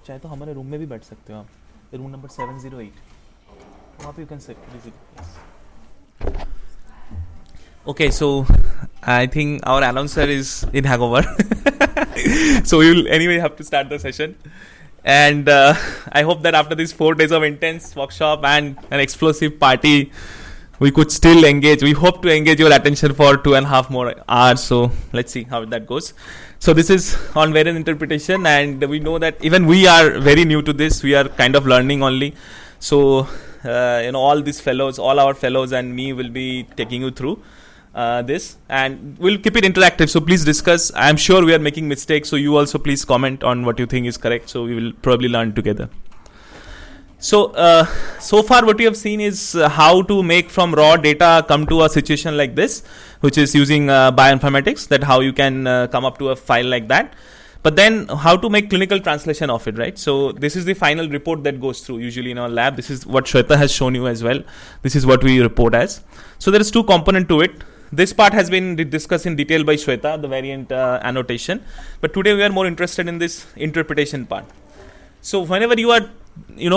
चाहे तो हमारे रूम में भी बैठ सकते हो आप, रूम नंबर 708, वहाँ पे you can visit. Okay, so I think our announcer is in hangover. So we will anyway have to start the session. And I hope that after these 4 days of intense workshop and an explosive party, we could still engage. We hope to engage your attention for 2.5 more hours. So let's see how that goes. So this is on variant interpretation, and we know that even we are very new to this. We are kind of learning only. So all these fellows, all our fellows and me will be taking you through this, and we'll keep it interactive. So please discuss. I'm sure we are making mistakes, so you also please comment on what you think is correct. So we will probably learn together. So so far what we have seen is how to make from raw data come to a situation like this, which is using bioinformatics, that how you can come up to a file like that. But then how to make clinical translation of it, right? So this is the final report that goes through usually in our lab. This is what Shweta has shown you as well. This is what we report as. So there is 2 components to it. This part has been discussed in detail by Shweta, the variant annotation. But today we are more interested in this interpretation part. So whenever you are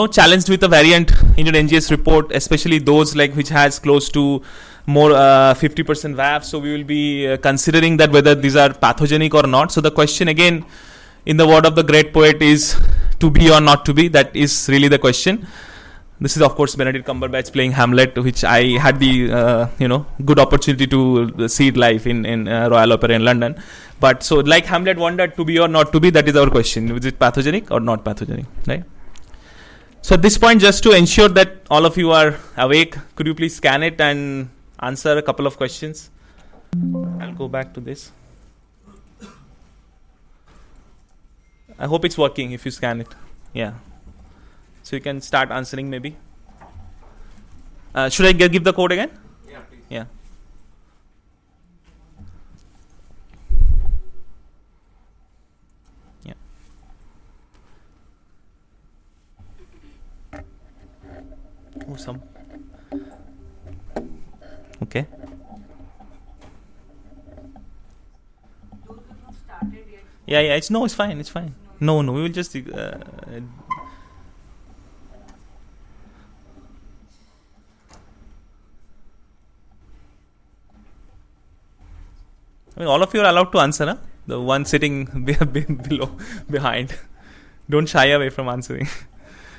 challenged with a variant in your NGS report, especially those like which has close to more 50% VAF, so we will be considering that whether these are pathogenic or not. So the question again, in the word of the great poet, is to be or not to be. That is really the question. This is of course Benedict Cumberbatch playing Hamlet, which I had the good opportunity to see it live in Royal Opera in London. But so like Hamlet wondered, to be or not to be, that is our question. Is it pathogenic or not pathogenic, right? So at this point, just to ensure that all of you are awake, could you please scan it and answer a couple of questions? I'll go back to this. I hope it's working if you scan it. Yeah. So you can start answering maybe. Should I give the code again? Yeah, please. Yeah. Yeah. Oh, some. Okay. Those have not started yet. Yeah, it's fine. It's fine. No, we will just. I mean, all of you are allowed to answer, huh? The one sitting behind. Don't shy away from answering.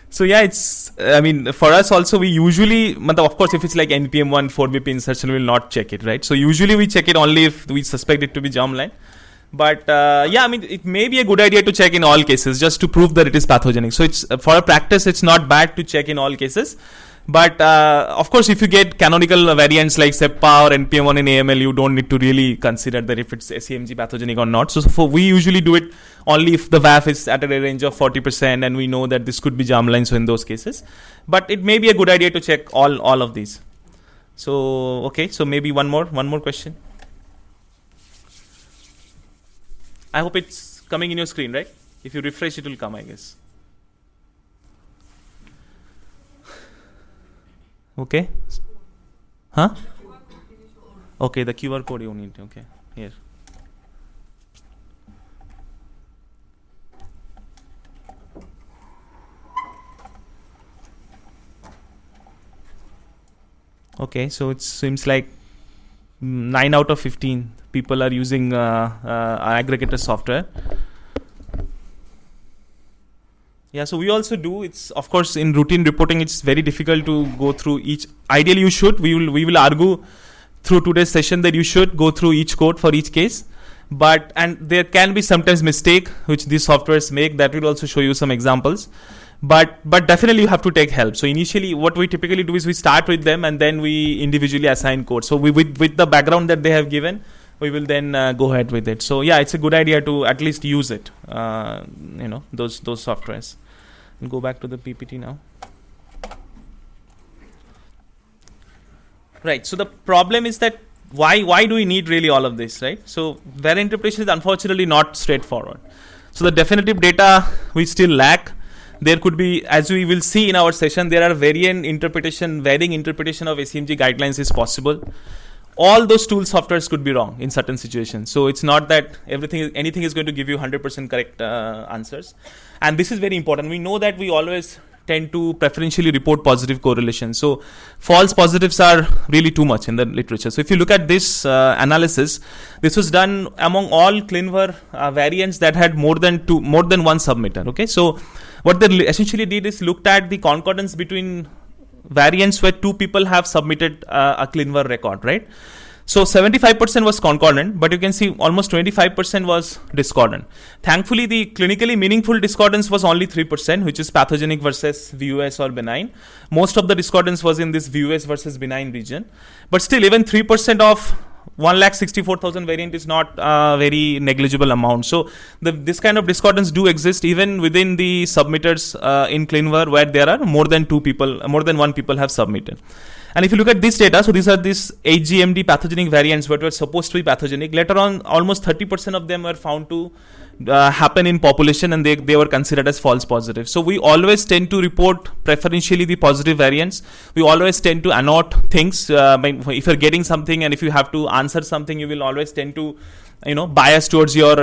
So yeah, for us also, we usually, of course, if it's like NPM1 4BP insertion, we will not check it, right? So usually we check it only if we suspect it to be germline. But it may be a good idea to check in all cases just to prove that it is pathogenic. So it's for a practice, it's not bad to check in all cases. But of course, if you get canonical variants like SEPA or NPM1 in AML, you don't need to really consider that if it's ACMG pathogenic or not. So we usually do it only if the VAF is at a range of 40% and we know that this could be germline, so in those cases. But it may be a good idea to check all of these. So, okay, so maybe one more question. I hope it's coming in your screen, right? If you refresh, it will come, I guess. Okay. Huh? Okay, the QR code you need. Okay, here. Okay, so it seems like 9 out of 15 people are using aggregator software. Yeah, so we also do. It's of course in routine reporting, it's very difficult to go through each. Ideally, you should. We will argue through today's session that you should go through each code for each case. And there can be sometimes mistake which these softwares make. That will also show you some examples. But definitely you have to take help. So initially, what we typically do is we start with them and then we individually assign code. So with the background that they have given, we will then go ahead with it. So yeah, it's a good idea to at least use it. Those softwares. We'll go back to the PPT now. Right. So the problem is that why do we need really all of this, right? So variant interpretation is unfortunately not straightforward. So the definitive data we still lack. There could be, as we will see in our session, there are varying interpretation of ACMG guidelines is possible. all those tool softwares could be wrong in certain situations. So it's not that anything is going to give you 100% correct answers. And this is very important. We know that we always tend to preferentially report positive correlations. So false positives are really too much in the literature. So if you look at this analysis, this was done among all ClinVar variants that had more than one submitter. Okay, so what they essentially did is looked at the concordance between variants where two people have submitted a ClinVar record, right? So 75% was concordant, but you can see almost 25% was discordant. Thankfully, the clinically meaningful discordance was only 3%, which is pathogenic versus VUS or benign. Most of the discordance was in this VUS versus benign region. But still, even 3% of 1,64,000 variant is not a very negligible amount. So this kind of discordance do exist even within the submitters in ClinVar where there are more than one people have submitted. And if you look at this data, so these are these ACMG pathogenic variants that were supposed to be pathogenic. Later on, almost 30% of them were found to happen in population, and they were considered as false positives. So we always tend to report preferentially the positive variants. We always tend to annotate things. If you're getting something and if you have to answer something, you will always tend to bias towards your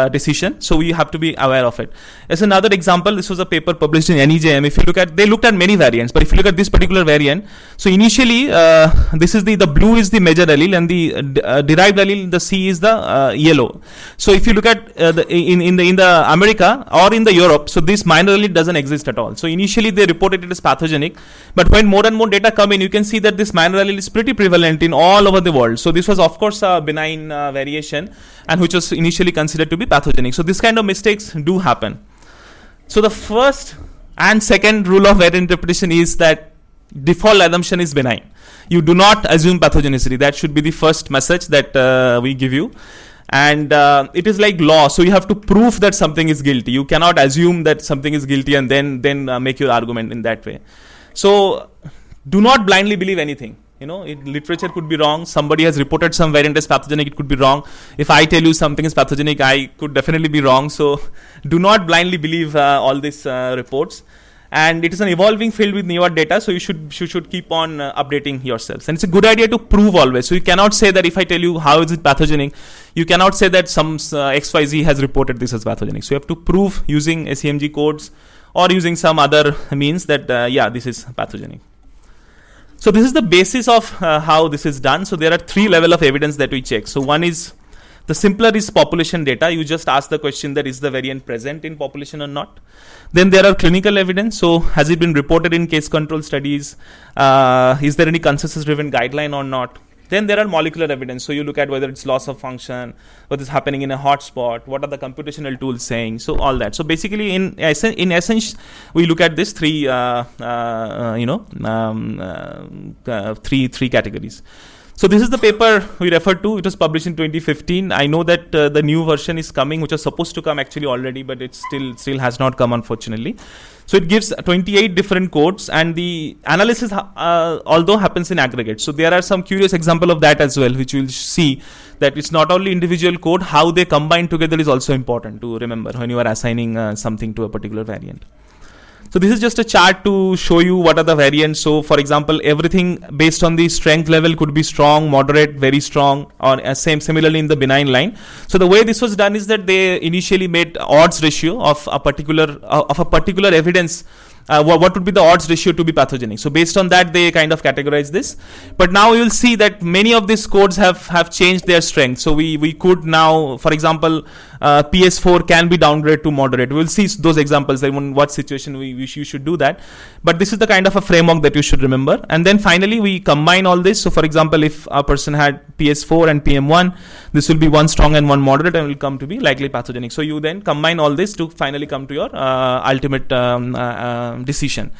decision. So we have to be aware of it. As another example, this was a paper published in NEJM. If you look at, they looked at many variants, but if you look at this particular variant, so initially this is the blue is the major allele and the derived allele, the C is the yellow. So if you look at in the America or in the Europe, so this minor allele doesn't exist at all. So initially they reported it as pathogenic, but when more and more data come in, you can see that this minor allele is pretty prevalent in all over the world. So this was of course a benign variation, and which was initially considered to be pathogenic. So this kind of mistakes do happen. So the first and second rule of variant interpretation is that default assumption is benign. You do not assume pathogenicity. That should be the first message that we give you. And it is like law. So you have to prove that something is guilty. You cannot assume that something is guilty and then make your argument in that way. So do not blindly believe anything. Literature could be wrong. Somebody has reported some variant as pathogenic. It could be wrong. If I tell you something is pathogenic, I could definitely be wrong. So do not blindly believe all these reports. And it is an evolving field with newer data. So you should keep on updating yourselves. And it's a good idea to prove always. So you cannot say that if I tell you how is it pathogenic, you cannot say that some XYZ has reported this as pathogenic. So you have to prove using ACMG codes or using some other means that this is pathogenic. So this is the basis of how this is done. So there are three levels of evidence that we check. So one is, the simpler is population data. You just ask the question that is the variant present in population or not. Then there are clinical evidence. So has it been reported in case control studies? Is there any consensus driven guideline or not? Then there are molecular evidence. So you look at whether it's loss of function, what is happening in a hotspot, what are the computational tools saying, so all that. So basically, in essence, we look at these three categories. So this is the paper we referred to. It was published in 2015. I know that the new version is coming, which was supposed to come actually already, but it still has not come, unfortunately. So it gives 28 different codes, and the analysis although happens in aggregate. So there are some curious example of that as well, which you will see that it's not only individual code, how they combine together is also important to remember when you are assigning something to a particular variant. So this is just a chart to show you what are the variants. So for example, everything based on the strength level could be strong, moderate, very strong, or similarly in the benign line. So the way this was done is that they initially made odds ratio of a particular evidence. What would be the odds ratio to be pathogenic? So based on that, they kind of categorize this. But now you will see that many of these codes have changed their strength. So we could now, for example, PS4 can be downgraded to moderate. We will see those examples in what situation you should do that. But this is the kind of a framework that you should remember. And then finally, we combine all this. So for example, if a person had PS4 and PM1, this will be one strong and one moderate and will come to be likely pathogenic. So you then combine all this to finally come to your ultimate decision.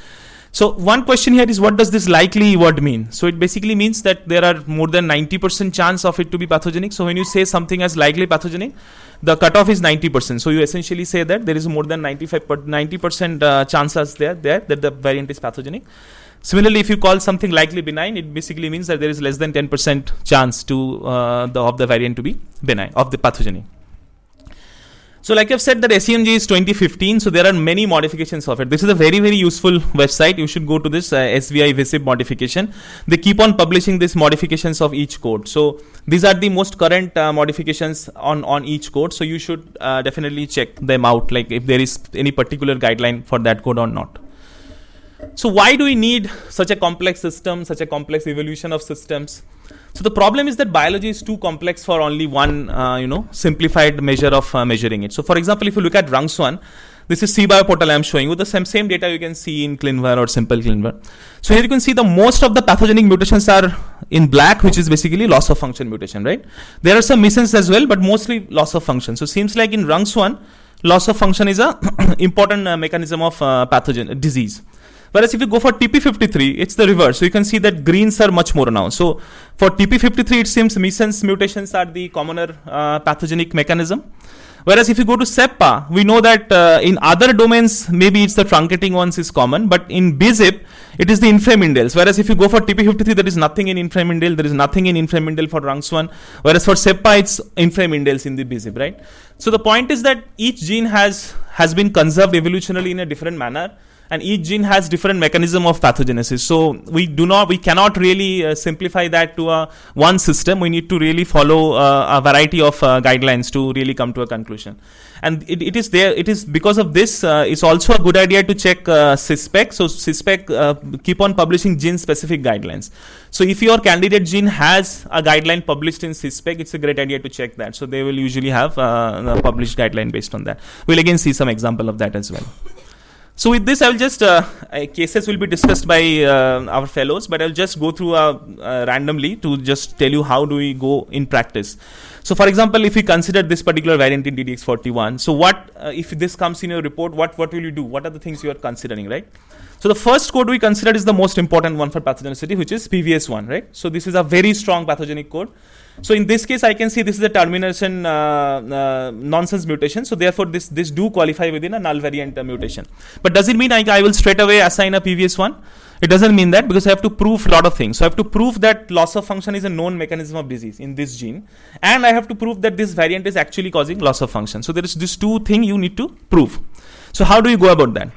So one question here is, what does this likely word mean? So it basically means that there are more than 90% chance of it to be pathogenic. So when you say something as likely pathogenic, the cutoff is 90%. So you essentially say that there is more than 90% chances there that the variant is pathogenic. Similarly, if you call something likely benign, it basically means that there is less than 10% chance to of the variant to be benign, of the pathogenic. So like I've said that ACMG is 2015, so there are many modifications of it. This is a very, very useful website. You should go to this SVI VSIP modification. They keep on publishing these modifications of each code. So these are the most current modifications on each code. So you should definitely check them out, like if there is any particular guideline for that code or not. So why do we need such a complex system, such a complex evolution of systems? So the problem is that biology is too complex for only one, simplified measure of measuring it. So for example, if you look at rungs 1, this is CBio portal I am showing you. The same data you can see in ClinVar or simple ClinVar. So here you can see the most of the pathogenic mutations are in black, which is basically loss of function mutation, right? There are some missense as well, but mostly loss of function. So seems like in rungs 1, loss of function is a important mechanism of pathogen disease. Whereas if you go for TP53, it's the reverse. So you can see that greens are much more now. So for TP53, it seems missense mutations are the commoner pathogenic mechanism. Whereas if you go to SEPA, we know that in other domains, maybe it's the truncating ones is common, but in BZIP, it is the inframindales. Whereas if you go for TP53, there is nothing in inframindale, there is nothing in inframindale for rungs 1. Whereas for SEPA, it's inframindales in the BZIP, right? So the point is that each gene has been conserved evolutionarily in a different manner. And each gene has different mechanism of pathogenesis. So we cannot really simplify that to one system. We need to really follow a variety of guidelines to really come to a conclusion. And it is because of this, it's also a good idea to check CISPEC. So CISPEC keep on publishing gene specific guidelines. So if your candidate gene has a guideline published in CISPEC, it's a great idea to check that. So they will usually have a published guideline based on that. We'll again see some example of that as well. So with this, I will just, cases will be discussed by our fellows, but I'll just go through randomly to just tell you how do we go in practice. So for example, if we consider this particular variant in DDX41, so what, if this comes in your report, what will you do? What are the things you are considering, right? So the first code we considered is the most important one for pathogenicity, which is PVS1, right? So this is a very strong pathogenic code. So in this case, I can see this is a termination nonsense mutation. So therefore, this do qualify within a null variant mutation. But does it mean I will straight away assign a PVS1? It doesn't mean that, because I have to prove a lot of things. So I have to prove that loss of function is a known mechanism of disease in this gene. And I have to prove that this variant is actually causing loss of function. So there is these two things you need to prove. So how do you go about that?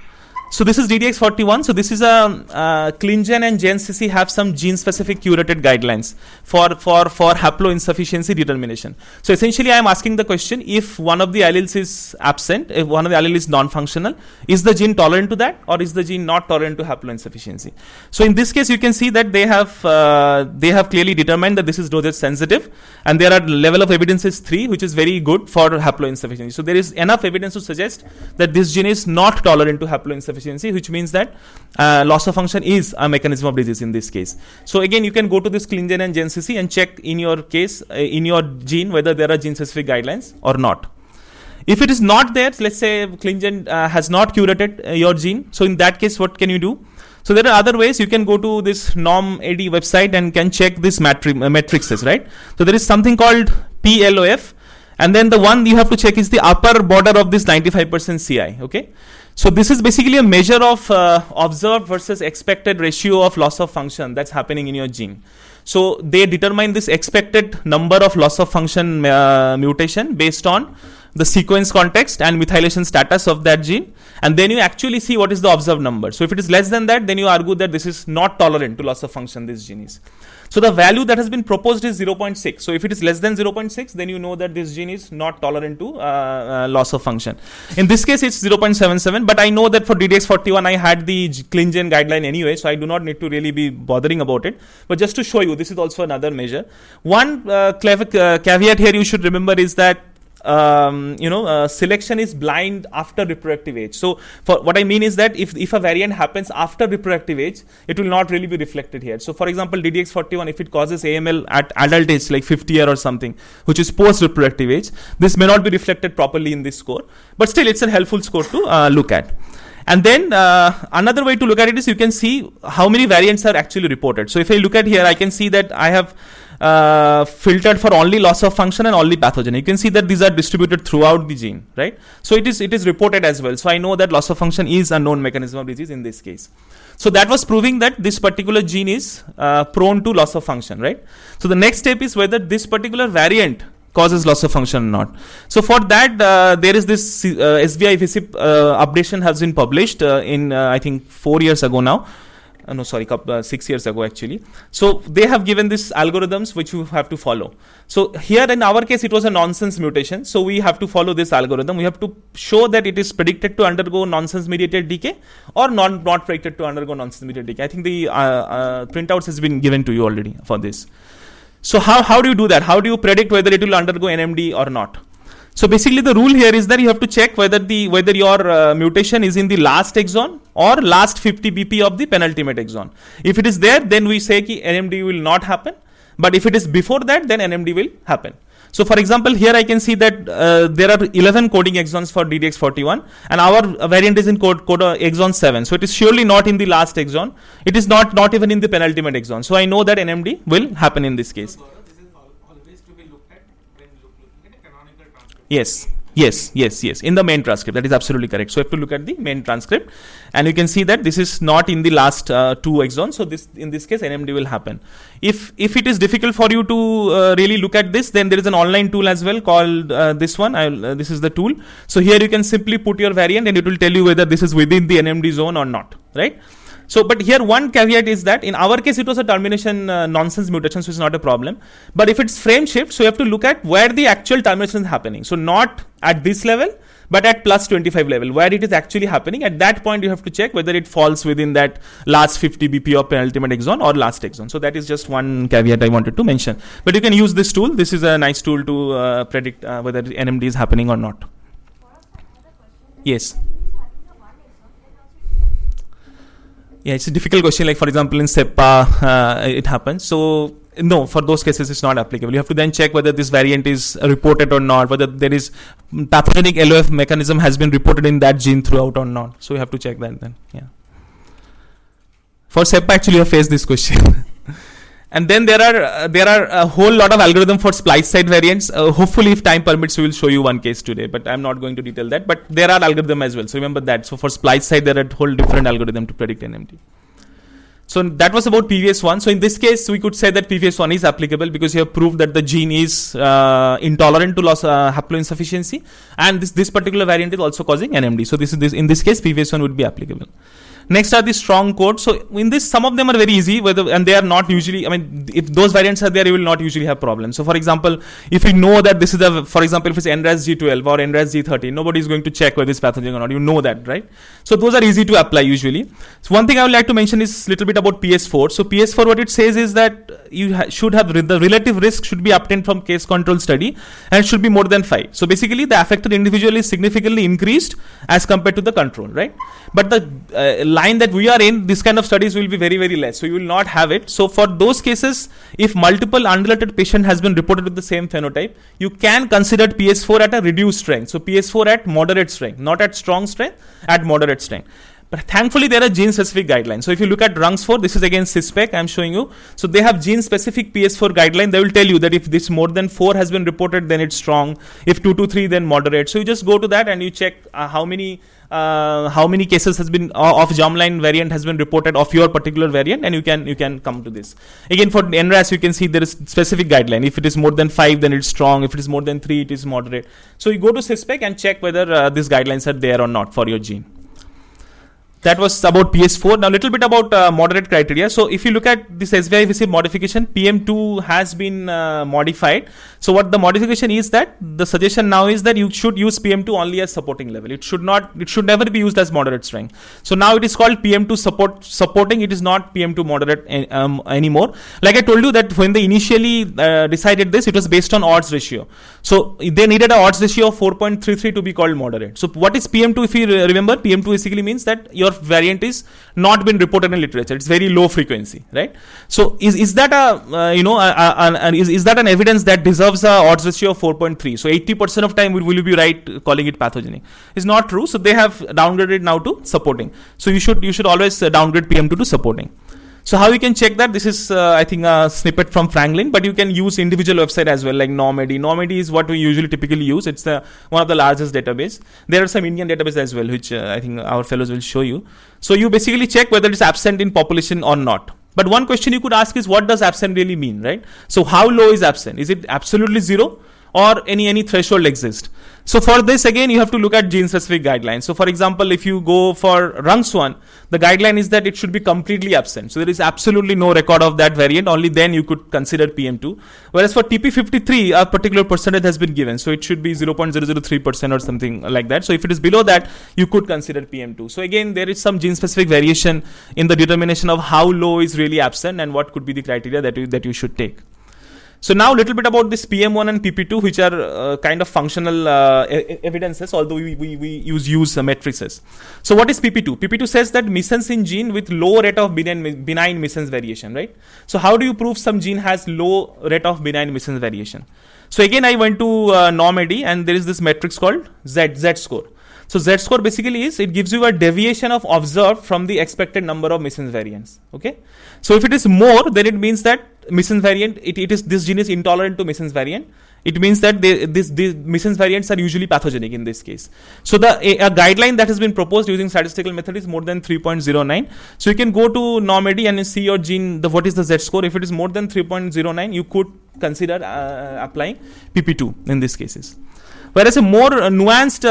So this is DDX41. So this is a ClinGen and GenCC have some gene-specific curated guidelines for haploinsufficiency determination. So essentially, I am asking the question: if one of the alleles is absent, if one of the alleles is non-functional, is the gene tolerant to that, or is the gene not tolerant to haploinsufficiency? So in this case, you can see that they have clearly determined that this is dosage sensitive, and there are level of evidence is 3, which is very good for haploinsufficiency. So there is enough evidence to suggest that this gene is not tolerant to haploinsufficiency, which means that loss of function is a mechanism of disease in this case. So again, you can go to this ClinGen and GenCC and check in your case, in your gene, whether there are gene-specific guidelines or not. If it is not there, let's say ClinGen has not curated your gene. So in that case, what can you do? So there are other ways. You can go to this NORM-AD website and can check this matrices, right? So there is something called PLOF. And then the one you have to check is the upper border of this 95% CI, okay? So this is basically a measure of observed versus expected ratio of loss of function that's happening in your gene. So they determine this expected number of loss of function mutation based on the sequence context and methylation status of that gene. And then you actually see what is the observed number. So if it is less than that, then you argue that this is not tolerant to loss of function, this gene is. So the value that has been proposed is 0.6. So if it is less than 0.6, then you know that this gene is not tolerant to loss of function. In this case, it's 0.77. But I know that for DDX41, I had the ClinGen guideline anyway, so I do not need to really be bothering about it. But just to show you, this is also another measure. One clever caveat here you should remember is that selection is blind after reproductive age. So for what I mean is that if a variant happens after reproductive age, it will not really be reflected here. So for example, DDX41, if it causes AML at adult age, like 50 year or something, which is post reproductive age, this may not be reflected properly in this score, but still it's a helpful score to look at. And then another way to look at it is you can see how many variants are actually reported. So if I look at here, I can see that I have filtered for only loss of function and only pathogen. You can see that these are distributed throughout the gene, right? So it is reported as well. So I know that loss of function is a known mechanism of disease in this case. So that was proving that this particular gene is prone to loss of function, right? So the next step is whether this particular variant causes loss of function or not. So for that, there is this SBI VSIP updation has been published in I think 4 years ago now. No, sorry, 6 years ago actually. So they have given these algorithms which you have to follow. So here in our case, it was a nonsense mutation. So we have to follow this algorithm. We have to show that it is predicted to undergo nonsense mediated decay or not predicted to undergo nonsense mediated decay. I think the printouts has been given to you already for this. So how do you do that? How do you predict whether it will undergo NMD or not? So basically the rule here is that you have to check whether your mutation is in the last exon or last 50 BP of the penultimate exon. If it is there, then we say ki NMD will not happen. But if it is before that, then NMD will happen. So for example, here I can see that there are 11 coding exons for DDX41 and our variant is in code exon 7. So it is surely not in the last exon. It is not even in the penultimate exon. So I know that NMD will happen in this case. Yes. In the main transcript, that is absolutely correct. So you have to look at the main transcript, and you can see that this is not in the last 2 exons. So in this case, NMD will happen. If it is difficult for you to really look at this, then there is an online tool as well called this one. This is the tool. So here you can simply put your variant, and it will tell you whether this is within the NMD zone or not, right? So, but here one caveat is that in our case, it was a termination nonsense mutation, so it's not a problem. But if it's frame shift, so you have to look at where the actual termination is happening. So not at this level, but at plus 25 level, where it is actually happening. At that point, you have to check whether it falls within that last 50 BP of penultimate exon or last exon. So that is just one caveat I wanted to mention. But you can use this tool. This is a nice tool to predict whether NMD is happening or not. Yes. Yeah, it's a difficult question. Like for example, in SEPA, it happens. So no, for those cases, it's not applicable. You have to then check whether this variant is reported or not, whether there is pathogenic LOF mechanism has been reported in that gene throughout or not. So you have to check that then. Yeah. For SEPA, actually, you have faced this question. And then there are a whole lot of algorithm for splice site variants. Hopefully, if time permits, we will show you one case today, but I'm not going to detail that. But there are algorithm as well. So remember that. So for splice site, there are a whole different algorithm to predict NMD. So that was about PVS1. So in this case, we could say that PVS1 is applicable because you have proved that the gene is intolerant to loss haploinsufficiency, and this particular variant is also causing NMD. So in this case, PVS1 would be applicable. Next are the strong codes. So in this, some of them are very easy, and they are not usually, I mean, if those variants are there, you will not usually have problems. So for example, if you know that this is for example, if it's NRAS G12 or NRAS G13, nobody is going to check whether it's pathogenic or not. You know that, right? So those are easy to apply usually. So one thing I would like to mention is a little bit about PS4. So PS4, what it says is that you should have the relative risk should be obtained from case control study and it should be more than 5. So basically the affected individual is significantly increased as compared to the control, right? But the line that we are in, this kind of studies will be very, very less. So you will not have it. So for those cases, if multiple unrelated patient has been reported with the same phenotype, you can consider PS4 at a reduced strength. So PS4 at moderate strength, not at strong strength, at moderate strength. But thankfully, there are gene-specific guidelines. So if you look at RUNX4, this is again CISPEC I'm showing you. So they have gene-specific PS4 guideline. They will tell you that if this more than 4 has been reported, then it's strong. If 2 to 3, then moderate. So you just go to that and you check how many cases has been of germline variant has been reported of your particular variant, and you can come to this. Again, for NRAS, you can see there is specific guideline. If it is more than 5, then it's strong. If it is more than 3, it is moderate. So you go to CISPEC and check whether these guidelines are there or not for your gene. That was about PS4. Now, a little bit about moderate criteria. So, if you look at this SVI-VSIP modification, PM2 has been modified. So, what the modification is that the suggestion now is that you should use PM2 only as supporting level. It should never be used as moderate strength. So, now it is called PM2 supporting. It is not PM2 moderate anymore. Like I told you that when they initially decided this, it was based on odds ratio. So, they needed an odds ratio of 4.33 to be called moderate. So, what is PM2? If you remember, PM2 basically means that your variant is not been reported in literature. It's very low frequency, right? So is that is that an evidence that deserves a odds ratio of 4.3? So 80% of time will you be right calling it pathogenic? It's not true. So they have downgraded now to supporting. So you should always downgrade PM2 to supporting. So how you can check that? This is I think a snippet from Franklin, but you can use individual website as well, like NOMEDY. NOMEDY is what we usually typically use. It's one of the largest database. There are some Indian database as well, which I think our fellows will show you. So you basically check whether it's absent in population or not. But one question you could ask is, what does absent really mean, right? So how low is absent? Is it absolutely zero? or any threshold exists. So for this, again, you have to look at gene-specific guidelines. So for example, if you go for RUNX1, the guideline is that it should be completely absent. So there is absolutely no record of that variant. Only then you could consider PM2. Whereas for TP53, a particular percentage has been given. So it should be 0.003% or something like that. So if it is below that, you could consider PM2. So again, there is some gene-specific variation in the determination of how low is really absent and what could be the criteria that you should take. So now a little bit about this PM1 and PP2, which are kind of functional evidences, although we use matrices. So what is PP2? PP2 says that missense in gene with low rate of benign missense variation, right? So how do you prove some gene has low rate of benign missense variation? So again, I went to NORM-AD, and there is this matrix called Z score. So Z score basically it gives you a deviation of observed from the expected number of missense variants. Okay. So if it is more, then it means that missense variant, this gene is intolerant to missense variant. It means that these missense variants are usually pathogenic in this case. So a guideline that has been proposed using statistical method is more than 3.09. So you can go to NORM-AD and see your gene, what is the Z score. If it is more than 3.09, you could consider applying PP2 in these cases. Whereas a more nuanced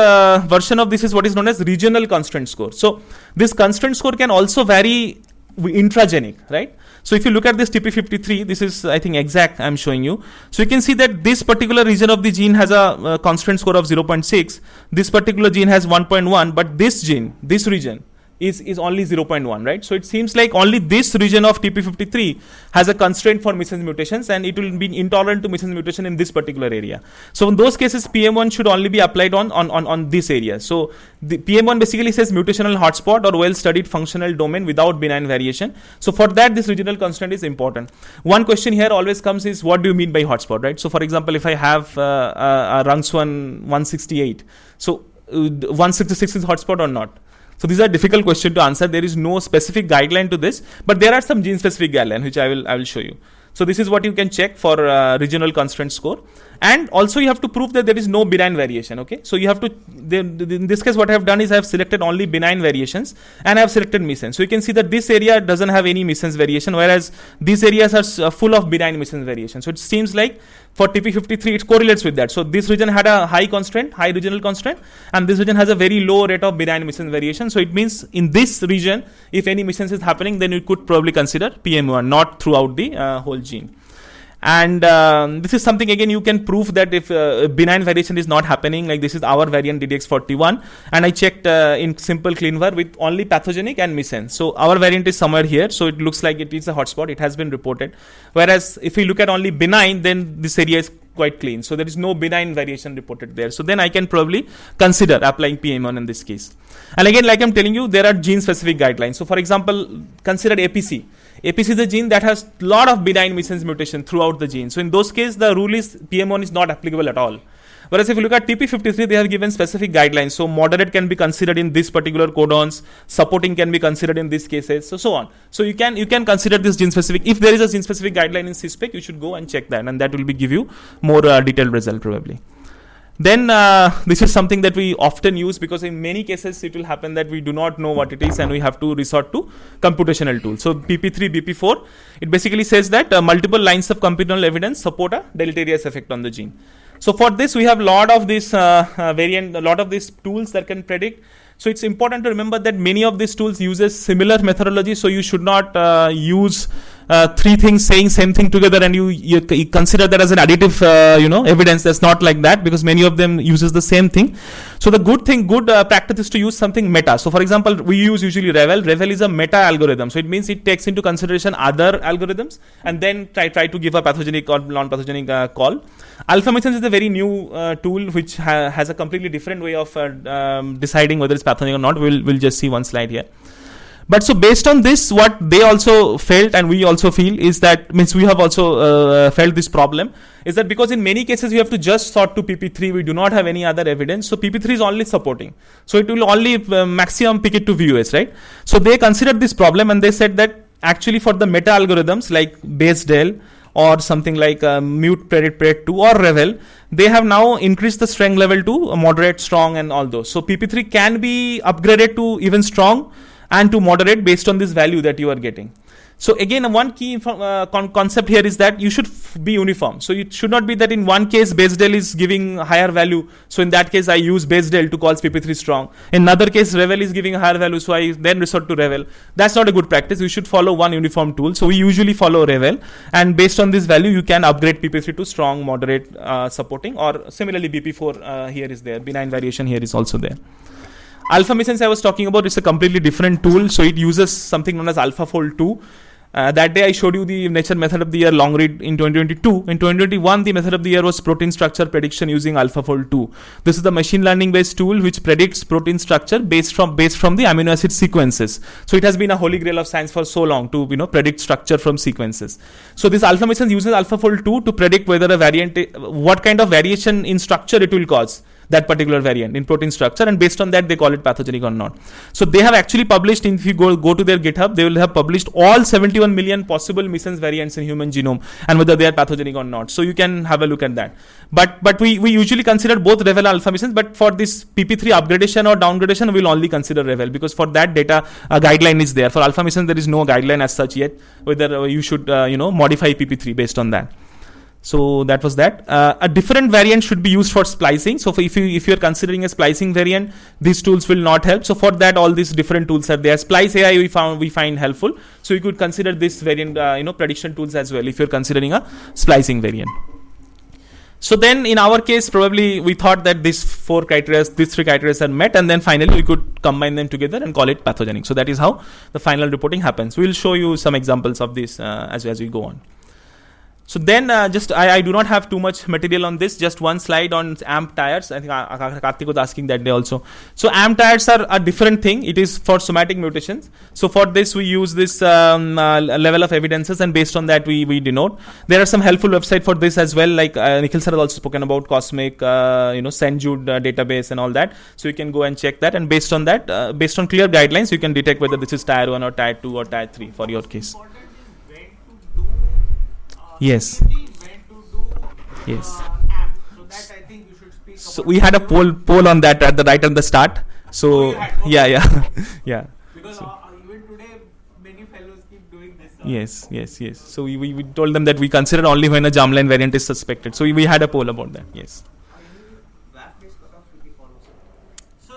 version of this is what is known as regional constraint score. So this constraint score can also vary intragenic, right? So if you look at this TP53, this is, I think, exact I'm showing you. So you can see that this particular region of the gene has a constraint score of 0.6. This particular gene has 1.1, but this gene, this region, is only 0.1, right? So it seems like only this region of TP53 has a constraint for missense mutations, and it will be intolerant to missense mutation in this particular area. So in those cases, PM1 should only be applied on this area. So the PM1 basically says mutational hotspot or well-studied functional domain without benign variation. So for that, this regional constraint is important. One question here always comes is, what do you mean by hotspot, right? So for example, if I have a RUNX1 168, so 166 is hotspot or not? So these are difficult questions to answer. There is no specific guideline to this, but there are some gene-specific guidelines which I will show you. So this is what you can check for regional constraint score, and also you have to prove that there is no benign variation. Okay, so you have to. In this case, what I have done is I have selected only benign variations, and I have selected missense. So you can see that this area doesn't have any missense variation, whereas these areas are full of benign missense variation. So it seems like for TP53, it correlates with that. So this region had a high regional constraint, and this region has a very low rate of benign missense variation. So it means in this region, if any missense is happening, then you could probably consider PM1, not throughout the whole gene. And this is something, again, you can prove that if benign variation is not happening, like this is our variant DDX41, and I checked in simple ClinVar with only pathogenic and missense. So our variant is somewhere here, so it looks like it is a hotspot. It has been reported. Whereas if we look at only benign, then this area is quite clean. So there is no benign variation reported there. So then I can probably consider applying PM1 in this case. And again, like I'm telling you, there are gene-specific guidelines. So for example, consider APC. APC is a gene that has a lot of benign missense mutation throughout the gene. So in those cases, the rule is PM1 is not applicable at all. Whereas if you look at TP53, they have given specific guidelines. So moderate can be considered in this particular codons, supporting can be considered in these cases, so on. So you can consider this gene specific. If there is a gene specific guideline in CSPEC, you should go and check that, and that will give you more detailed result probably. Then this is something that we often use, because in many cases it will happen that we do not know what it is and we have to resort to computational tools. So PP3, BP4, it basically says that multiple lines of computational evidence support a deleterious effect on the gene. So for this, we have a lot of these tools that can predict. So it's important to remember that many of these tools uses similar methodology. So you should not use three things saying same thing together and you consider that as an additive evidence. That's not like that, because many of them uses the same thing. So the good practice is to use something meta. So for example, we use usually Revel. Revel is a meta algorithm. So it means it takes into consideration other algorithms and then try to give a pathogenic or non-pathogenic call. Alpha missense is a very new tool which has a completely different way of deciding whether it's pathogenic or not. We'll just see one slide here. But so based on this, what they also felt and we also feel is that, means we have also felt this problem, is that because in many cases we have to just sort to PP3, we do not have any other evidence. So PP3 is only supporting. So it will only maximum pick it to VUS, right? So they considered this problem and they said that actually for the meta algorithms like BaseDel or something like Mute Predit 2 or Revel, they have now increased the strength level to moderate, strong and all those. So PP3 can be upgraded to even strong and to moderate based on this value that you are getting. So again, one key concept here is that you should be uniform. So it should not be that in one case Basedale is giving higher value, so in that case I use Basedale to call PP3 strong. In another case Revel is giving a higher value, so I then resort to Revel. That's not a good practice. You should follow one uniform tool. So we usually follow Revel, and based on this value you can upgrade PP3 to strong, moderate, supporting, or similarly BP4 here is there. Benign variation here is also there. Alpha missense I was talking about is a completely different tool. So it uses something known as AlphaFold 2. That day I showed you the Nature Method of the Year long read in 2022. In 2021, the Method of the Year was protein structure prediction using AlphaFold 2. This is the machine learning based tool which predicts protein structure based from the amino acid sequences. So it has been a holy grail of science for so long to predict structure from sequences. So this alpha missense uses AlphaFold 2 to predict whether a variant, what kind of variation in structure it will cause, that particular variant in protein structure, and based on that they call it pathogenic or not. So they have actually published, if you go to their GitHub, they will have published all 71 million possible missense variants in human genome and whether they are pathogenic or not. So you can have a look at that. But we usually consider both Revel and alpha missense, but for this PP3 upgradation or downgradation we will only consider Revel, because for that data a guideline is there. For alpha missense there is no guideline as such yet whether you should modify PP3 based on that. So that was that. A different variant should be used for splicing. So if you are considering a splicing variant, these tools will not help. So for that, all these different tools are there. Splice AI we find helpful. So you could consider this variant prediction tools as well if you're considering a splicing variant. So then in our case, probably we thought that these three criteria are met, and then finally we could combine them together and call it pathogenic. So that is how the final reporting happens. We'll show you some examples of this as we go on. So then I do not have too much material on this, just one slide on AMP tires. I think Karthik was asking that day also. So AMP tires are a different thing. It is for somatic mutations. So for this we use this level of evidences, and based on that we denote. There are some helpful websites for this as well, like Nikhil sir has also spoken about Cosmic, St. Jude database and all that. So you can go and check that, and based on that, based on clear guidelines, you can detect whether this is tier 1 or tier 2 or tier 3 for your case. Yes. Yes. So that I think you should speak. So we had a poll on that at the start. So yeah. Because even today many fellows keep doing this. Yes. So we told them that we consider only when a germline variant is suspected. So we had a poll about that. Yes. So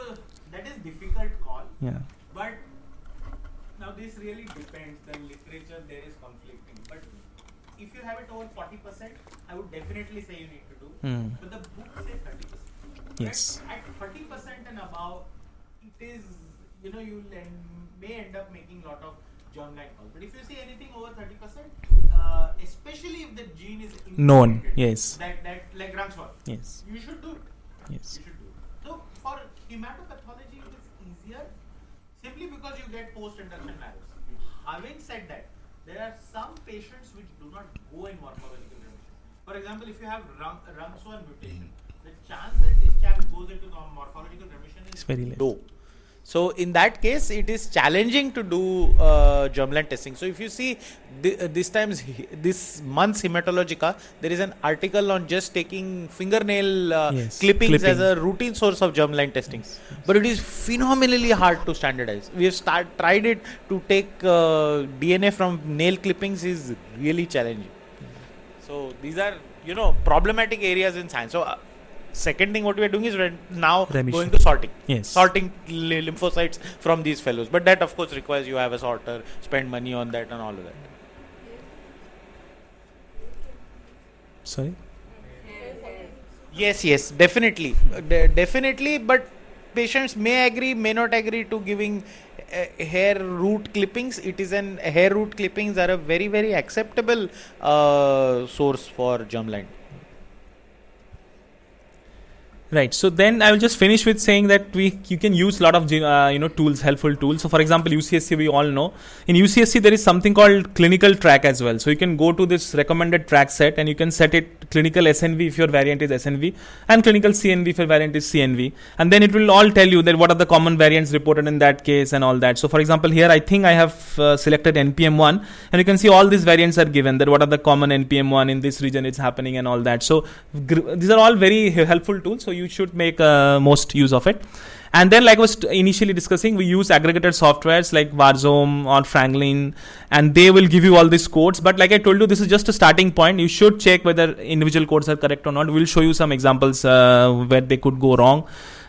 that is difficult call. Yeah. But now this really depends. The literature there is conflicting. But if you have it over 40%, I would definitely say you need to do. But the book says 30%. Yes. At 30% and above, it is, you may end up making a lot of germline calls. But if you see anything over 30%, especially if the gene is known, yes. That like Rangswar, yes. You should do it. Yes. You should do it. So for hematopathology, it is easier simply because you get post-induction marrows. Having said that, there are some patients which do not go in morphological remission. For example, if you have Rangswar mutation, the chance that this chap goes into morphological remission is very low. So in that case, it is challenging to do germline testing. So if you see this month's Hematologica, there is an article on just taking fingernail clippings as a routine source of germline testing. But it is phenomenally hard to standardize. We have tried it to take DNA from nail clippings is really challenging. So these are problematic areas in science. So second thing what we are doing is now going to sorting. Yes. Sorting lymphocytes from these fellows. But that of course requires you have a sorter, spend money on that and all of that. Sorry? Yes, definitely. Definitely, but patients may agree, may not agree to giving hair root clippings. Hair root clippings are a very, very acceptable source for germline. Right. So then I will just finish with saying that you can use a lot of tools, helpful tools. So for example, UCSC we all know. In UCSC there is something called clinical track as well. So you can go to this recommended track set and you can set it clinical SNV if your variant is SNV and clinical CNV if your variant is CNV. And then it will all tell you that what are the common variants reported in that case and all that. So for example, here I think I have selected NPM1 and you can see all these variants are given, that what are the common NPM1 in this region it's happening and all that. So these are all very helpful tools. So you should make most use of it. And then, like I was initially discussing, we use aggregated softwares like Warzone or Franklin, and they will give you all these codes. But like I told you, this is just a starting point. You should check whether individual codes are correct or not. We'll show you some examples where they could go wrong.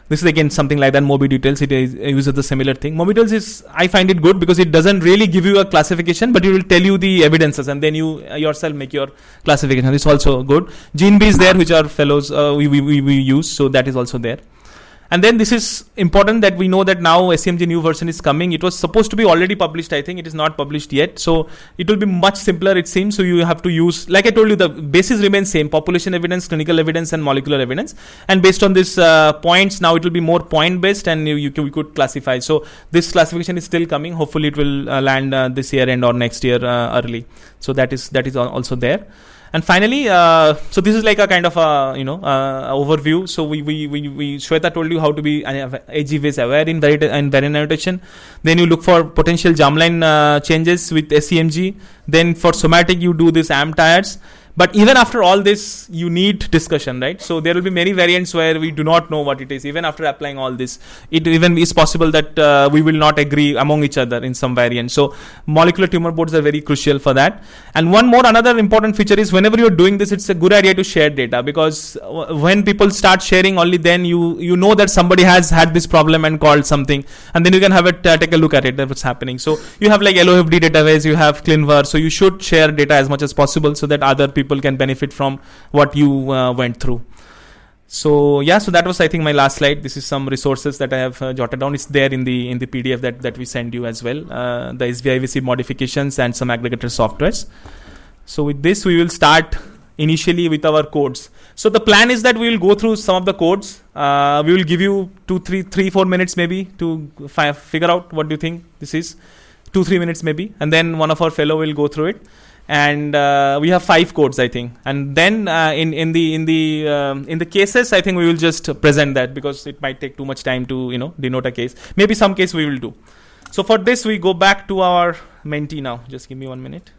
This is again something like that. Moby Details, it uses the similar thing. Moby Details is, I find it good because it doesn't really give you a classification, but it will tell you the evidences, and then you yourself make your classification. It's also good. GeneB is there, which our fellows we use, so that is also there. And then this is important that we know that now ACMG new version is coming. It was supposed to be already published. I think it is not published yet. So it will be much simpler, it seems. So you have to use, like I told you, the basis remains same: population evidence, clinical evidence, and molecular evidence. And based on this points, now it will be more point based, and we could classify. So this classification is still coming. Hopefully it will land this year end or next year early. So that is also there. And finally, so this is like a kind of a overview. So we Shweta told you how to be AG-based aware in variant annotation. Then you look for potential germline changes with ACMG. Then for somatic, you do this AM tires. But even after all this, you need discussion, right? So there will be many variants where we do not know what it is. Even after applying all this, it even is possible that we will not agree among each other in some variants. So molecular tumor boards are very crucial for that. And another important feature is whenever you're doing this, it's a good idea to share data, because when people start sharing, only then you know that somebody has had this problem and called something, and then you can have it take a look at it, what's happening. So you have like LOFD database, you have ClinVar, so you should share data as much as possible so that other people can benefit from what you went through. So so that was, I think, my last slide. This is some resources that I have jotted down. It's there in the PDF that we send you as well. The SVIVC modifications and some aggregator softwares. So with this, we will start initially with our codes. So the plan is that we will go through some of the codes. We will give you 4 minutes maybe to figure out what do you think this is. 2-3 minutes maybe, and then one of our fellow will go through it. And we have 5 codes, I think. And then in the cases, I think we will just present that, because it might take too much time to denote a case. Maybe some case we will do. So for this, we go back to our mentee now. Just give me 1 minute.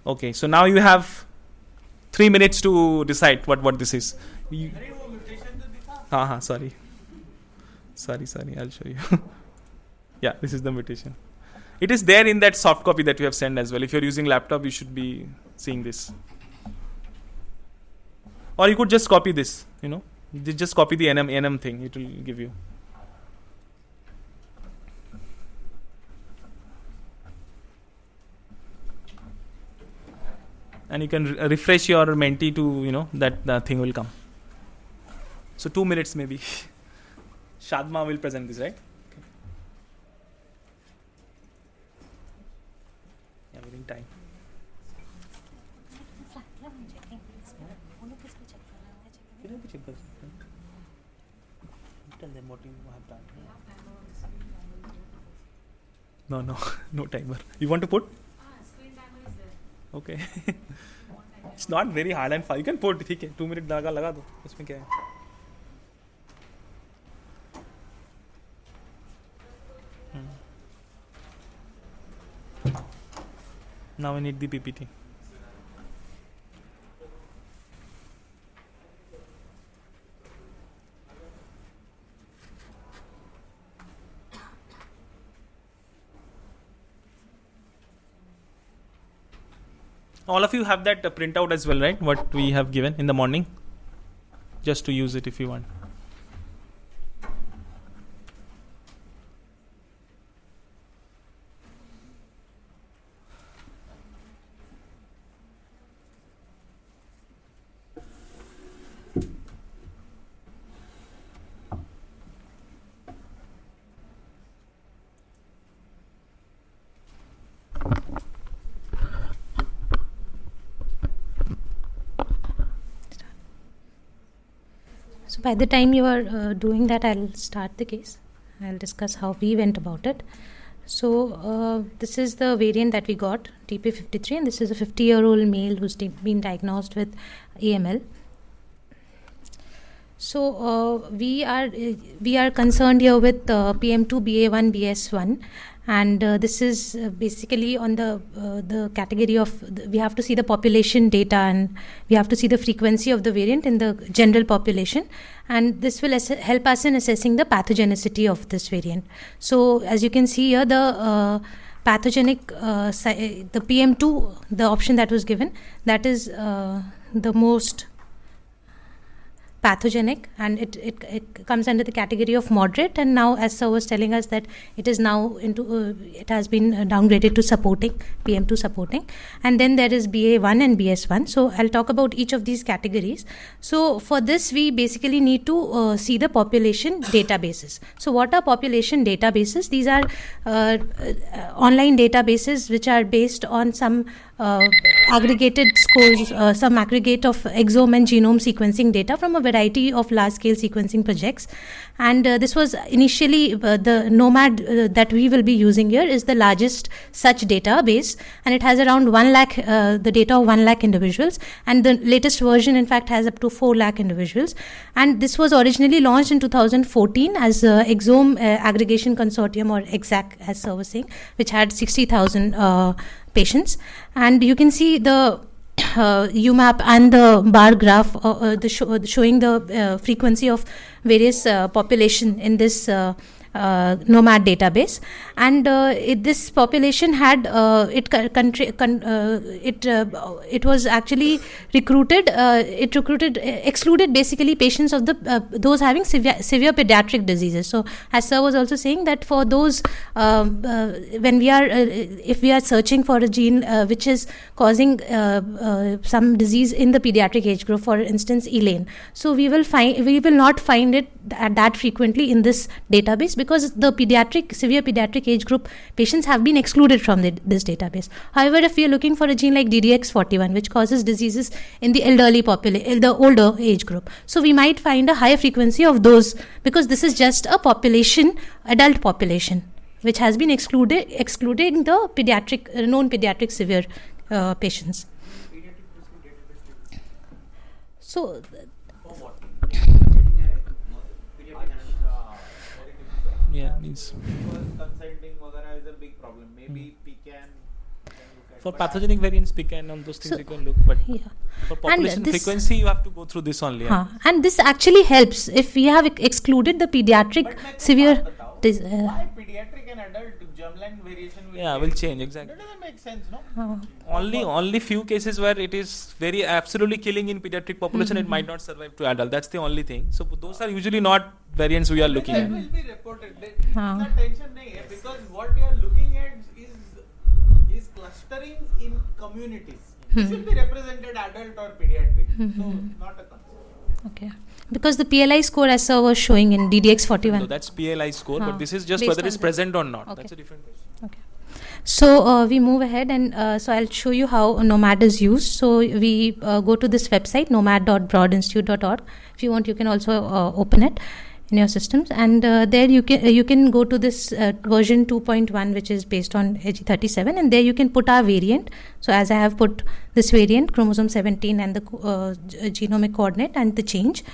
Okay, so now you have 3 minutes to decide what this is. Sorry, I'll show you. Yeah, this is the mutation. It is there in that soft copy that you have sent as well. If you're using laptop, you should be seeing this. Or you could just copy this, just copy the NM thing. It will give you. And you can refresh your mentee to, that thing will come. So 2 minutes maybe. Shadma will present this, right? Within time. Tell them what you have done. No timer. You want to put? Screen timer is there. Okay. It's not very hard and fast. You can put. ठीक है. 2 minute लगा दो. उसमें क्या है? Now we need the PPT. All of you have that printout as well, right? What we have given in the morning. Just to use it if you want. So by the time you are doing that, I'll start the case. I'll discuss how we went about it. So this is the variant that we got, TP53, and this is a 50-year-old male who's been diagnosed with AML. So we are concerned here with PM2, BA1, BS1, and this is basically on the category of we have to see the population data, and we have to see the frequency of the variant in the general population, and this will help us in assessing the pathogenicity of this variant. So as you can see here, the pathogenic, the PM2, the option that was given, that is the most pathogenic, and it comes under the category of moderate, and now as sir was telling us that it is now into it has been downgraded to supporting, PM2 supporting, and then there is BA1 and BS1. So I'll talk about each of these categories. So for this we basically need to see the population databases. So what are population databases? These are online databases which are based on some aggregated scores, some aggregate of exome and genome sequencing data from a variety of large-scale sequencing projects. And this was initially the Nomad that we will be using here is the largest such database, and it has around 1 lakh, the data of 1 lakh individuals, and the latest version in fact has up to 4 lakh individuals. And this was originally launched in 2014 as Exome Aggregation Consortium, or EXAC as sir was saying, which had 60,000 patients. And you can see the UMAP and the bar graph showing the frequency of various population in this Nomad database. And this population had it was actually recruited. It excluded basically patients of the those having severe pediatric diseases. So as sir was also saying that for those when we are if we are searching for a gene which is causing some disease in the pediatric age group, for instance Elaine, so we will not find it that frequently in this database, because the severe pediatric age group patients have been excluded from this database. However, if we are looking for a gene like DDX41 which causes diseases in the the older age group, so we might find a higher frequency of those, because this is just a adult population which has been excluding the known pediatric severe patients. So means consenting वगैरह is a big problem. Maybe PCAN for pathogenic variants, PCAN on those things you can look, but for population frequency you have to go through this only. And this actually helps if we have excluded the pediatric severe. Why pediatric and adult germline variation will change exactly. That doesn't make sense, no? Only few cases where it is very absolutely killing in pediatric population, it might not survive to adult. That's the only thing. So those are usually not variants we are looking at. That will be reported. That tension nahi hai, because what we are looking at is clustering in communities. This will be represented adult or pediatric. So not a concern. Okay. Because the PLI score as sir was showing in DDX41. No, that's PLI score, but this is just whether it's present or not. Okay. That's a different question. Okay. So we move ahead, and so I'll show you how Nomad is used. So we go to this website, nomad.broadinstitute.org. If you want, you can also open it in your systems, and there you can go to this version 2.1, which is based on AG37, and there you can put our variant. So as I have put this variant, chromosome 17, and the genomic coordinate and the change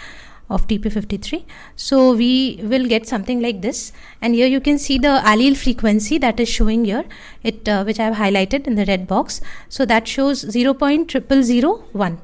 of TP53. So we will get something like this, and here you can see the allele frequency that is showing here, which I have highlighted in the red box. So that shows 0.0001.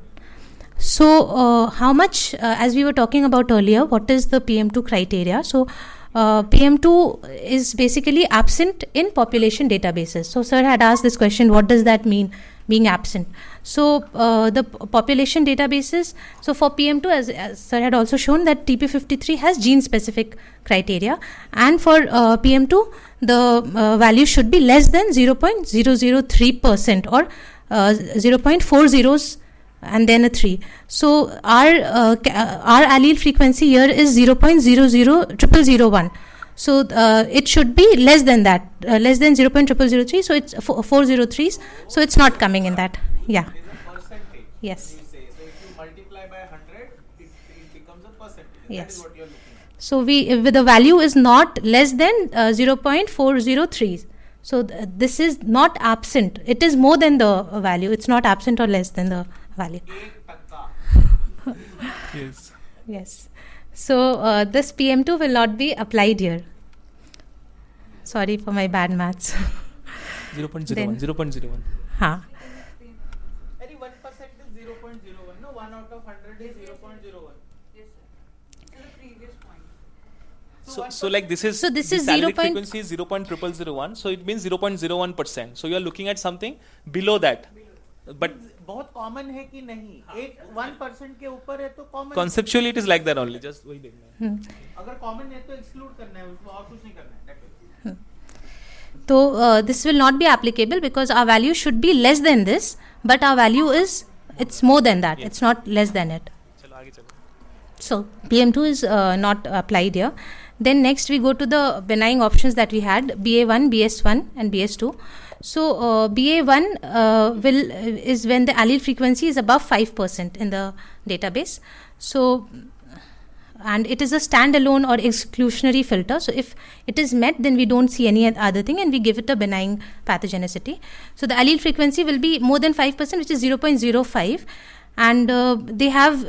So how much, as we were talking about earlier, what is the PM2 criteria? So PM2 is basically absent in population databases. So sir had asked this question, what does that mean, being absent? So the population databases, so for PM2, as sir had also shown, that TP53 has gene specific criteria, and for PM2 the value should be less than 0.003% or 0.40 and then a 3. So our allele frequency here is 0.00001. So it should be less than that, less than 0.0003. So it's 403s. So it's not coming in that. Yeah. It is a percentage. Yes. You say. So if you multiply by 100, it becomes a percentage. Yes. That is what you are looking at. So the value is not less than 0.403. So this is not absent. It is more than the value. It's not absent or less than the value. Yes. Yes. So this PM2 will not be applied here. Sorry for my bad maths. 0.01. Then- 0.01. Ha. Any 1% is 0.01. No, 1 out of 100 is 0.01. Yes, sir. To the previous point. So like this is So this is salaried 0. frequency is 0.0001. So it means 0.01%. So you are looking at something below that. But बहुत common है कि नहीं? एक 1% के ऊपर है तो common. conceptually it is like that only. Just वही देखना है. अगर कॉमन है तो एक्सक्लूड करना है उसको और कुछ नहीं करना है. So this will not be applicable because our value should be less than this, but our value is, it's more than that. It's not less than it. चलो आगे चलो. So PM2 is not applied here. Then next we go to the benign options that we had, BA1, BS1 and BS2. So BA1 is when the allele frequency is above 5% in the database. So and it is a standalone or exclusionary filter. So if it is met, then we don't see any other thing and we give it a benign pathogenicity. So the allele frequency will be more than 5%, which is 0.05. And they have,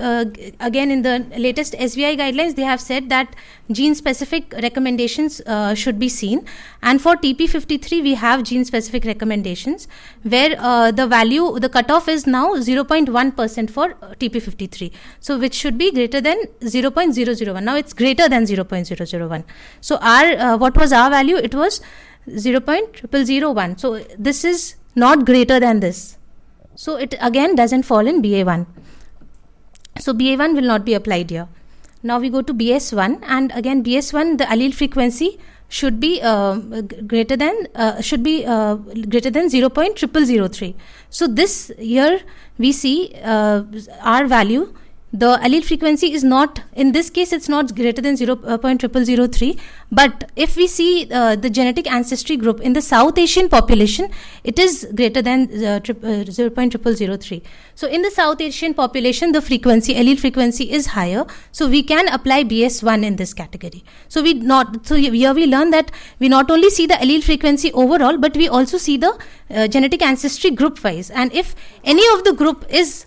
again in the latest SVI guidelines, they have said that gene-specific recommendations should be seen. And for TP53, we have gene-specific recommendations where the value, the cutoff is now 0.1% for TP53. So which should be greater than 0.001. Now it's greater than 0.001. So our what was our value? It was 0.0001. So this is not greater than this. So it again doesn't fall in BA1. So BA1 will not be applied here. Now we go to BS1, and again BS1, the allele frequency should be greater than 0.0003. So this here we see our value. The allele frequency is not, in this case it's not greater than 0.0003, but if we see the genetic ancestry group in the South Asian population, it is greater than 0.0003. So in the South Asian population, the frequency, allele frequency is higher, so we can apply BS1 in this category. So here we learn that we not only see the allele frequency overall, but we also see the genetic ancestry group wise, and if any of the group is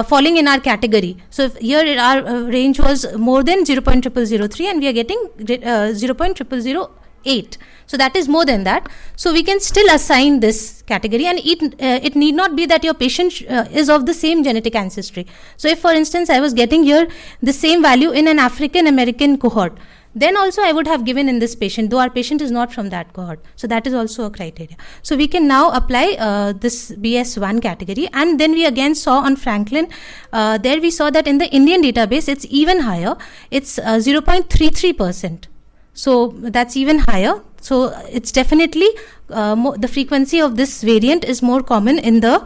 falling in our category. So if here our range was more than 0.0003 and we are getting 0.0008. So that is more than that. So we can still assign this category, and it need not be that your patient is of the same genetic ancestry. So if for instance I was getting here the same value in an African American cohort, then also I would have given in this patient, though our patient is not from that cohort. So that is also a criteria. So we can now apply this BS1 category. And then we again saw on Franklin, there we saw that in the Indian database, it's even higher. It's 0.33%. So that's even higher. So it's definitely, the frequency of this variant is more common in the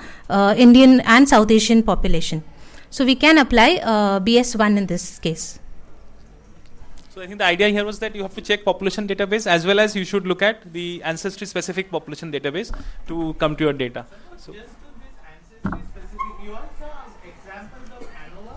Indian and South Asian population. So we can apply BS1 in this case. So I think the idea here was that you have to check population database as well as you should look at the ancestry specific population database to come to your data. So Just to this ancestry specific, you also have examples of ANOVA.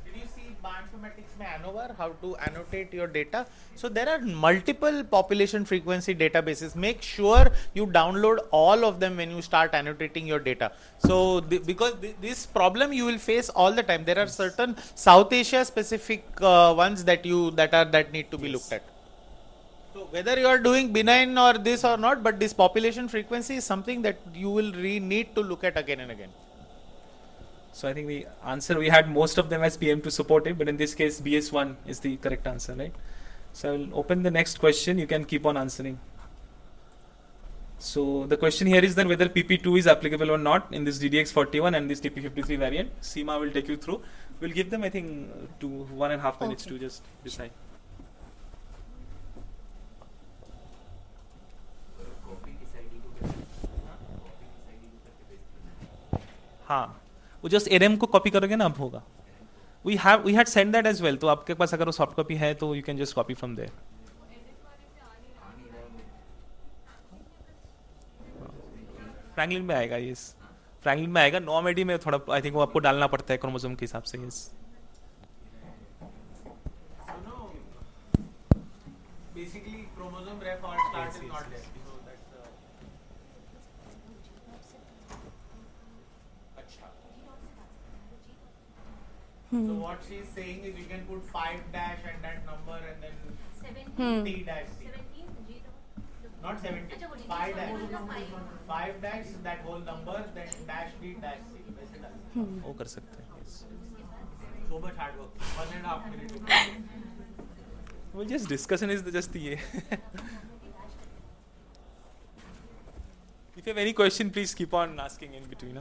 Did you see bioinformatics mein ANOVA, how to annotate your data? So there are multiple population frequency databases. Make sure you download all of them when you start annotating your data. So because this problem you will face all the time. There are certain South Asia specific ones that need to be looked at. So whether you are doing benign or this or not, but this population frequency is something that you will need to look at again and again. I think the answer, we had most of them as PM2 supportive, but in this case BS1 is the correct answer, right? So I will open the next question. You can keep on answering. So the question here is that whether PP2 is applicable or not in this DDX41 and this TP53 variant. Seema will take you through. We'll give them, I think, 1.5 minutes to just decide. हाँ, वो just RM को copy करोगे ना अब होगा. We had sent that as well. तो आपके पास अगर वो soft copy है तो you can just copy from there. Franklin में आएगा, yes. फ्रैंकलिन में आएगा. नॉर्मेडी में थोड़ा I think वो आपको डालना पड़ता है क्रोमोसोम के हिसाब से, yes. Basically, chromosome ref or start is not there. So that's So what she is saying is you can put 5 dash and that number and then 3 dash C. Not 17, 5 dash. 5 dash that whole number, then dash D dash C. वैसे डाल. वो कर सकते हैं. So much hard work. 1.5 minutes. Well, just discussion is just the If you have any question, please keep on asking in between.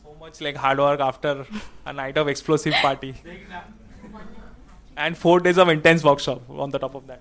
So much like hard work after a night of explosive party. And 4 days of intense workshop on the top of that.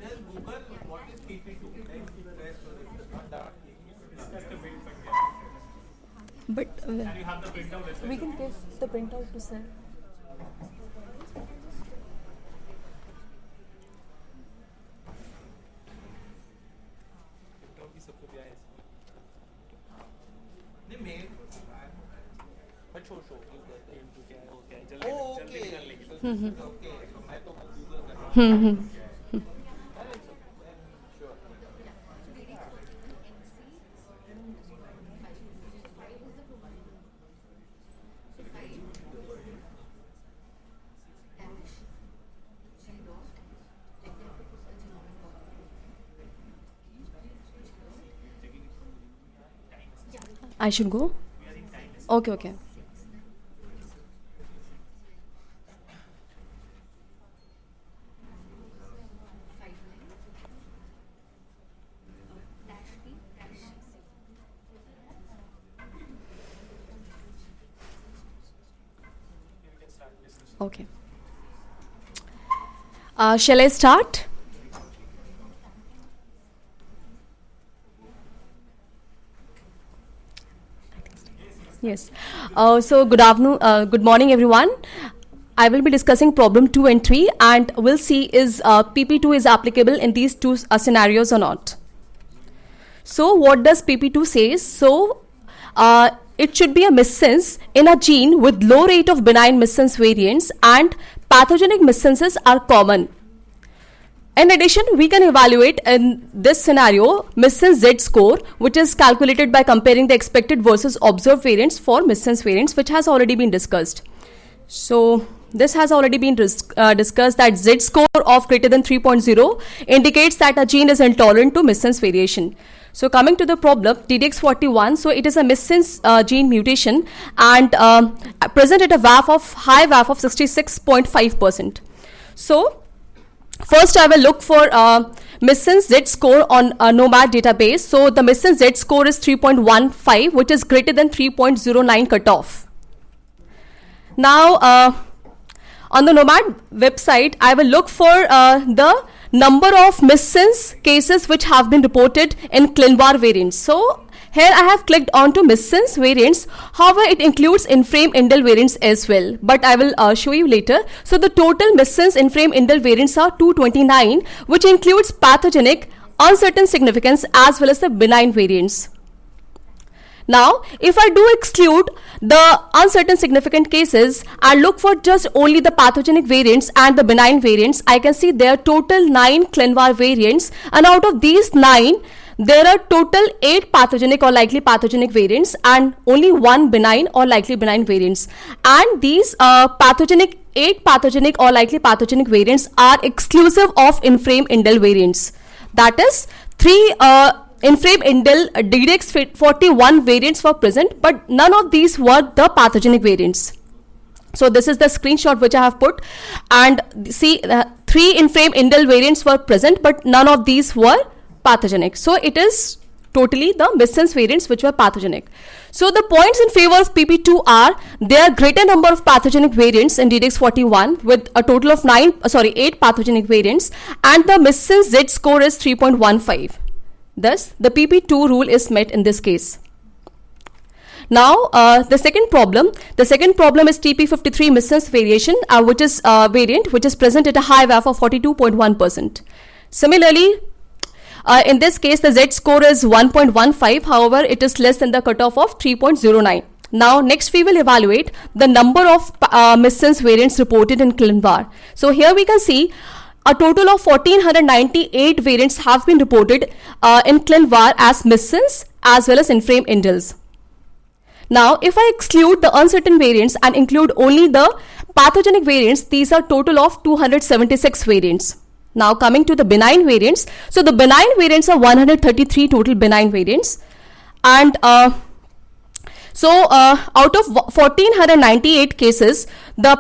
Just Google what is PP2. But And you have the printout as well. we can give the printout to sir. नहीं mail छोड़ okay okay मैं तो Google कर रहा I should go? Okay, okay. Okay. Shall I start? Yes. So good afternoon, good morning, everyone. I will be discussing problem 2 and 3, and we'll see is PP2 is applicable in these two scenarios or not. So what does PP2 says? So it should be a missense in a gene with low rate of benign missense variants, and pathogenic missenses are common. In addition, we can evaluate in this scenario missense Z score, which is calculated by comparing the expected versus observed variants for missense variants, which has already been discussed. So this has already been discussed that Z score of greater than 3.0 indicates that a gene is intolerant to missense variation. So coming to the problem, DDX41, so it is a missense gene mutation and present at a high VAF of 66.5%. So first, I will look for missense Z score on a Nomad database. So the missense Z score is 3.15, which is greater than 3.09 cutoff. Now, on the Nomad website, I will look for the number of missense cases which have been reported in ClinVar variants. So here I have clicked on to missense variants. However, it includes in-frame indel variants as well, but I will show you later. So the total missense in-frame indel variants are 229, which includes pathogenic, uncertain significance as well as the benign variants. Now, if I do exclude the uncertain significant cases and look for just only the pathogenic variants and the benign variants, I can see there are total 9 ClinVar variants, and out of these 9, there are total 8 pathogenic or likely pathogenic variants and only 1 benign or likely benign variants. And these 8 pathogenic or likely pathogenic variants are exclusive of inframe indel variants. That is, 3 inframe indel DDX41 variants were present, but none of these were the pathogenic variants. So this is the screenshot which I have put, and see 3 inframe indel variants were present, but none of these were pathogenic. So it is totally the missense variants which were pathogenic. So the points in favor of PP2 are there are greater number of pathogenic variants in DDX41 with a total of 8 pathogenic variants, and the missense Z score is 3.15. Thus, the PP2 rule is met in this case. Now, the second problem is TP53 missense variation, which is variant which is present at a high VAF of 42.1%. Similarly, in this case, the Z score is 1.15. However, it is less than the cutoff of 3.09. Now, next we will evaluate the number of missense variants reported in ClinVar. So here we can see a total of 1498 variants have been reported in ClinVar as missense as well as inframe indels. Now, if I exclude the uncertain variants and include only the pathogenic variants, these are total of 276 variants. Now, coming to the benign variants. So, the benign variants are 133 total benign variants. And out of 1498 cases, the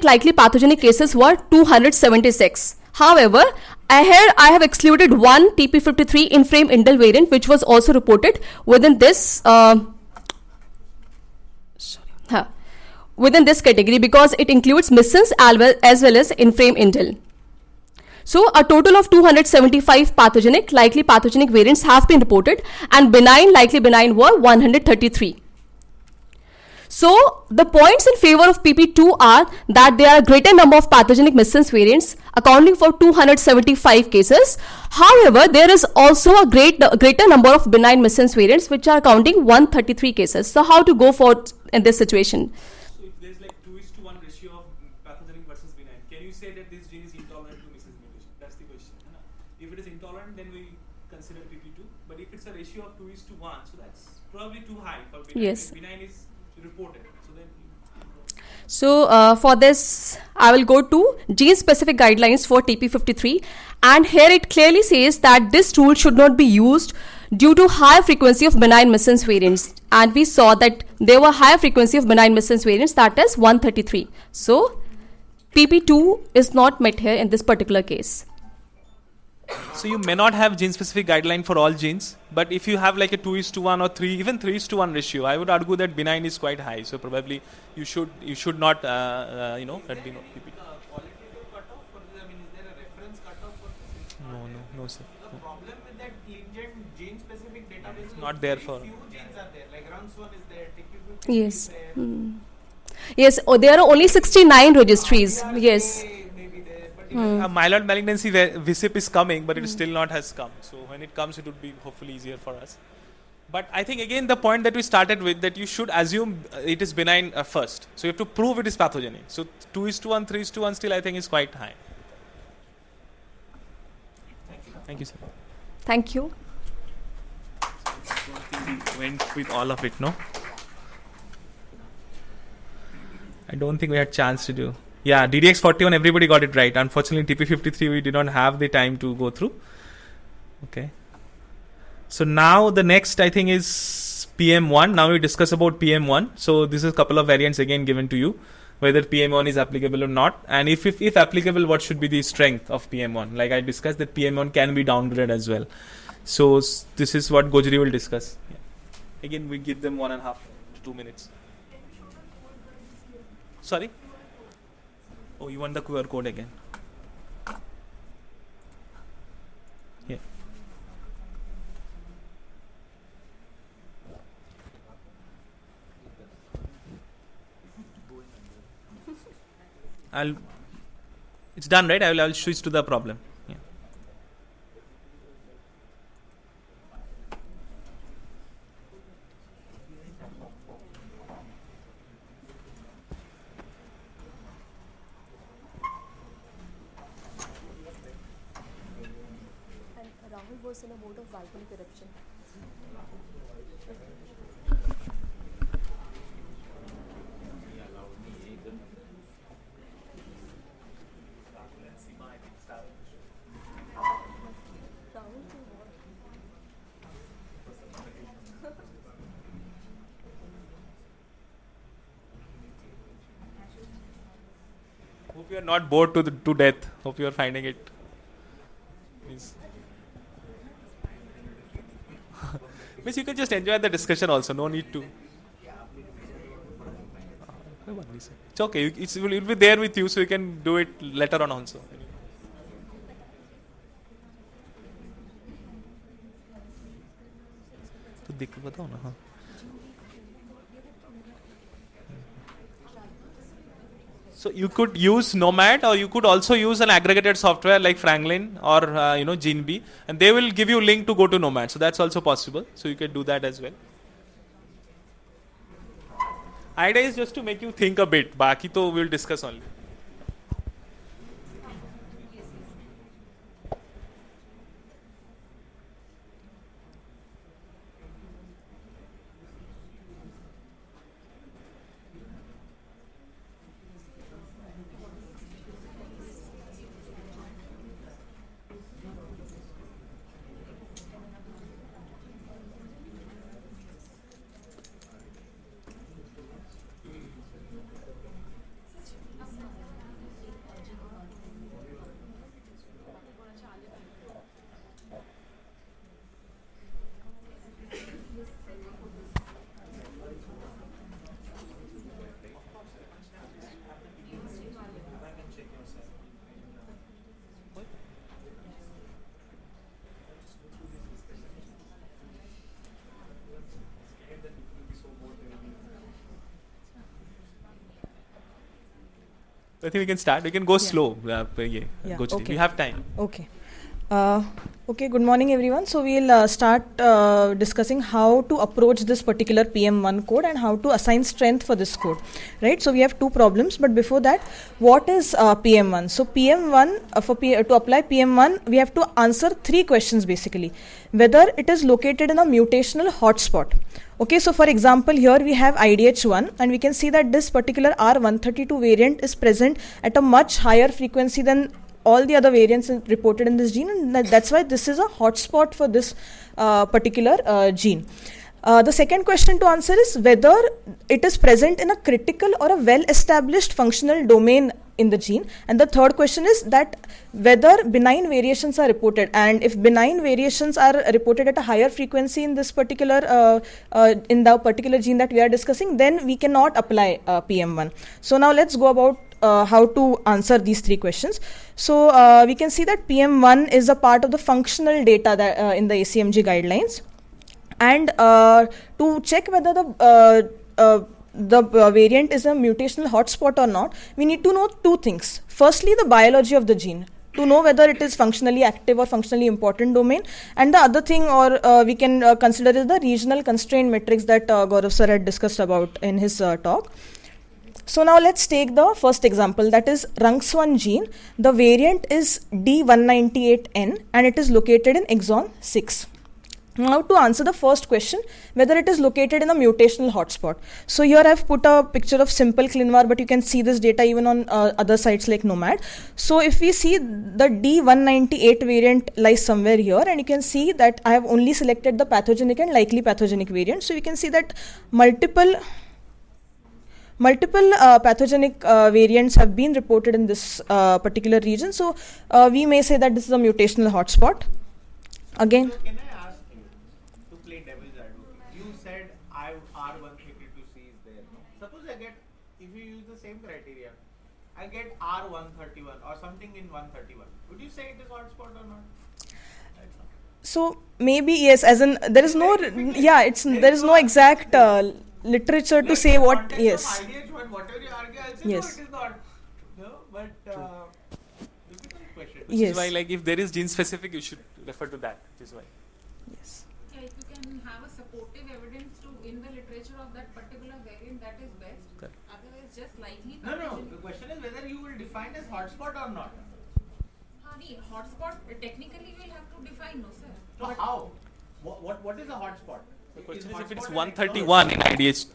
likely pathogenic cases were 276. However, here I have excluded one TP53 inframe indel variant, which was also reported within this category because it includes missense as well as inframe indel. So a total of 275 likely pathogenic variants have been reported, and likely benign were 133. So the points in favor of PP2 are that there are a greater number of pathogenic missense variants accounting for 275 cases. However, there is also a greater number of benign missense variants which are accounting 133 cases. So how to go forward in this situation? So if there's like 2:1 ratio of pathogenic versus benign, can you say that this gene is intolerant to missense mutation? That's the question. If it is intolerant, then we consider PP2. But if it's a ratio of 2:1, so that's probably too high for benign. Yes. Benign is reported. So for this, I will go to gene-specific guidelines for TP53, and here it clearly says that this rule should not be used due to high frequency of benign missense variants, and we saw that there were high frequency of benign missense variants, that is 133. So PP2 is not met here in this particular case. So you may not have gene-specific guideline for all genes, but if you have like a 2:1 or 3, even 3:1 ratio, I would argue that benign is quite high. So probably you should not that be no PP. Qualitative cutoff for this, I mean, is there a reference cutoff for this? No, sir. The problem with that Clingent gene-specific database is Not there very for- few genes are there. Like RUNX1 is there, TP53 Yes. is there. Yes, there are only 69 registries. Yes. Maybe there, but A myeloid malignancy where VSIP is coming, but it still not has come. So when it comes, it would be hopefully easier for us. But I think again the point that we started with, that you should assume it is benign first. So you have to prove it is pathogenic. So 2:1, 3:1 still I think is quite high. Thank you, sir. Thank you. Went with all of it, no? I don't think we had chance to do. Yeah, DDX41, everybody got it right. Unfortunately, TP53, we did not have the time to go through. Okay. So now the next, I think, is PM1. Now we discuss about PM1. So this is a couple of variants again given to you, whether PM1 is applicable or not. And if applicable, what should be the strength of PM1? Like I discussed that PM1 can be downgraded as well. So this is what Gojiri will discuss. Yeah. Again, we give them 1.5 to 2 minutes. Sorry? Oh, you want the QR code again? Yeah. It's done, right? I'll switch to the problem. Yeah. client was in a mode of volcanic eruption. Hope you are not bored to death. Hope you are finding it. Please. Miss, you can just enjoy the discussion also. No need to. It's okay. It will be there with you, so you can do it later on also. तो दिक्कत बताओ ना हाँ So you could use Nomad, or you could also use an aggregated software like Franklin or GeneB, and they will give you a link to go to Nomad. So that's also possible. So you can do that as well. Idea is just to make you think a bit. Baki to we'll discuss only. I think we can start. We can go slow. Gojiri. Okay. We have time. Okay. Okay, good morning everyone. So we'll start discussing how to approach this particular PM1 code and how to assign strength for this code. Right? So we have two problems, but before that, what is PM1? So PM1, to apply PM1, we have to answer three questions basically. Whether it is located in a mutational hotspot. Okay, so for example, here we have IDH1 and we can see that this particular R132 variant is present at a much higher frequency than all the other variants reported in this gene, and that's why this is a hotspot for this particular gene. The second question to answer is whether it is present in a critical or a well-established functional domain in the gene. And the third question is that whether benign variations are reported, and if benign variations are reported at a higher frequency in this particular in the particular gene that we are discussing, then we cannot apply PM1. So now let's go about how to answer these three questions. So we can see that PM1 is a part of the functional data that in the ACMG guidelines. And to check whether the variant is a mutational hotspot or not, we need to know two things. Firstly, the biology of the gene, to know whether it is functionally active or functionally important domain. And the other thing we can consider is the regional constraint matrix that Gaurav sir had discussed about in his talk. So now let's take the first example, that is RUNX1 gene. The variant is D198N and it is located in exon 6. Now to answer the first question, whether it is located in a mutational hotspot. So here I've put a picture of simple ClinVar, but you can see this data even on other sites like Nomad. So if we see the D198 variant lies somewhere here, and you can see that I have only selected the pathogenic and likely pathogenic variant. So you can see that multiple pathogenic variants have been reported in this particular region. So we may say that this is a mutational hotspot. Again. So can I ask you, to play devil's advocate, you said R132C is there. No? Suppose if you use the same criteria, I get R131 or something in 131. Would you say it is hotspot or not? So maybe yes, as in there is no, there is no exact literature to say what, yes. Whatever you argue, I'll say yes. No, it is not. No, but difficult question. Which yes. is why, like, if there is gene specific, you should refer to that. Which is why. Yes. Yeah, if you can have a supportive evidence in the literature of that particular variant, that is best. Correct. Otherwise, just likely. No. The question is whether you will define as hotspot or not. The hotspot technically we'll have to define, no sir. No, how? What is a hotspot? The question is if it's hotspot 131 in IDH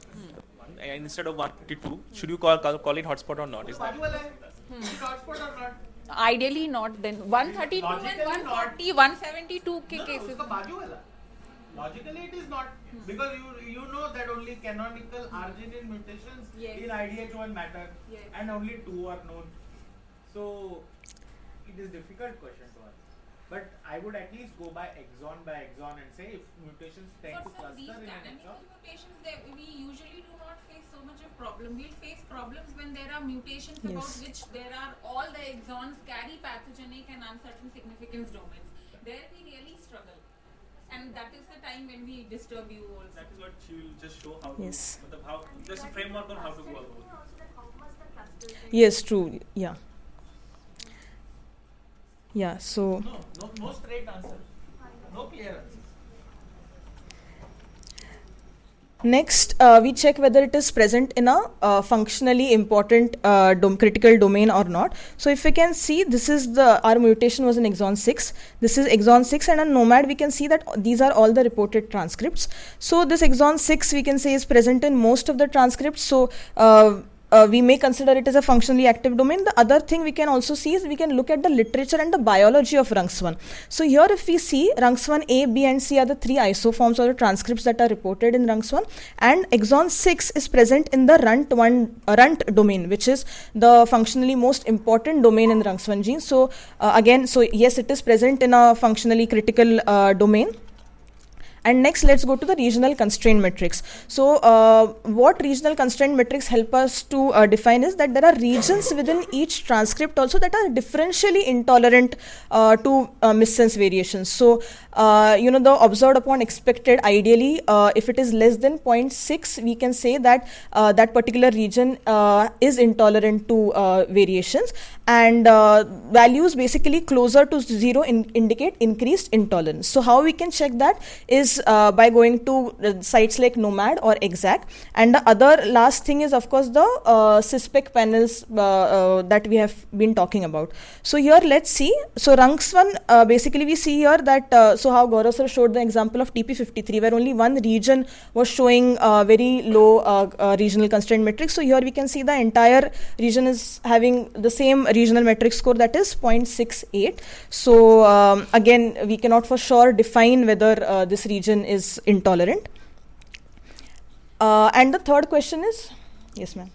instead of 132, should you call it hotspot or not? Is that hotspot or not? Ideally not then. 132 and Logically 140, 172 cases. उसका बाजू वाला. Logically it is not because you know that only canonical arginine mutations in IDH1 matter and only 2 are known. So it is difficult question to answer. But I would at least go by exon and say if mutations tend to For cluster these in an canonical exon. mutations, we usually do not face so much of problem. We'll face problems when there are mutations about which there are all the exons carry pathogenic and uncertain significance domains. There we really struggle. And that is the time when we disturb you also. That is what she will just show how Yes. just a framework on how to go about it. Yes, true. Yeah. Yeah, so No straight answer. No clear answer. next we check whether it is present in a functionally important critical domain or not. So if we can see, this is our mutation was in exon 6. This is exon 6, and on nomad we can see that these are all the reported transcripts. So this exon 6 we can say is present in most of the transcripts. So we may consider it as a functionally active domain. The other thing we can also see is we can look at the literature and the biology of RUNX1. So here if we see RUNX1 A, B and C are the 3 isoforms or the transcripts that are reported in RUNX1, and exon 6 is present in the runt domain, which is the functionally most important domain in the RUNX1 gene. So so yes, it is present in a functionally critical domain. And next, let's go to the regional constraint matrix. So what regional constraint matrix help us to define is that there are regions within each transcript also that are differentially intolerant to missense variations. So the observed upon expected, ideally if it is less than 0.6, we can say that that particular region is intolerant to variations, and values basically closer to 0 indicate increased intolerance. So how we can check that is by going to sites like Nomad or Exact. And the other last thing is of course the CISPEC panels that we have been talking about. So here let's see. So RUNX1 basically we see here that so how Gaurav sir showed the example of TP53 where only one region was showing very low regional constraint matrix. So here we can see the entire region is having the same regional metric score, that is 0.68. So again we cannot for sure define whether this region is intolerant. And the third question is, yes ma'am.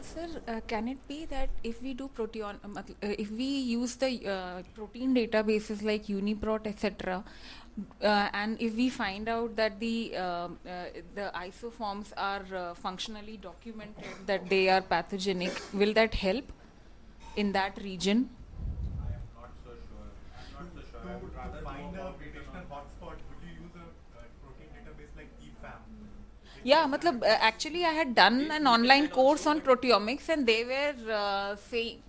Sir, can it be that if we do if we use the protein databases like Uniprot, etc., and if we find out that the isoforms are functionally documented that they are pathogenic, will that help in that region? I am not so sure. I would rather find a mutational hotspot. Would you use a protein database like EFAM? Yeah, actually I had done an online course on proteomics, and they were saying,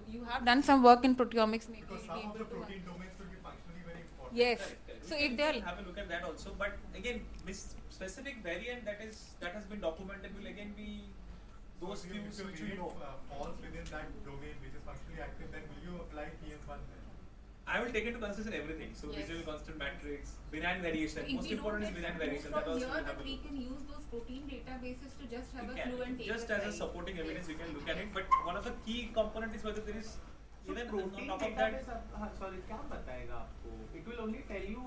you have done some work in proteomics, maybe. Because some of the protein domains will be functionally very important. Yes. Correct. So if they are have a look at that also, but again, this specific variant that has been documented will again be those few If your which we variant know. falls within that domain which is functionally active, then will you apply PM1 then? I will take into consideration everything. So Yes. regional constant matrix, benign variation. If Most we important is don't benign get variation. from That also here will have that a we look. can use those protein databases to just have We a clue and can. take Just a as a side. supporting evidence, we can look at it. But one of the key components is whether there is So even protein on top of that. database sorry क्या बताएगा आपको? It will only tell you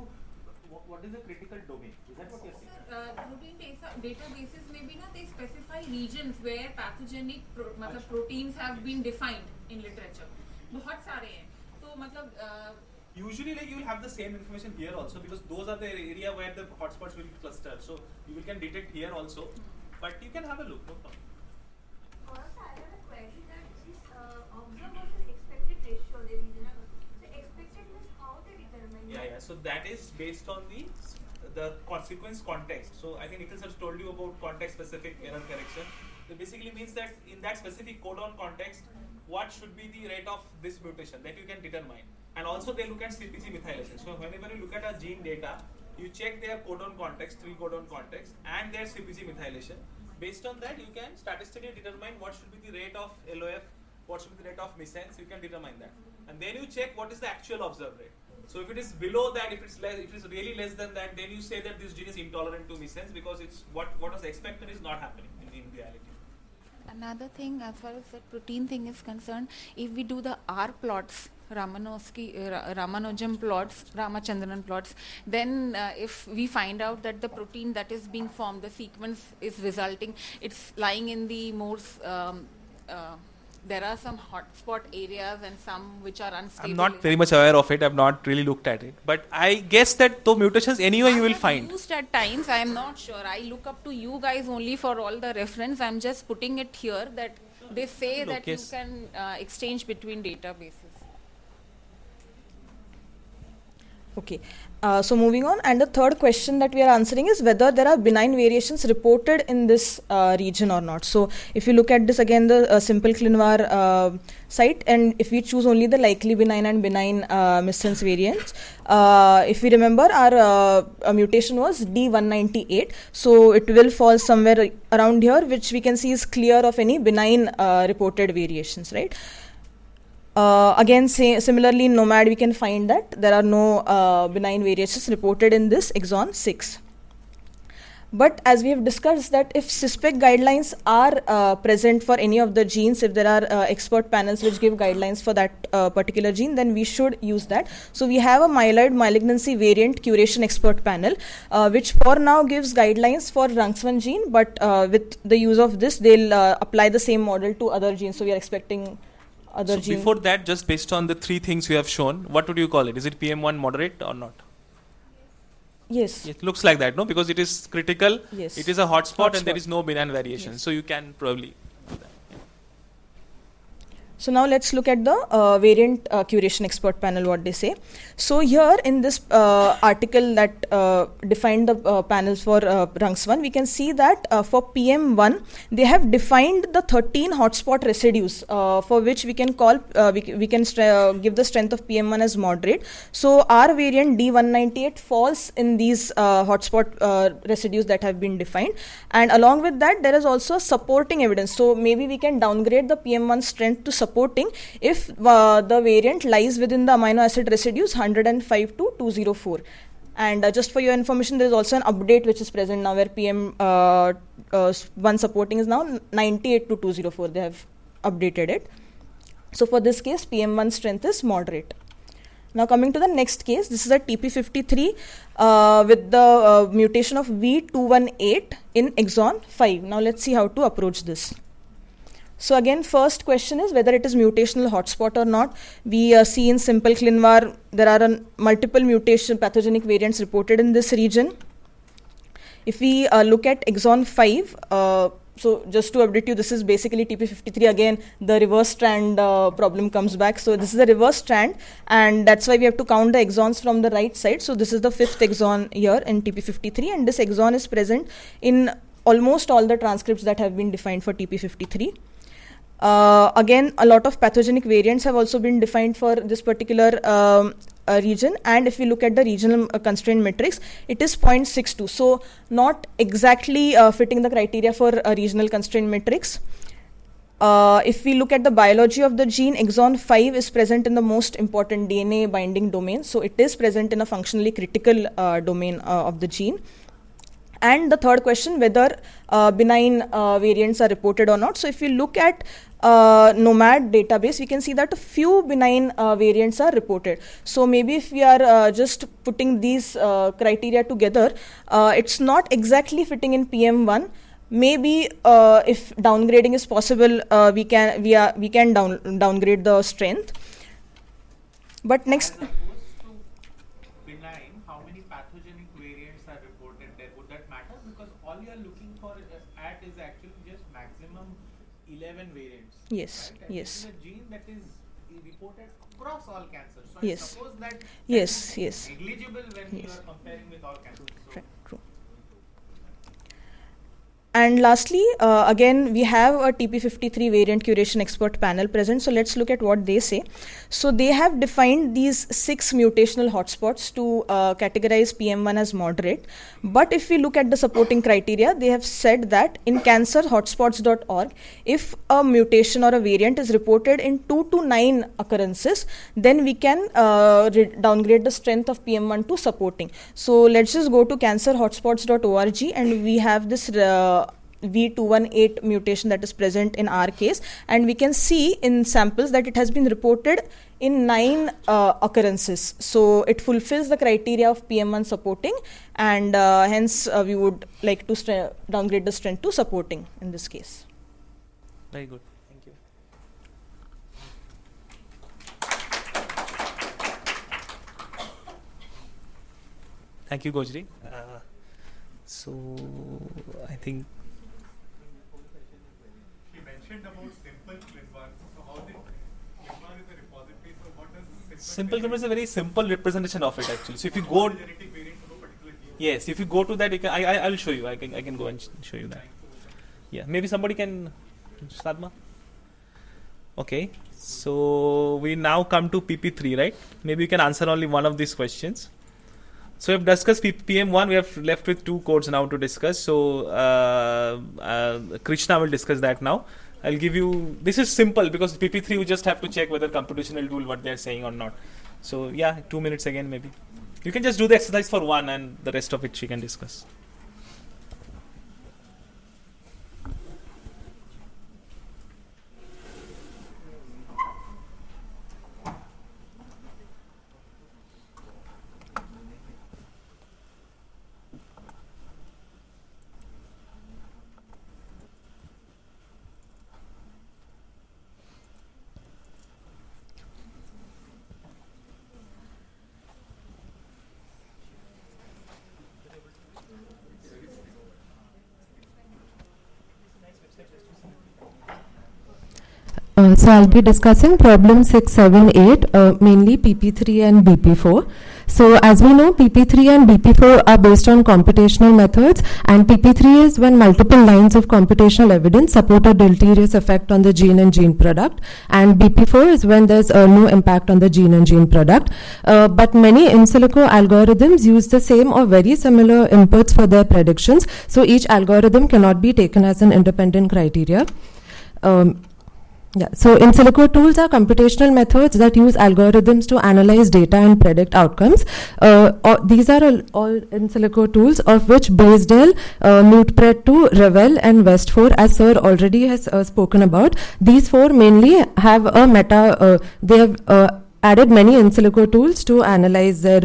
what is the critical domain. Is that what you're saying? Protein databases maybe they specify regions where pathogenic proteins have been defined in literature. बहुत सारे हैं. तो Usually, you will have the same information here also, because those are the area where the hotspots will cluster. So you can detect here also, but you can have a look. No problem. Also, I have a query that this observation expected ratio they use. The expected is how they determine. Yeah. So that is based on the sequence context. So I think Nikhil sir told you about context-specific error correction. It basically means that in that specific codon context, what should be the rate of this mutation that you can determine. And also they look at CPG methylation. So whenever you look at a gene data, you check their codon context, 3 codon context, and their CPG methylation. Based on that, you can statistically determine what should be the rate of LOF what should be the rate of missense, you can determine that. And then you check what is the actual observed rate. So if it is below that, if it's really less than that, then you say that this gene is intolerant to missense because it's what was expected is not happening in reality. Another thing, as far as the protein thing is concerned, if we do the R plots, Ramanujan plots, Ramachandran plots, then if we find out that the protein that is being formed, the sequence is resulting, it's lying in the more, there are some hotspot areas and some which are unstable. I'm not very much aware of it. I've not really looked at it. But I guess that those mutations anyway you will find. Used at times, I am not sure. I look up to you guys only for all the reference. I'm just putting it here that they say that you can exchange between databases. Okay, so moving on, and the third question that we are answering is whether there are benign variations reported in this region or not. So if you look at this again, the simple ClinVar site, and if we choose only the likely benign and benign missense variants, if we remember our mutation was D198, so it will fall somewhere around here, which we can see is clear of any benign reported variations, right? Again, similarly in NOMAD, we can find that there are no benign variations reported in this exon 6. But as we have discussed that if CISPEC guidelines are present for any of the genes, if there are expert panels which give guidelines for that particular gene, then we should use that. So we have a myeloid malignancy variant curation expert panel, which for now gives guidelines for RUNX1 gene, but with the use of this, they'll apply the same model to other genes. So we are expecting other genes. Before that, just based on the three things you have shown, what would you call it? Is it PM1 moderate or not? Yes. It looks like that, no? Because it is critical, yes. It is a hotspot and there is no benign variation. Yes. So you can probably do that. So now let's look at the variant curation expert panel, what they say. So here in this article that defined the panels for RUNX1, we can see that for PM1, they have defined the 13 hotspot residues for which we can call, we can give the strength of PM1 as moderate. So our variant D198 falls in these hotspot residues that have been defined. And along with that, there is also supporting evidence. So maybe we can downgrade the PM1 strength to supporting if the variant lies within the amino acid residues 105 to 204. And just for your information, there is also an update which is present now where PM1 supporting is now 98 to 204. They have updated it. So for this case, PM1 strength is moderate. Now coming to the next case, this is a TP53 with the mutation of V218 in exon 5. Now let's see how to approach this. So again, first question is whether it is mutational hotspot or not. We see in simple ClinVar, there are multiple mutation pathogenic variants reported in this region. If we look at exon 5, so just to update you, this is basically TP53. Again, the reverse strand problem comes back. So this is the reverse strand, and that's why we have to count the exons from the right side. So this is the 5th exon here in TP53, and this exon is present in almost all the transcripts that have been defined for TP53. Again, a lot of pathogenic variants have also been defined for this particular region, and if we look at the regional constraint matrix, it is 0.62, so not exactly fitting the criteria for a regional constraint matrix. If we look at the biology of the gene, exon 5 is present in the most important DNA binding domain, so it is present in a functionally critical domain of the gene. And the third question, whether benign variants are reported or not. So if we look at NOMAD database, we can see that a few benign variants are reported. So maybe if we are just putting these criteria together, it's not exactly fitting in PM1. Maybe if downgrading is possible, we can downgrade the strength. But next. How many pathogenic variants are reported there? Would that matter? Because all you are looking for at is actually just maximum 11 variants. Yes, right? And yes. this is a gene that is reported across all cancers. So Yes. I suppose that Yes, is yes. negligible when Yes. you are comparing with all cancers. So True. And lastly, again, we have a TP53 variant curation expert panel present. So let's look at what they say. So they have defined these 6 mutational hotspots to categorize PM1 as moderate. But if we look at the supporting criteria, they have said that in cancerhotspots.org, if a mutation or a variant is reported in 2 to 9 occurrences, then we can downgrade the strength of PM1 to supporting. So let's just go to cancerhotspots.org, and we have this V218 mutation that is present in our case, and we can see in samples that it has been reported in 9 occurrences. So it fulfills the criteria of PM1 supporting, and hence we would like to downgrade the strength to supporting in this case. Very good. Thank you. Thank you, Gojiri. So I think She mentioned about simple ClinVar. So how did ClinVar is a repository? So what does simple ClinVar is a very simple representation of it actually. So if you go, genetic variants of a particular gene? yes, if you go to that, you can, I'll show you. I can go and show you that. Yeah, maybe somebody can, Shadma. Okay, so we now come to PP3, right? Maybe you can answer only one of these questions. So we have discussed PM1. We have left with 2 codes now to discuss. So Krishna will discuss that now. I'll give you. This is simple because PP3 you just have to check whether computational tool what they are saying or not. So yeah, 2 minutes again maybe. You can just do the exercise for 1 and the rest of it she can discuss. So I'll be discussing problem 6, 7, 8, mainly PP3 and BP4. So as we know, PP3 and BP4 are based on computational methods, and PP3 is when multiple lines of computational evidence support a deleterious effect on the gene and gene product, and BP4 is when there's no impact on the gene and gene product. But many in silico algorithms use the same or very similar inputs for their predictions, so each algorithm cannot be taken as an independent criteria. So in silico tools are computational methods that use algorithms to analyze data and predict outcomes. These are all in silico tools, of which Blaisdell, NewtPred2, Revell and Westfor, as Sir already has spoken about. These 4 mainly have a they have added many in silico tools to analyze their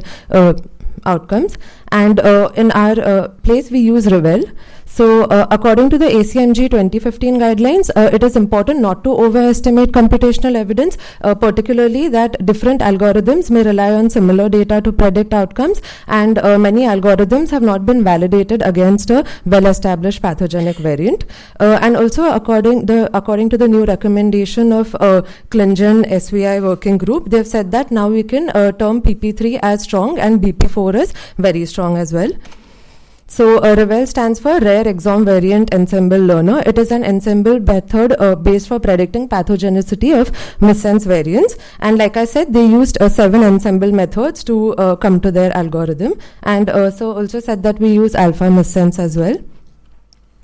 outcomes. And in our place we use Revell. So according to the ACMG 2015 guidelines, it is important not to overestimate computational evidence, particularly that different algorithms may rely on similar data to predict outcomes, and many algorithms have not been validated against a well-established pathogenic variant. And also according to the new recommendation of ClinGen SVI working group, they've said that now we can term PP3 as strong and BP4 as very strong as well. So Revell stands for Rare Exome Variant Ensemble Learner. It is an ensemble method based for predicting pathogenicity of missense variants. And like I said, they used 7 ensemble methods to come to their algorithm. And so also said that we use alpha missense as well.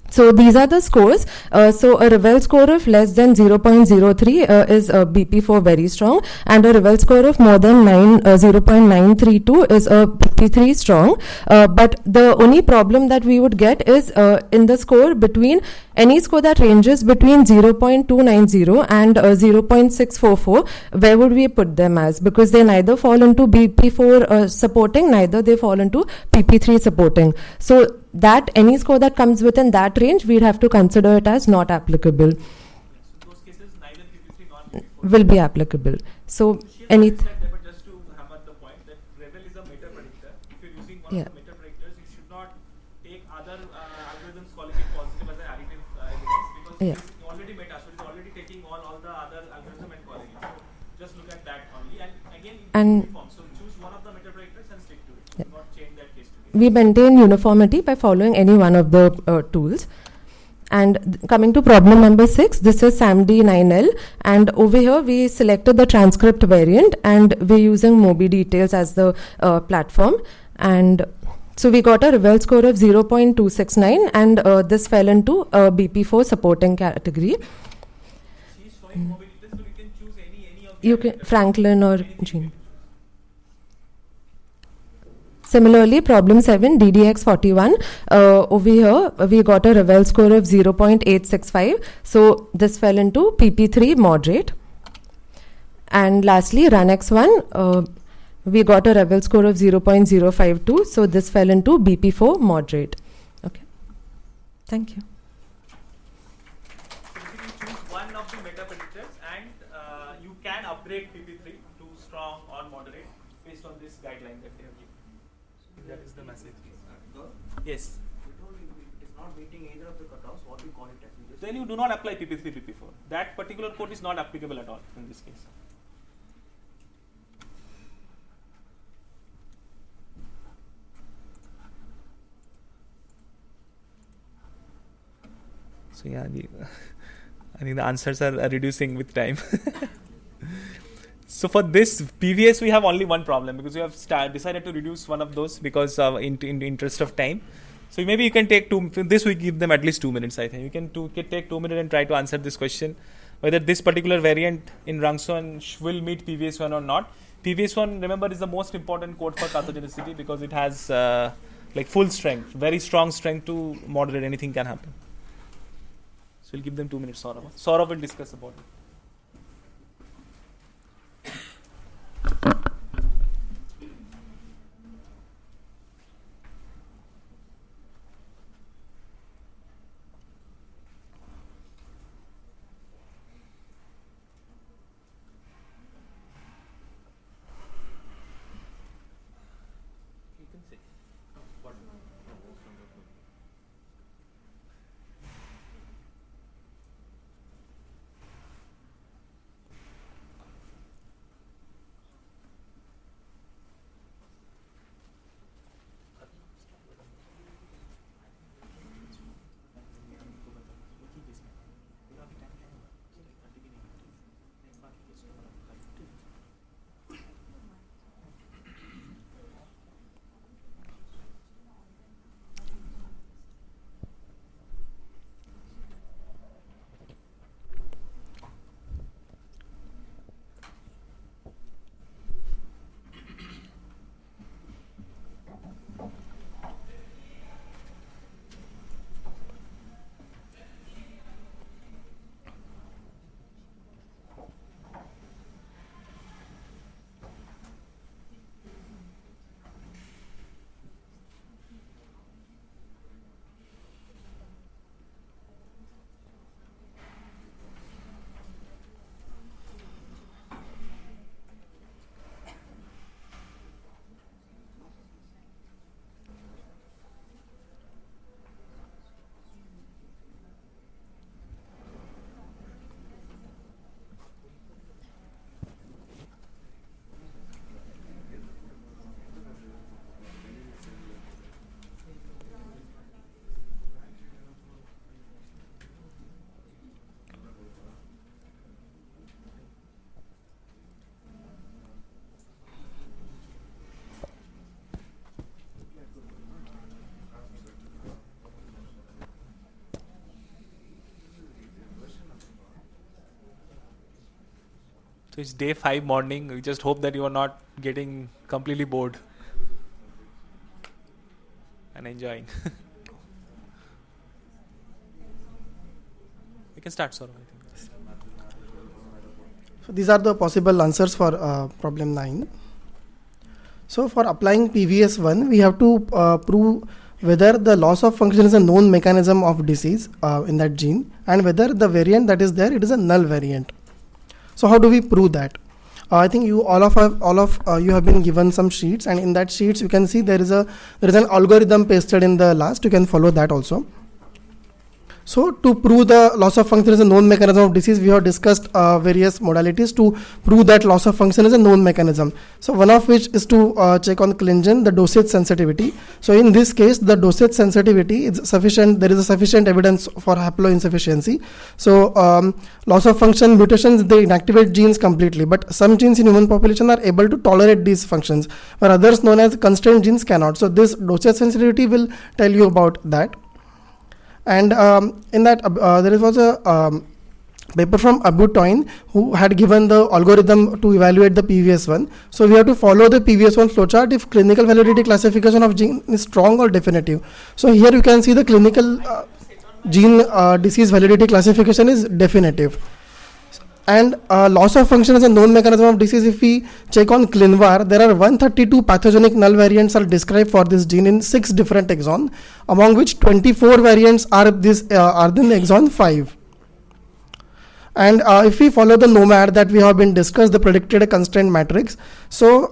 So these are the scores. So a Revell score of less than 0.03 is BP4 very strong, and a Revell score of more than 0.932 is a BP3 strong. But the only problem that we would get is in the score between any score that ranges between 0.290 and 0.644, where would we put them as? Because they neither fall into BP4 supporting, neither they fall into PP3 supporting. So that any score that comes within that range, we'd have to consider it as not applicable. So those cases, neither PP3 nor PP4 will be applicable. So any. But just to hammer the point that Revell is a meta predictor. If you're using one of the meta predictors, you should not take other algorithms calling it positive as an additive evidence, because it's already meta, so it's already taking all the other algorithms and calling it. So just look at that only, and again uniform. So choose one of the meta predictors and stick to it. Do not change that case to case. We maintain uniformity by following any one of the tools. And coming to problem number 6, this is SAMD9L, and over here we selected the transcript variant, and we're using Mobi Details as the platform. And so we got a Revell score of 0.269, and this fell into BP4 supporting category. She's showing Mobi Details, so you can choose any of You can Franklin or Gene. Similarly, problem 7, DDX41, over here we got a Revell score of 0.865, so this fell into PP3 moderate. And lastly, RunX1, we got a Revell score of 0.052, so this fell into BP4 moderate. Okay, thank you. So you can choose one of the meta predictors, and you can upgrade PP3 to strong or moderate based on this guideline that they have given. That is the message. Yes. It is not meeting either of the cutoffs. What we call it as? Then you do not apply PP3, PP4. That particular code is not applicable at all in this case. So yeah, I think the answers are reducing with time. So for this PVS, we have only one problem because we have decided to reduce one of those because in the interest of time. So maybe you can take this we give them at least 2 minutes, I think. You can take 2 minutes and try to answer this question, whether this particular variant in RUNX1 will meet PVS1 or not. PVS1, remember, is the most important code for pathogenicity because it has like full strength, very strong strength to moderate anything can happen. So we'll give them 2 minutes, Saurabh. Saurabh will discuss about it. So it's day 5 morning. We just hope that you are not getting completely bored and enjoying. We can start, Saurabh. So these are the possible answers for problem 9. So for applying PVS1, we have to prove whether the loss of function is a known mechanism of disease in that gene, and whether the variant that is there, it is a null variant. So how do we prove that? I think you all of you have been given some sheets, and in that sheets you can see there is an algorithm pasted in the last. You can follow that also. So to prove the loss of function is a known mechanism of disease, we have discussed various modalities to prove that loss of function is a known mechanism. So one of which is to check on Klingen, the dosage sensitivity. So in this case, the dosage sensitivity is sufficient. There is a sufficient evidence for haploinsufficiency. So loss of function mutations, they inactivate genes completely, but some genes in human population are able to tolerate these functions, where others known as constrained genes cannot. So this dosage sensitivity will tell you about that. And in that there was a paper from Abu Toin who had given the algorithm to evaluate the PVS1. So we have to follow the PVS1 flowchart if clinical validity classification of gene is strong or definitive. So here you can see the clinical gene disease validity classification is definitive. And loss of function is a known mechanism of disease. If we check on ClinVar, there are 132 pathogenic null variants are described for this gene in 6 different exons, among which 24 variants are in exon 5. And if we follow the nomad that we have been discussed, the predicted constraint matrix, so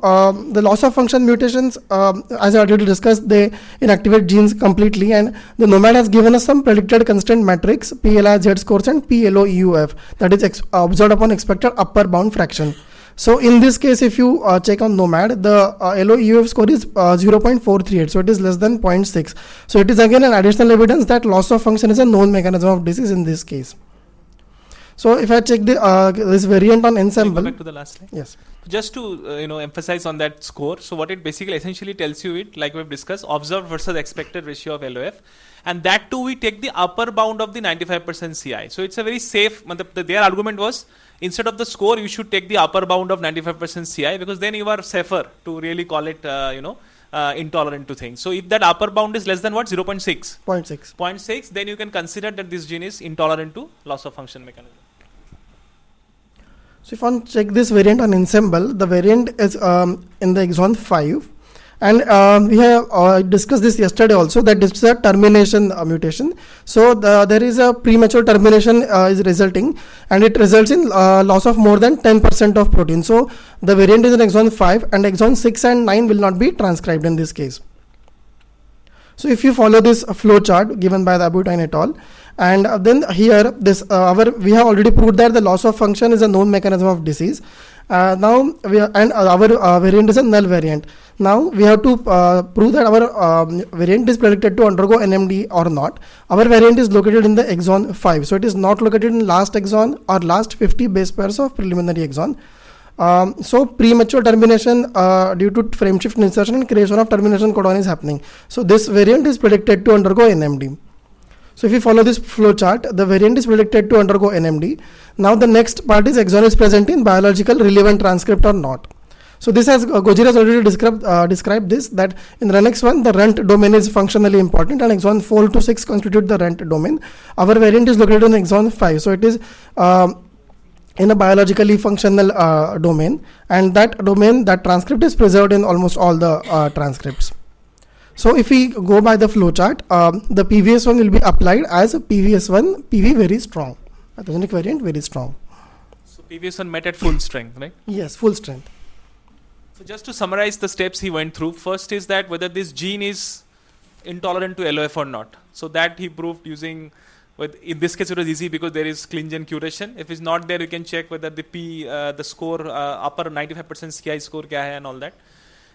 the loss of function mutations, as I already discussed, they inactivate genes completely, and the nomad has given us some predicted constraint matrix, PLI Z scores and PLOEUF, that is observed upon expected upper bound fraction. So in this case, if you check on nomad, the LOEUF score is 0.438, so it is less than 0.6. So it is again an additional evidence that loss of function is a known mechanism of disease in this case. So if I check the this variant on ensemble. Go back to the last slide. Yes. Just to emphasize on that score. So what it basically essentially tells you, it like we've discussed, observed versus expected ratio of LOF, and that too we take the upper bound of the 95% CI. So it's a very safe. Their argument was, instead of the score, you should take the upper bound of 95% CI, because then you are safer to really call it intolerant to things. So if that upper bound is less than what, 0.6? 0.6, then you can consider that this gene is intolerant to loss of function mechanism. So if one check this variant on ensemble, the variant is in the exon 5, and we have discussed this yesterday also, that this is a termination mutation. So there is a premature termination is resulting, and it results in loss of more than 10% of protein. So the variant is in exon 5, and exon 6 and 9 will not be transcribed in this case. So if you follow this flow chart given by the Abu Toin et al., and then here this we have already proved that the loss of function is a known mechanism of disease. Now our variant is a null variant. Now we have to prove that our variant is predicted to undergo NMD or not. Our variant is located in the exon 5, so it is not located in last exon or last 50 base pairs of preliminary exon. So premature termination due to frame shift insertion and creation of termination codon is happening. So this variant is predicted to undergo NMD. So if you follow this flow chart, the variant is predicted to undergo NMD. Now the next part is exon is present in biological relevant transcript or not. So this has Gojiri has already described this, that in the next one the runt domain is functionally important, and exon 4 to 6 constitute the runt domain. Our variant is located in exon 5, so it is in a biologically functional domain, and that domain, that transcript is preserved in almost all the transcripts. So if we go by the flowchart, the PVS1 will be applied as a PVS1 PV very strong, pathogenic variant very strong. So PVS1 met at full strength, right? Yes, full strength. So just to summarize the steps he went through, first is that whether this gene is intolerant to LOF or not. So that he proved using, in this case it was easy because there is Klingen curation. If it's not there, you can check whether the score, upper 95% CI score kya hai and all that.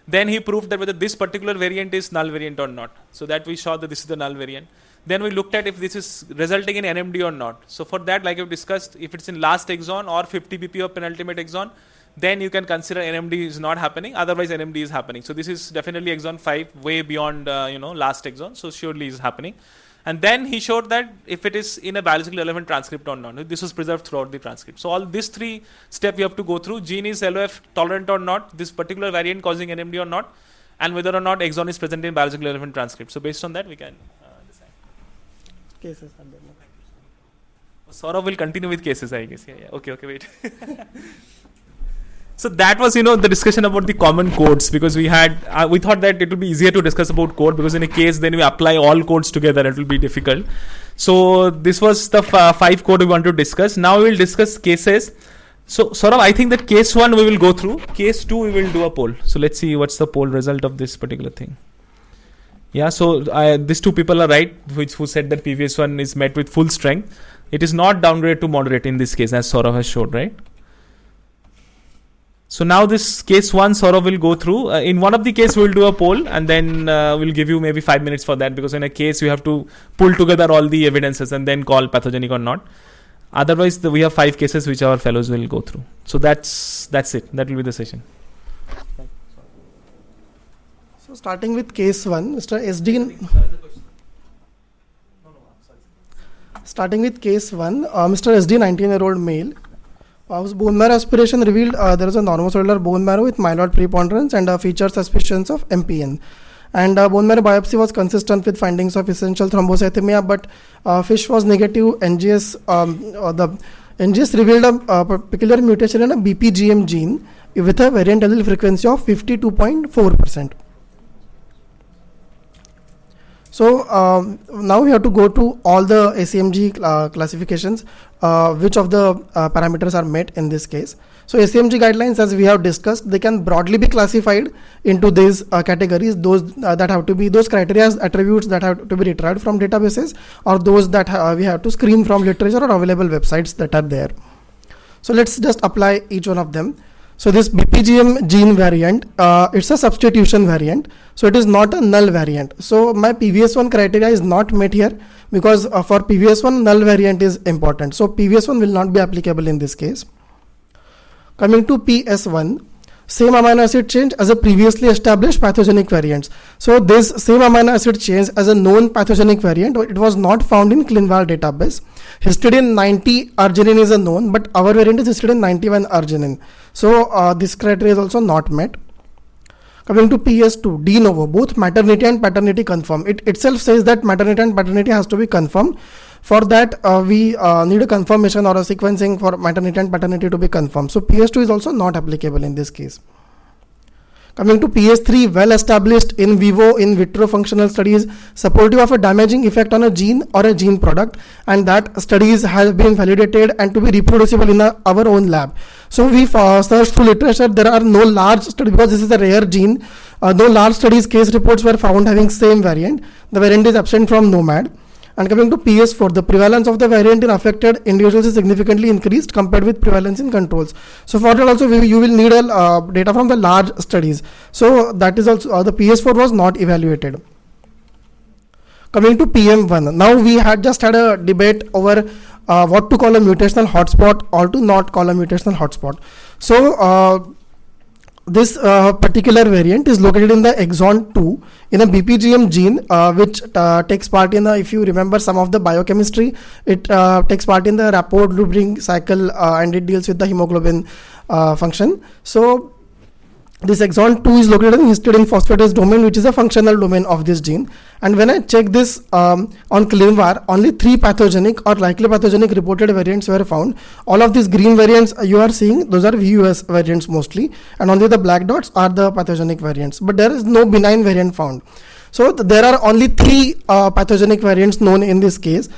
Then he proved that whether this particular variant is null variant or not. So that we saw that this is the null variant. Then we looked at if this is resulting in NMD or not. So for that, like we've discussed, if it's in last exon or 50 BP of penultimate exon, then you can consider NMD is not happening. Otherwise, NMD is happening. So this is definitely exon 5, way beyond last exon. So surely is happening. And then he showed that if it is in a biologically relevant transcript or not, this was preserved throughout the transcript. So all these 3 steps you have to go through: gene is LOF tolerant or not, this particular variant causing NMD or not, and whether or not exon is present in biologically relevant transcript. So based on that, we can decide. Cases. Saurabh will continue with cases, I guess. Yeah. Okay, wait. So that was, the discussion about the common codes, because we thought that it would be easier to discuss about code, because in a case then we apply all codes together, it will be difficult. So this was the 5 code we want to discuss. Now we will discuss cases. So Saurabh, I think that case 1 we will go through. Case 2 we will do a poll. So let's see what's the poll result of this particular thing. Yeah, so these two people are right, who said that previous one is met with full strength. It is not downgraded to moderate in this case, as Saurabh has showed, right? So now this case 1, Saurabh will go through. In one of the case, we will do a poll, and then we'll give you maybe 5 minutes for that, because in a case, you have to pull together all the evidences and then call pathogenic or not. Otherwise, we have 5 cases which our fellows will go through. So that's it. That will be the session. So starting with case 1, Mr. SD. Starting with case 1, Mr. SD, 19-year-old male, whose bone marrow aspiration revealed there is a normocellular bone marrow with myeloid preponderance and featured suspicions of MPN. And bone marrow biopsy was consistent with findings of essential thrombocythemia, but FISH was negative. The NGS revealed a peculiar mutation in a BPGM gene with a variant allele frequency of 52.4%. So now we have to go to all the ACMG classifications, which of the parameters are met in this case. So ACMG guidelines, as we have discussed, they can broadly be classified into these categories: those that have to be those criteria attributes that have to be retrieved from databases, or those that we have to screen from literature or available websites that are there. So let's just apply each one of them. So this BPGM gene variant, it's a substitution variant, so it is not a null variant. So my PVS1 criteria is not met here, because for PVS1 null variant is important. So PVS1 will not be applicable in this case. Coming to PS1, same amino acid change as a previously established pathogenic variants. So this same amino acid change as a known pathogenic variant, it was not found in ClinVal database. Histidine 90 arginine is a known, but our variant is histidine 91 arginine. So this criteria is also not met. Coming to PS2, de novo, both maternity and paternity confirm. It itself says that maternity and paternity has to be confirmed. For that, we need a confirmation or a sequencing for maternity and paternity to be confirmed. So PS2 is also not applicable in this case. Coming to PS3, well established in vivo in vitro functional studies supportive of a damaging effect on a gene or a gene product, and that studies have been validated and to be reproducible in our own lab. So we searched through literature. There are no large studies, because this is a rare gene. No large studies case reports were found having same variant. The variant is absent from NOMAD. And coming to PS4, the prevalence of the variant in affected individuals is significantly increased compared with prevalence in controls. So for that also you will need data from the large studies. So that is also the PS4 was not evaluated. Coming to PM1, now we had a debate over what to call a mutational hotspot or to not call a mutational hotspot. So this particular variant is located in the exon 2 in a BPGM gene, which takes part in if you remember some of the biochemistry, it takes part in the rapport looping cycle, and it deals with the hemoglobin function. So this exon 2 is located in histidine phosphatase domain, which is a functional domain of this gene. And when I check this on ClinVar, only 3 pathogenic or likely pathogenic reported variants were found. All of these green variants you are seeing, those are VUS variants mostly, and only the black dots are the pathogenic variants. But there is no benign variant found. So there are only 3 pathogenic variants known in this case.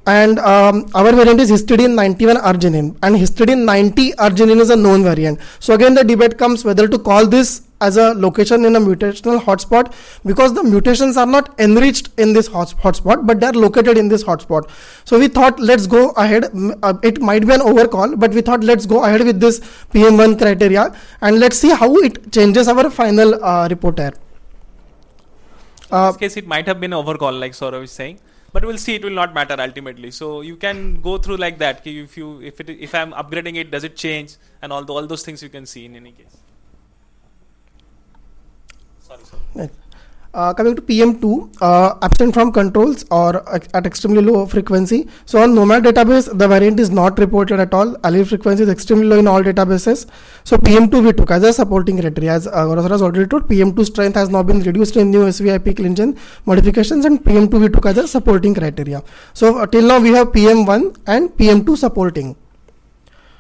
And our variant is histidine 91 arginine, and histidine 90 arginine is a known variant. So again the debate comes whether to call this as a location in a mutational hotspot, because the mutations are not enriched in this hotspot, but they are located in this hotspot. So we thought let's go ahead, it might be an overcall, but we thought let's go ahead with this PM1 criteria and let's see how it changes our final report here. In this case it might have been overcall, like Saurabh is saying. But we'll see, it will not matter ultimately. So you can go through like that. If I'm upgrading it, does it change? And all those things you can see in any case. Sorry. Right. Coming to PM2, absent from controls or at extremely low frequency. So on NOMAD database, the variant is not reported at all. Allele frequency is extremely low in all databases. So PM2 we took as a supporting criteria. As Gaurav has already told, PM2 strength has now been reduced in new SVIP ClinGen modifications, and PM2 we took as a supporting criteria. So till now we have PM1 and PM2 supporting.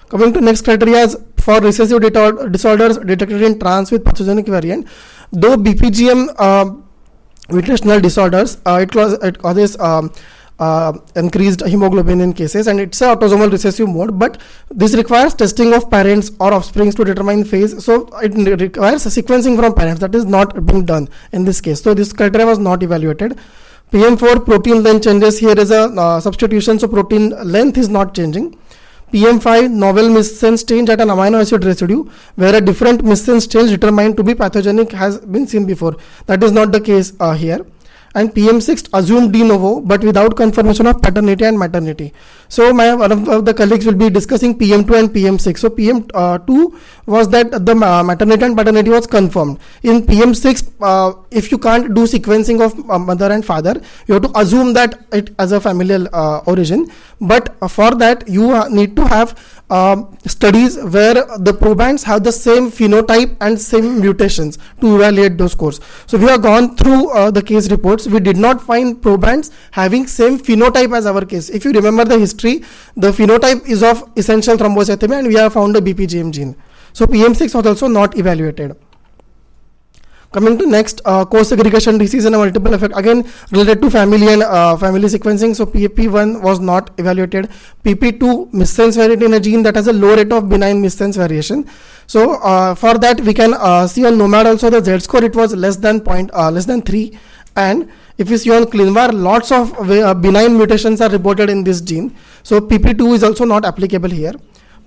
Coming to next criteria for recessive disorders detected in trans with pathogenic variant. Though BPGM mutational disorders, it causes increased hemoglobin in cases, and it's a autosomal recessive mode, but this requires testing of parents or offsprings to determine phase. So it requires a sequencing from parents that is not being done in this case. So this criteria was not evaluated. PM4 protein length changes. Here is a substitution, so protein length is not changing. PM5 novel missense change at an amino acid residue, where a different missense change determined to be pathogenic has been seen before. That is not the case here. And PM6 assumed de novo, but without confirmation of paternity and maternity. So one of the colleagues will be discussing PM2 and PM6. So PM2 was that the maternity and paternity was confirmed. In PM6, if you can't do sequencing of mother and father, you have to assume that it as a familial origin. But for that, you need to have studies where the probands have the same phenotype and same mutations to evaluate those scores. So we have gone through the case reports. We did not find probands having same phenotype as our case. If you remember the history, the phenotype is of essential thrombocythemia, and we have found a BPGM gene. So PM6 was also not evaluated. Coming to next, co-segregation disease and a multiple effect, again related to family and family sequencing. So PP1 was not evaluated. PP2 missense variant in a gene that has a low rate of benign missense variation. So for that we can see on Nomad also the Z score, it was less than 3, and if you see on ClinVar, lots of benign mutations are reported in this gene. So PP2 is also not applicable here.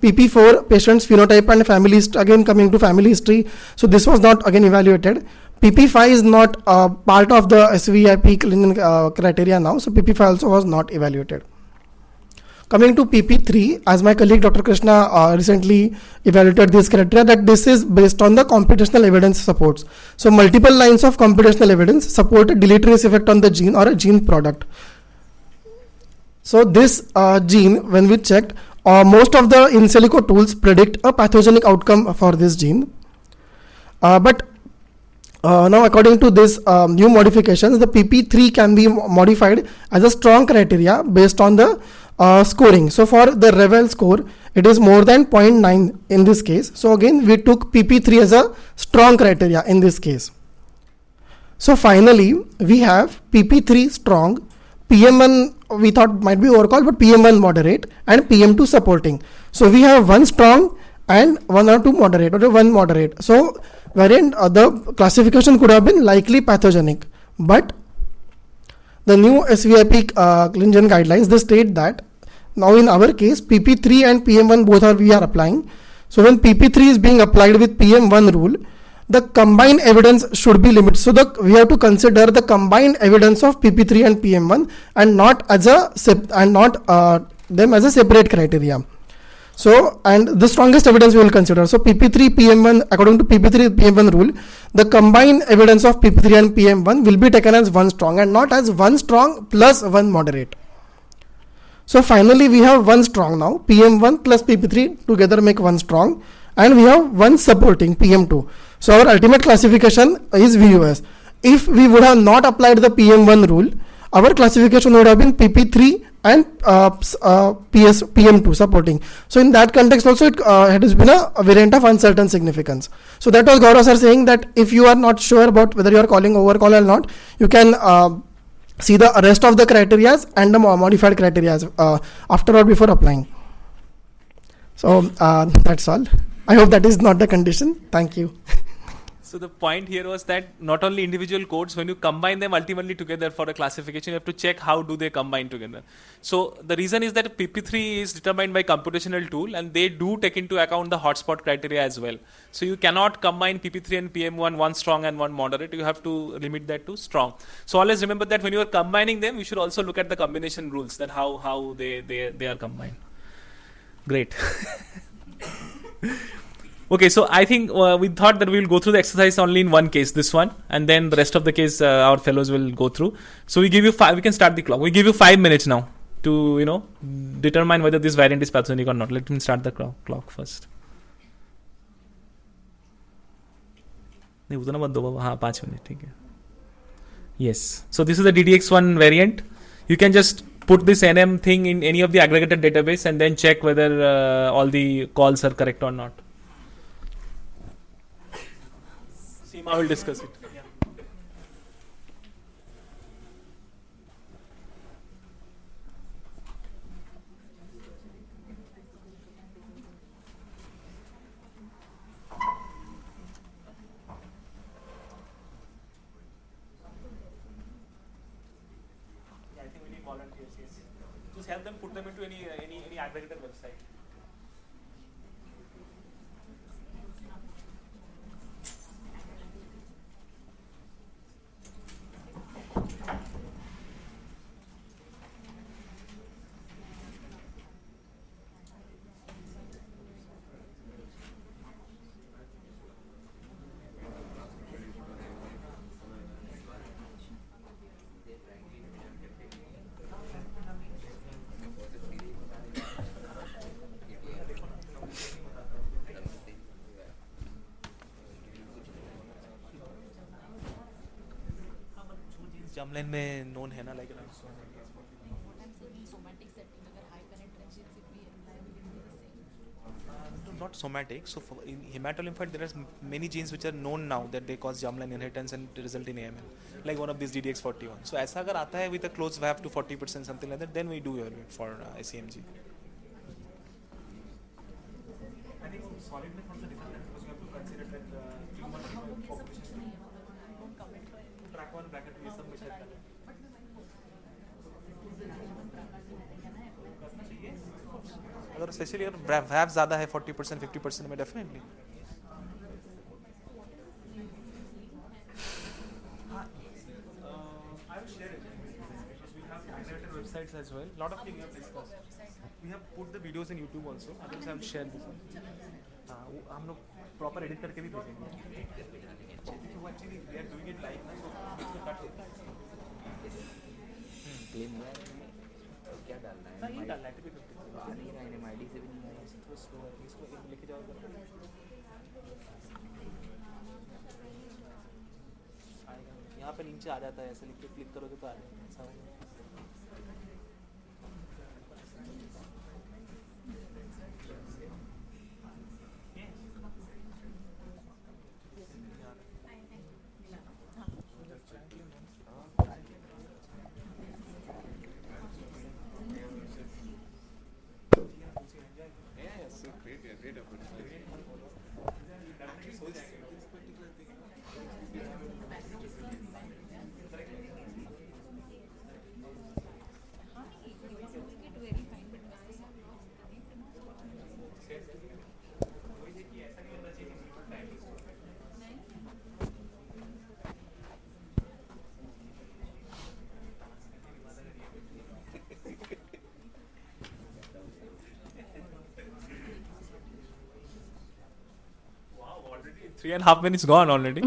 PP4 patient's phenotype and family again coming to family history, so this was not again evaluated. PP5 is not part of the SVIP clinical criteria now, so PP5 also was not evaluated. Coming to PP3, as my colleague Dr. Krishna recently evaluated this criteria, that this is based on the computational evidence supports. So multiple lines of computational evidence support a deleterious effect on the gene or a gene product. So this gene, when we checked, most of the in silico tools predict a pathogenic outcome for this gene. But now according to this new modifications, the PP3 can be modified as a strong criteria based on the scoring. So for the Revel score, it is more than 0.9 in this case. So again, we took PP3 as a strong criteria in this case. So finally, we have PP3 strong, PM1 we thought might be overcall, but PM1 moderate, and PM2 supporting. So we have one strong and one or two moderate, or one moderate. So wherein the classification could have been likely pathogenic, but the new SVIP clinician guidelines, they state that now in our case PP3 and PM1 both we are applying. So when PP3 is being applied with PM1 rule, the combined evidence should be limited. So we have to consider the combined evidence of PP3 and PM1 and not as them as a separate criteria. So, and the strongest evidence we will consider. So PP3 PM1, according to PP3 PM1 rule, the combined evidence of PP3 and PM1 will be taken as one strong and not as one strong plus one moderate. So finally we have one strong now, PM1 plus PP3 together make one strong, and we have one supporting PM2. So our ultimate classification is VUS. If we would have not applied the PM1 rule, our classification would have been PP3 and PM2 supporting. So in that context also it has been a variant of uncertain significance. So that was Gaurav sir saying that if you are not sure about whether you are calling overcall or not, you can see the rest of the criteria and the modified criteria after or before applying. So that's all. I hope that is not the condition. Thank you. So the point here was that not only individual codes, when you combine them ultimately together for a classification, you have to check how do they combine together. So the reason is that PP3 is determined by computational tool, and they do take into account the hotspot criteria as well. So you cannot combine PP3 and PM1, one strong and one moderate. You have to limit that to strong. So always remember that when you are combining them, you should also look at the combination rules, that how they are combined. Great. Okay, so I think we thought that we will go through the exercise only in one case, this one, and then the rest of the case our fellows will go through. So we give you we can start the clock. We give you 5 minutes now to determine whether this variant is pathogenic or not. Let me start the clock first. Yes. So this is the DDX1 variant. You can just put this NM thing in any of the aggregated database and then check whether all the calls are correct or not. Seema will discuss it. help them put them into any aggregator website. Germline में known है ना like not somatic. So in hematolymphoid there are many genes which are known now that they cause germline inheritance and result in AML. Like one of these DDX41. So ऐसा अगर आता है with a close VAF to 40% something like that, then we do evaluate for ACMG. I think solid में थोड़ा सा different because you have to consider that tumor population. Track 1 bracket ये सब मिश्रित करना है. अगर स्पेशली अगर VAF ज़्यादा है 40% 50% में definitely. I will share it because we have aggregated websites as well. Lot of things we have discussed. We have put the videos in YouTube also. Otherwise I will share this. हम लोग proper edit करके भी भेजेंगे. Actually we are doing it live ना, so इसको cut होता है. Claim हुआ है क्या डालना है? नहीं डालना है टिपिकल. आ नहीं रहा है NMID से भी नहीं आ रहा है. तो स्लो है इसको लेके जाओ. यहाँ पे नीचे आ जाता है ऐसे लिख के क्लिक करोगे तो आ जाएगा ऐसा होगा. Wow, already 3.5 minutes gone already.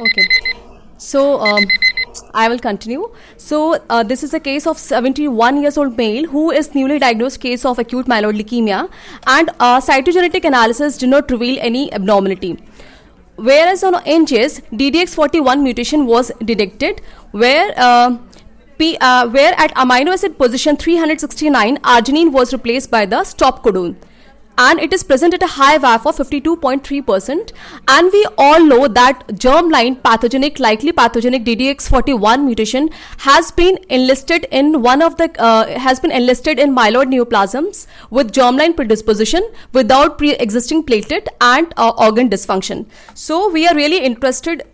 Okay. So I will continue. So this is a case of 71 years old male who is newly diagnosed case of acute myeloid leukemia, and cytogenetic analysis did not reveal any abnormality. Whereas on NGS, DDX41 mutation was detected, where at amino acid position 369, arginine was replaced by the stop codon. and it is present at a high VAF of 52.3%. And we all know that germline pathogenic, likely pathogenic DDX41 mutation has been enlisted in myeloid neoplasms with germline predisposition without pre-existing platelet and organ dysfunction. So we are really interested.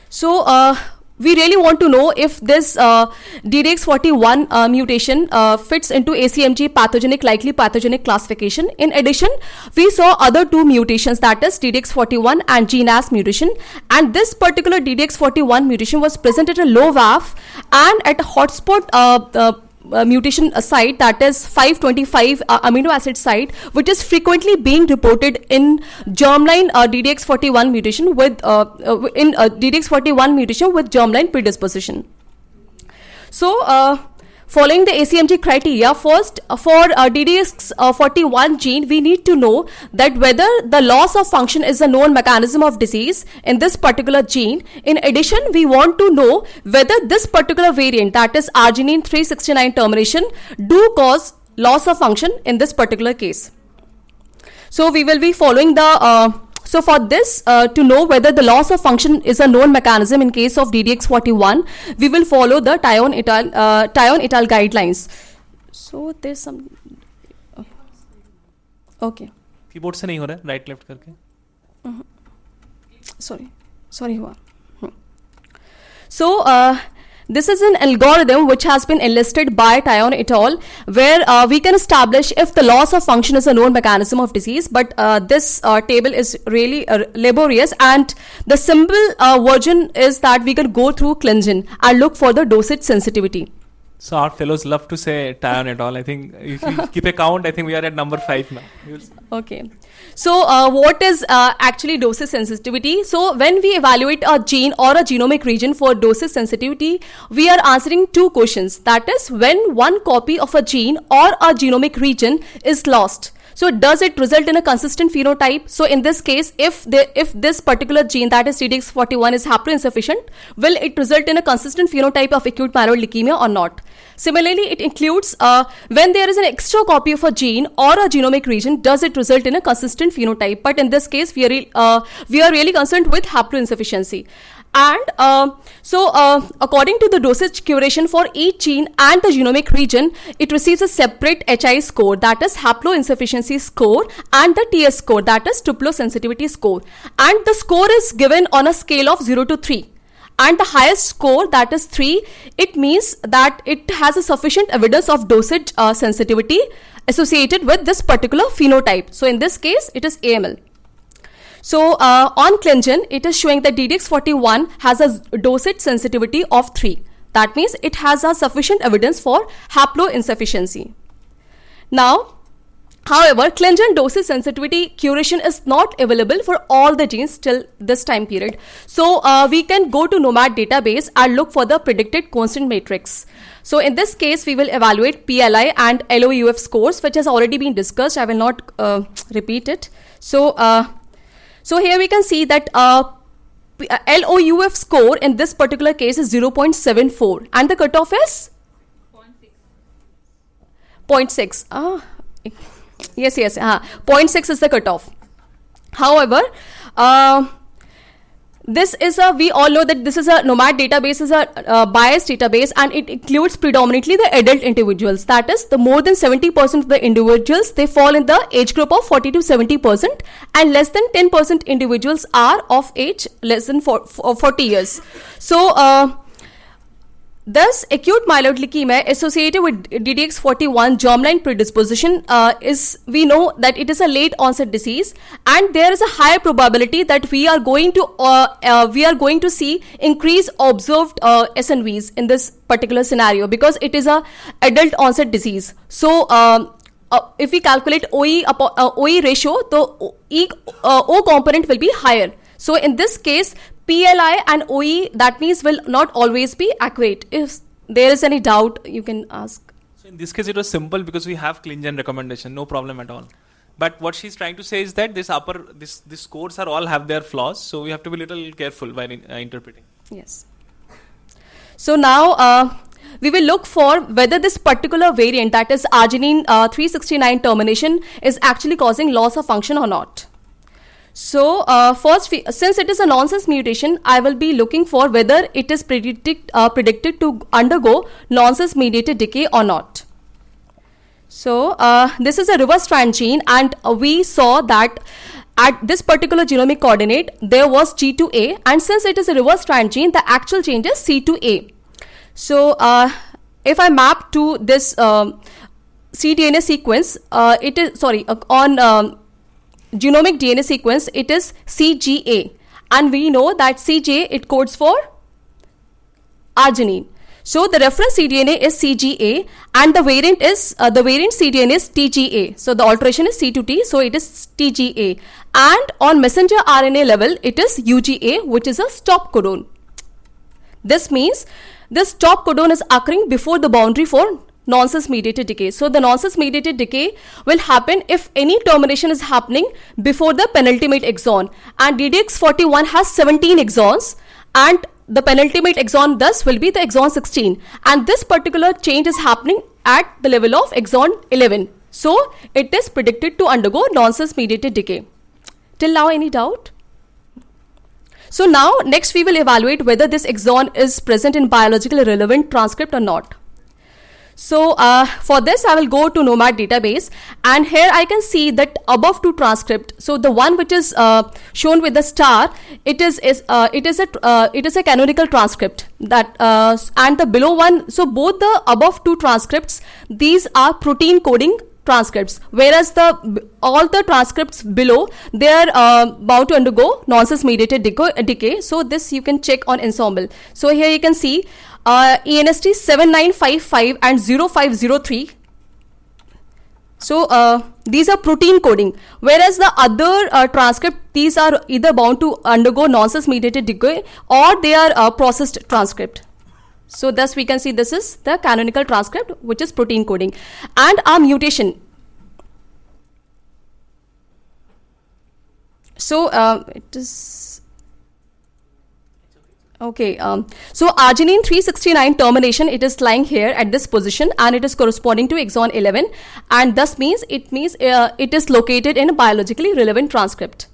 So we really want to know if this DDX41 mutation fits into ACMG pathogenic, likely pathogenic classification. In addition, we saw other two mutations, that is DDX41 and GNAS mutation. And this particular DDX41 mutation was present at a low VAF and at a hotspot mutation site, that is 525 amino acid site, which is frequently being reported in germline DDX41 mutation with DDX41 mutation with germline predisposition. So following the ACMG criteria, first for DDX41 gene, we need to know that whether the loss of function is a known mechanism of disease in this particular gene. In addition, we want to know whether this particular variant, that is arginine 369 termination, do cause loss of function in this particular case. So we will be following the so for this, to know whether the loss of function is a known mechanism in case of DDX41, we will follow the Tayon et al. Guidelines. So there's some. Okay. Keyboard से नहीं हो रहा है, right left करके. Sorry हुआ. So this is an algorithm which has been enlisted by Tayon et al., where we can establish if the loss of function is a known mechanism of disease. But this table is really laborious, and the simple version is that we can go through Klingen and look for the dosage sensitivity. So our fellows love to say Tayon et al. I think if you keep a count, I think we are at number 5 now. Okay. So what is actually dosage sensitivity? So when we evaluate a gene or a genomic region for dosage sensitivity, we are answering two questions. That is, when one copy of a gene or a genomic region is lost, so does it result in a consistent phenotype? So in this case, if this particular gene, that is DDX41, is haploinsufficient, will it result in a consistent phenotype of acute myeloid leukemia or not? Similarly, it includes when there is an extra copy of a gene or a genomic region, does it result in a consistent phenotype? But in this case, we are really concerned with haploinsufficiency. And according to the dosage curation for each gene and the genomic region, it receives a separate HI score, that is haploinsufficiency score, and the TS score, that is tuplo sensitivity score. And the score is given on a scale of 0 to 3. And the highest score, that is 3, it means that it has a sufficient evidence of dosage sensitivity associated with this particular phenotype. So in this case, it is AML. So on Klingen, it is showing that DDX41 has a dosage sensitivity of 3. That means it has a sufficient evidence for haploinsufficiency. Now, however, Klingen dosage sensitivity curation is not available for all the genes till this time period. So we can go to NOMAD database and look for the predicted constant matrix. So in this case, we will evaluate PLI and LOUF scores, which has already been discussed. I will not repeat it. So here we can see that LOUF score in this particular case is 0.74 and the cutoff is 0.6. Yes. 0.6 is the cutoff. However, we all know that this is a NOMAD database, is a biased database, and it includes predominantly the adult individuals. That is, the more than 70% of the individuals, they fall in the age group of 40 to 70%, and less than 10% individuals are of age less than 40 years. So, thus, acute myeloid leukemia associated with DDX41 germline predisposition we know that it is a late onset disease, and there is a higher probability that we are going to see increased observed SNVs in this particular scenario, because it is a adult onset disease. So if we calculate OE ratio, the O component will be higher. So in this case, PLI and OE, that means, will not always be accurate. If there is any doubt, you can ask. So in this case, it was simple because we have Klingen recommendation, no problem at all. But what she's trying to say is that these scores are all have their flaws, so we have to be a little careful while interpreting. Yes. So now we will look for whether this particular variant, that is arginine 369 termination, is actually causing loss of function or not. So first, since it is a nonsense mutation, I will be looking for whether it is predicted to undergo nonsense mediated decay or not. So this is a reverse strand gene, and we saw that at this particular genomic coordinate there was G2A, and since it is a reverse strand gene, the actual change is C2A. So if I map to this cDNA sequence, it is on genomic DNA sequence, it is CGA, and we know that CGA, it codes for arginine. So the reference cDNA is CGA, and the variant is the variant cDNA is TGA. So the alteration is C to T, so it is TGA. And on messenger RNA level, it is UGA, which is a stop codon. This means this stop codon is occurring before the boundary for nonsense mediated decay. So the nonsense mediated decay will happen if any termination is happening before the penultimate exon, and DDX41 has 17 exons, and the penultimate exon thus will be the exon 16, and this particular change is happening at the level of exon 11. So it is predicted to undergo nonsense mediated decay. Till now, any doubt? So now next we will evaluate whether this exon is present in biologically relevant transcript or not. So for this I will go to Nomad database, and here I can see that above two transcript, so the one which is shown with the star, it is a canonical transcript, that and the below one, so both the above two transcripts, these are protein coding transcripts, whereas all the transcripts below, they are about to undergo nonsense mediated decay. So this you can check on Ensemble. So here you can see ENST 7955 and 0503. So these are protein coding, whereas the other transcript, these are either bound to undergo nonsense mediated decay or they are processed transcript. So thus we can see this is the canonical transcript, which is protein coding. And our mutation. So it is okay. So arginine 369 termination, it is lying here at this position, and it is corresponding to exon 11, and thus means it is located in a biologically relevant transcript.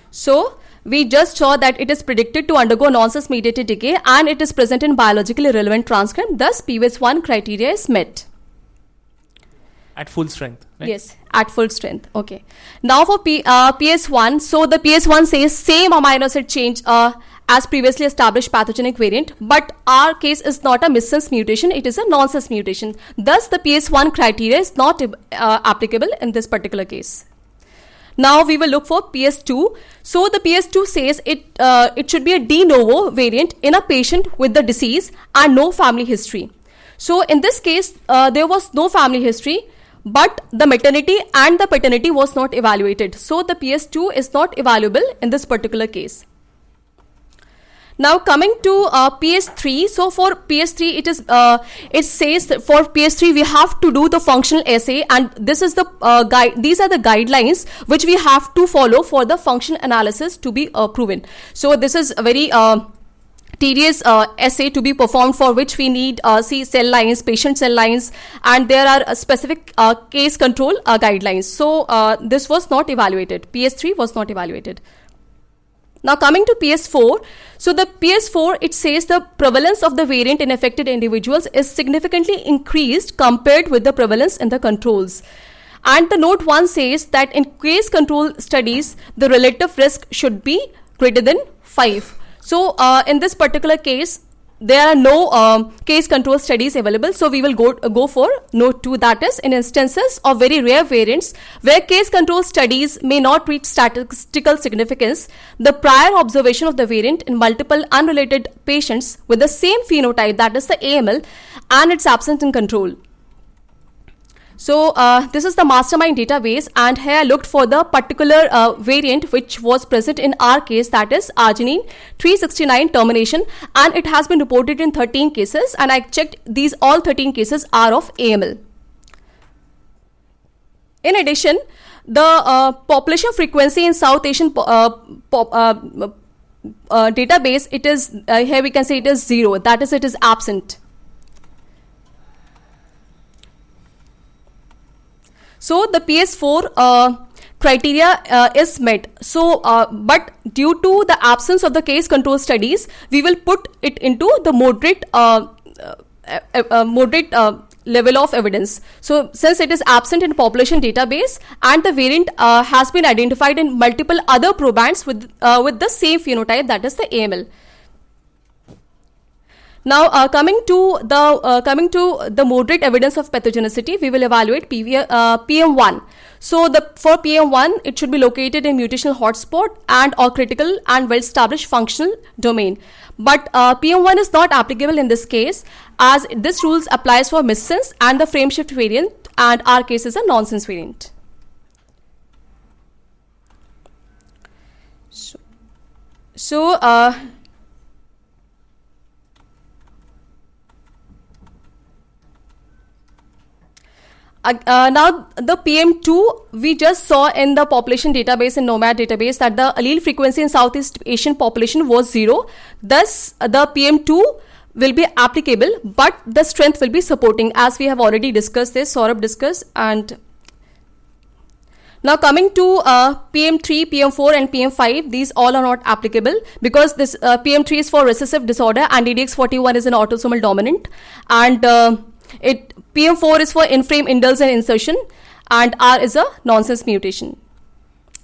So we just saw that it is predicted to undergo nonsense mediated decay, and it is present in biologically relevant transcript. Thus, PVS1 criteria is met. At full strength, right? Yes, at full strength. Okay. Now for PS1, so the PS1 says same amino acid change as previously established pathogenic variant, but our case is not a missense mutation, it is a nonsense mutation. Thus, the PS1 criteria is not applicable in this particular case. Now we will look for PS2. So the PS2 says it should be a de novo variant in a patient with the disease and no family history. So in this case, there was no family history, but the maternity and the paternity was not evaluated. So the PS2 is not evaluable in this particular case. Now coming to PS3, so for PS3 it says that for PS3 we have to do the functional assay, and this is the these are the guidelines which we have to follow for the function analysis to be proven. So this is a very tedious assay to be performed, for which we need cell lines, patient cell lines, and there are specific case control guidelines. So this was not evaluated. PS3 was not evaluated. Now coming to PS4, so the PS4, it says the prevalence of the variant in affected individuals is significantly increased compared with the prevalence in the controls. And the note 1 says that in case control studies, the relative risk should be greater than 5. So in this particular case, there are no case control studies available, so we will go for note 2, that is in instances of very rare variants where case control studies may not reach statistical significance, the prior observation of the variant in multiple unrelated patients with the same phenotype, that is the AML, and its absence in control. So this is the mastermind database, and here I looked for the particular variant which was present in our case, that is arginine 369 termination, and it has been reported in 13 cases, and I checked these all 13 cases are of AML. In addition, the population frequency in South Asian database, it is here we can say it is 0. That is, it is absent. So the PS4 criteria is met. So, but due to the absence of the case control studies, we will put it into the moderate level of evidence. So, since it is absent in population database and the variant has been identified in multiple other probands with the same phenotype, that is the AML. Now, coming to the moderate evidence of pathogenicity, we will evaluate PM1. So, for PM1, it should be located in mutational hotspot and or critical and well-established functional domain. But PM1 is not applicable in this case, as this rules applies for missense and the frame shift variant, and our case is a nonsense variant. Now the PM2 we just saw in the population database in NOMAD database that the allele frequency in Southeast Asian population was 0. Thus the PM2 will be applicable, but the strength will be supporting, as we have already discussed this, Saurabh discussed. And now coming to PM3, PM4 and PM5, these all are not applicable because this PM3 is for recessive disorder and DDX41 is an autosomal dominant, and PM4 is for in-frame indels and insertion, and R is a nonsense mutation.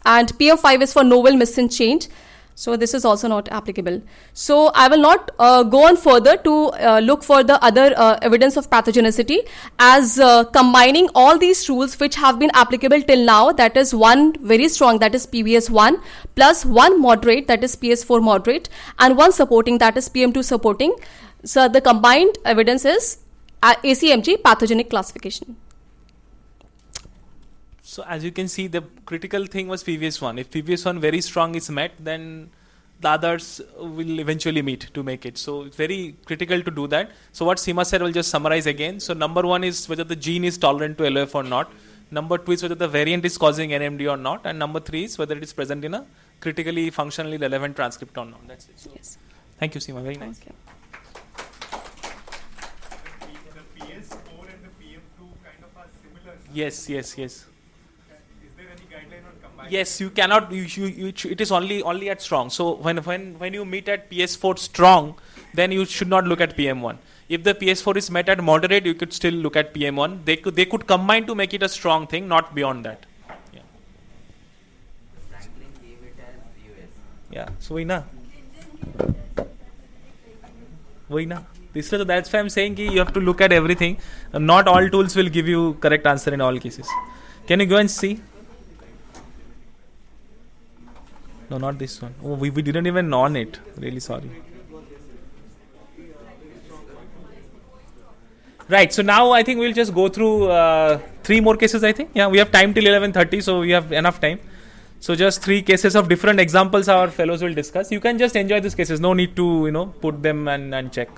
And PM5 is for novel missense change. So this is also not applicable. So I will not go on further to look for the other evidence of pathogenicity, as combining all these rules which have been applicable till now, that is one very strong, that is PVS1, plus one moderate, that is PS4 moderate, and one supporting, that is PM2 supporting. So the combined evidence is ACMG pathogenic classification. So as you can see, the critical thing was PVS1. If PVS1 very strong is met, then the others will eventually meet to make it. So it's very critical to do that. So what Seema said, we'll just summarize again. So number 1 is whether the gene is tolerant to LOF or not. Number 2 is whether the variant is causing NMD or not. And number 3 is whether it is present in a critically functionally relevant transcript or not. That's it. So yes. Thank you, Seema. Very nice. The PS4 and the PM2 kind of are similar. Yes. Is there any guideline on combining? Yes, you cannot. It is only at strong. So when you meet at PS4 strong, then you should not look at PM1. If the PS4 is met at moderate, you could still look at PM1. They could combine to make it a strong thing, not beyond that. Yeah. Franklin gave it as US. Yeah. So that's why I'm saying you have to look at everything. Not all tools will give you correct answer in all cases. Can you go and see? No, not this one. Oh, we didn't even on it. Really sorry. Right. So now I think we'll just go through 3 more cases. I think. Yeah, we have time till 11:30, so we have enough time. So just 3 cases of different examples our fellows will discuss. You can just enjoy these cases. No need to put them and check.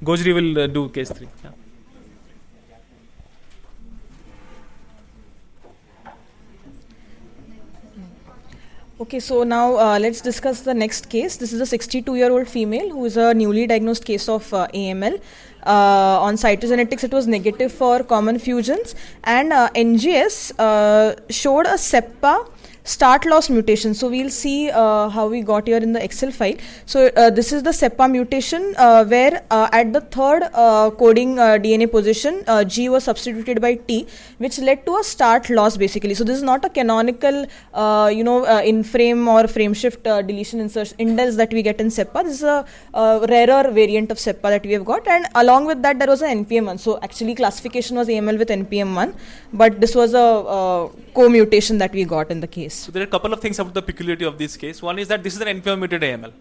Gojiri will do case 3. Yeah. Okay, so now let's discuss the next case. This is a 62-year-old female who is a newly diagnosed case of AML. On cytogenetics, it was negative for common fusions, and NGS showed a SEPA start loss mutation. So we'll see how we got here in the Excel file. So this is the SEPA mutation where at the third coding DNA position, G was substituted by T, which led to a start loss basically. So this is not a canonical, in frame or frame shift deletion insertion indels that we get in SEPA. This is a rarer variant of SEPA that we have got, and along with that there was an NPM1. So actually classification was AML with NPM1, but this was a co-mutation that we got in the case. So there are a couple of things about the peculiarity of this case. One is that this is an NPM muted AML.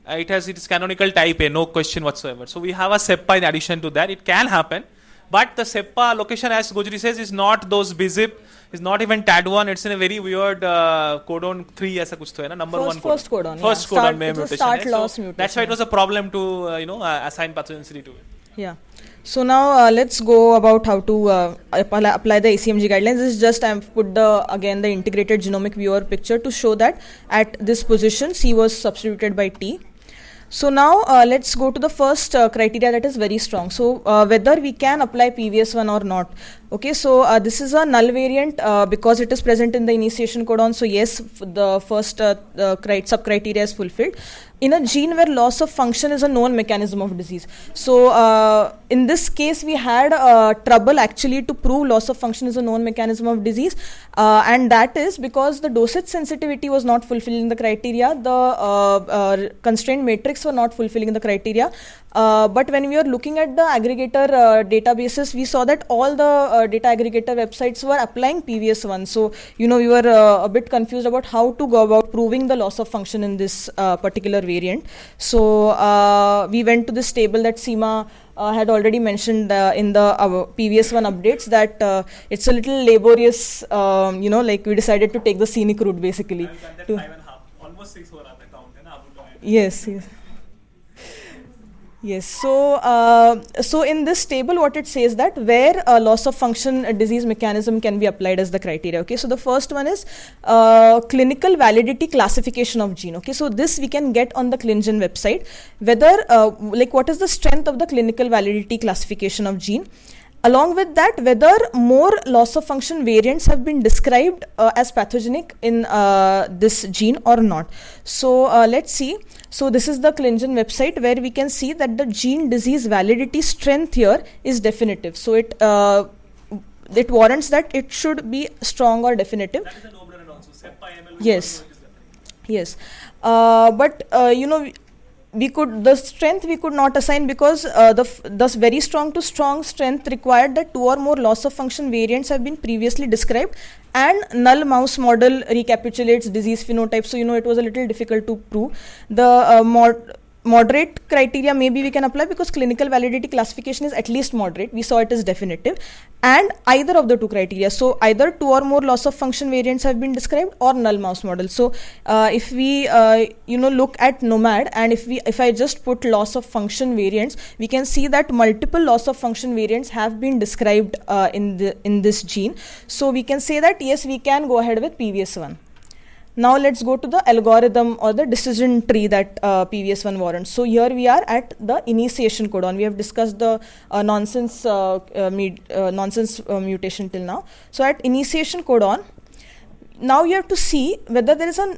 It is canonical type A, no question whatsoever. So we have a SEPA in addition to that. It can happen, but the SEPA location, as Gojiri says, is not those BZIP, is not even TAD1. It's in a very weird codon 3 aisa kuch to hai na, number 1 codon. First codon First codon mein mutation. Start loss mutation. That's why it was a problem to assign pathogenicity to it. Yeah. So now let's go about how to apply the ACMG guidelines. This is just I've put the integrated genomic viewer picture to show that at this position C was substituted by T. So now let's go to the first criteria that is very strong. So whether we can apply PVS1 or not. Okay, so this is a null variant because it is present in the initiation codon. So yes, the first sub criteria is fulfilled. In a gene where loss of function is a known mechanism of disease. So in this case, we had trouble actually to prove loss of function is a known mechanism of disease, and that is because the dosage sensitivity was not fulfilling the criteria, the constraint matrix were not fulfilling the criteria. But when we were looking at the aggregator databases, we saw that all the data aggregator websites were applying PVS1. So, we were a bit confused about how to go about proving the loss of function in this particular variant. So, we went to this table that Seema had already mentioned in the PVS1 updates, that it's a little laborious, like we decided to take the scenic route basically. Almost 6 over the count. Yes. Yes, so in this table what it says that where loss of function disease mechanism can be applied as the criteria. Okay, so the first one is clinical validity classification of gene. Okay, so this we can get on the ClinGen website, whether what is the strength of the clinical validity classification of gene. Along with that, whether more loss of function variants have been described as pathogenic in this gene or not. So let's see. So this is the ClinGen website where we can see that the gene disease validity strength here is definitive. So it warrants that it should be strong or definitive. That is a no-brainer also. Yes. But the strength we could not assign because the very strong to strong strength required that 2 or more loss of function variants have been previously described, and null mouse model recapitulates disease phenotype. So it was a little difficult to prove. The moderate criteria maybe we can apply because clinical validity classification is at least moderate. We saw it as definitive, and either of the 2 criteria. So either 2 or more loss of function variants have been described or null mouse model. So if we look at Nomad, and if I just put loss of function variants, we can see that multiple loss of function variants have been described in this gene. So we can say that yes, we can go ahead with PVS1. Now let's go to the algorithm or the decision tree that PVS1 warrants. So here we are at the initiation codon. We have discussed the nonsense mutation till now. So at initiation codon, now you have to see whether there is a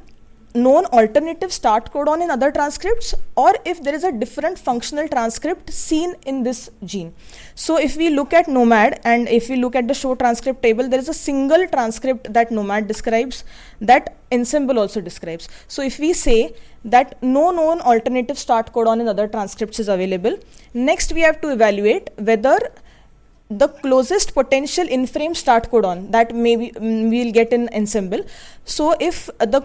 known alternative start codon in other transcripts, or if there is a different functional transcript seen in this gene. So if we look at Nomad, and if we look at the show transcript table, there is a single transcript that Nomad describes, that Ensemble also describes. So if we say that no known alternative start codon in other transcripts is available, next we have to evaluate whether the closest potential in-frame start codon that maybe we'll get in Ensemble. So if there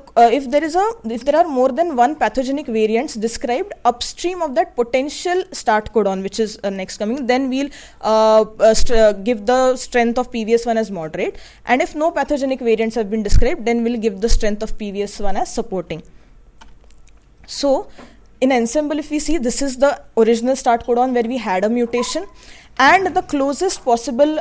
are more than one pathogenic variants described upstream of that potential start codon, which is next coming, then we'll give the strength of PVS1 as moderate, and if no pathogenic variants have been described, then we'll give the strength of PVS1 as supporting. So in Ensemble, if we see, this is the original start codon where we had a mutation, and the closest possible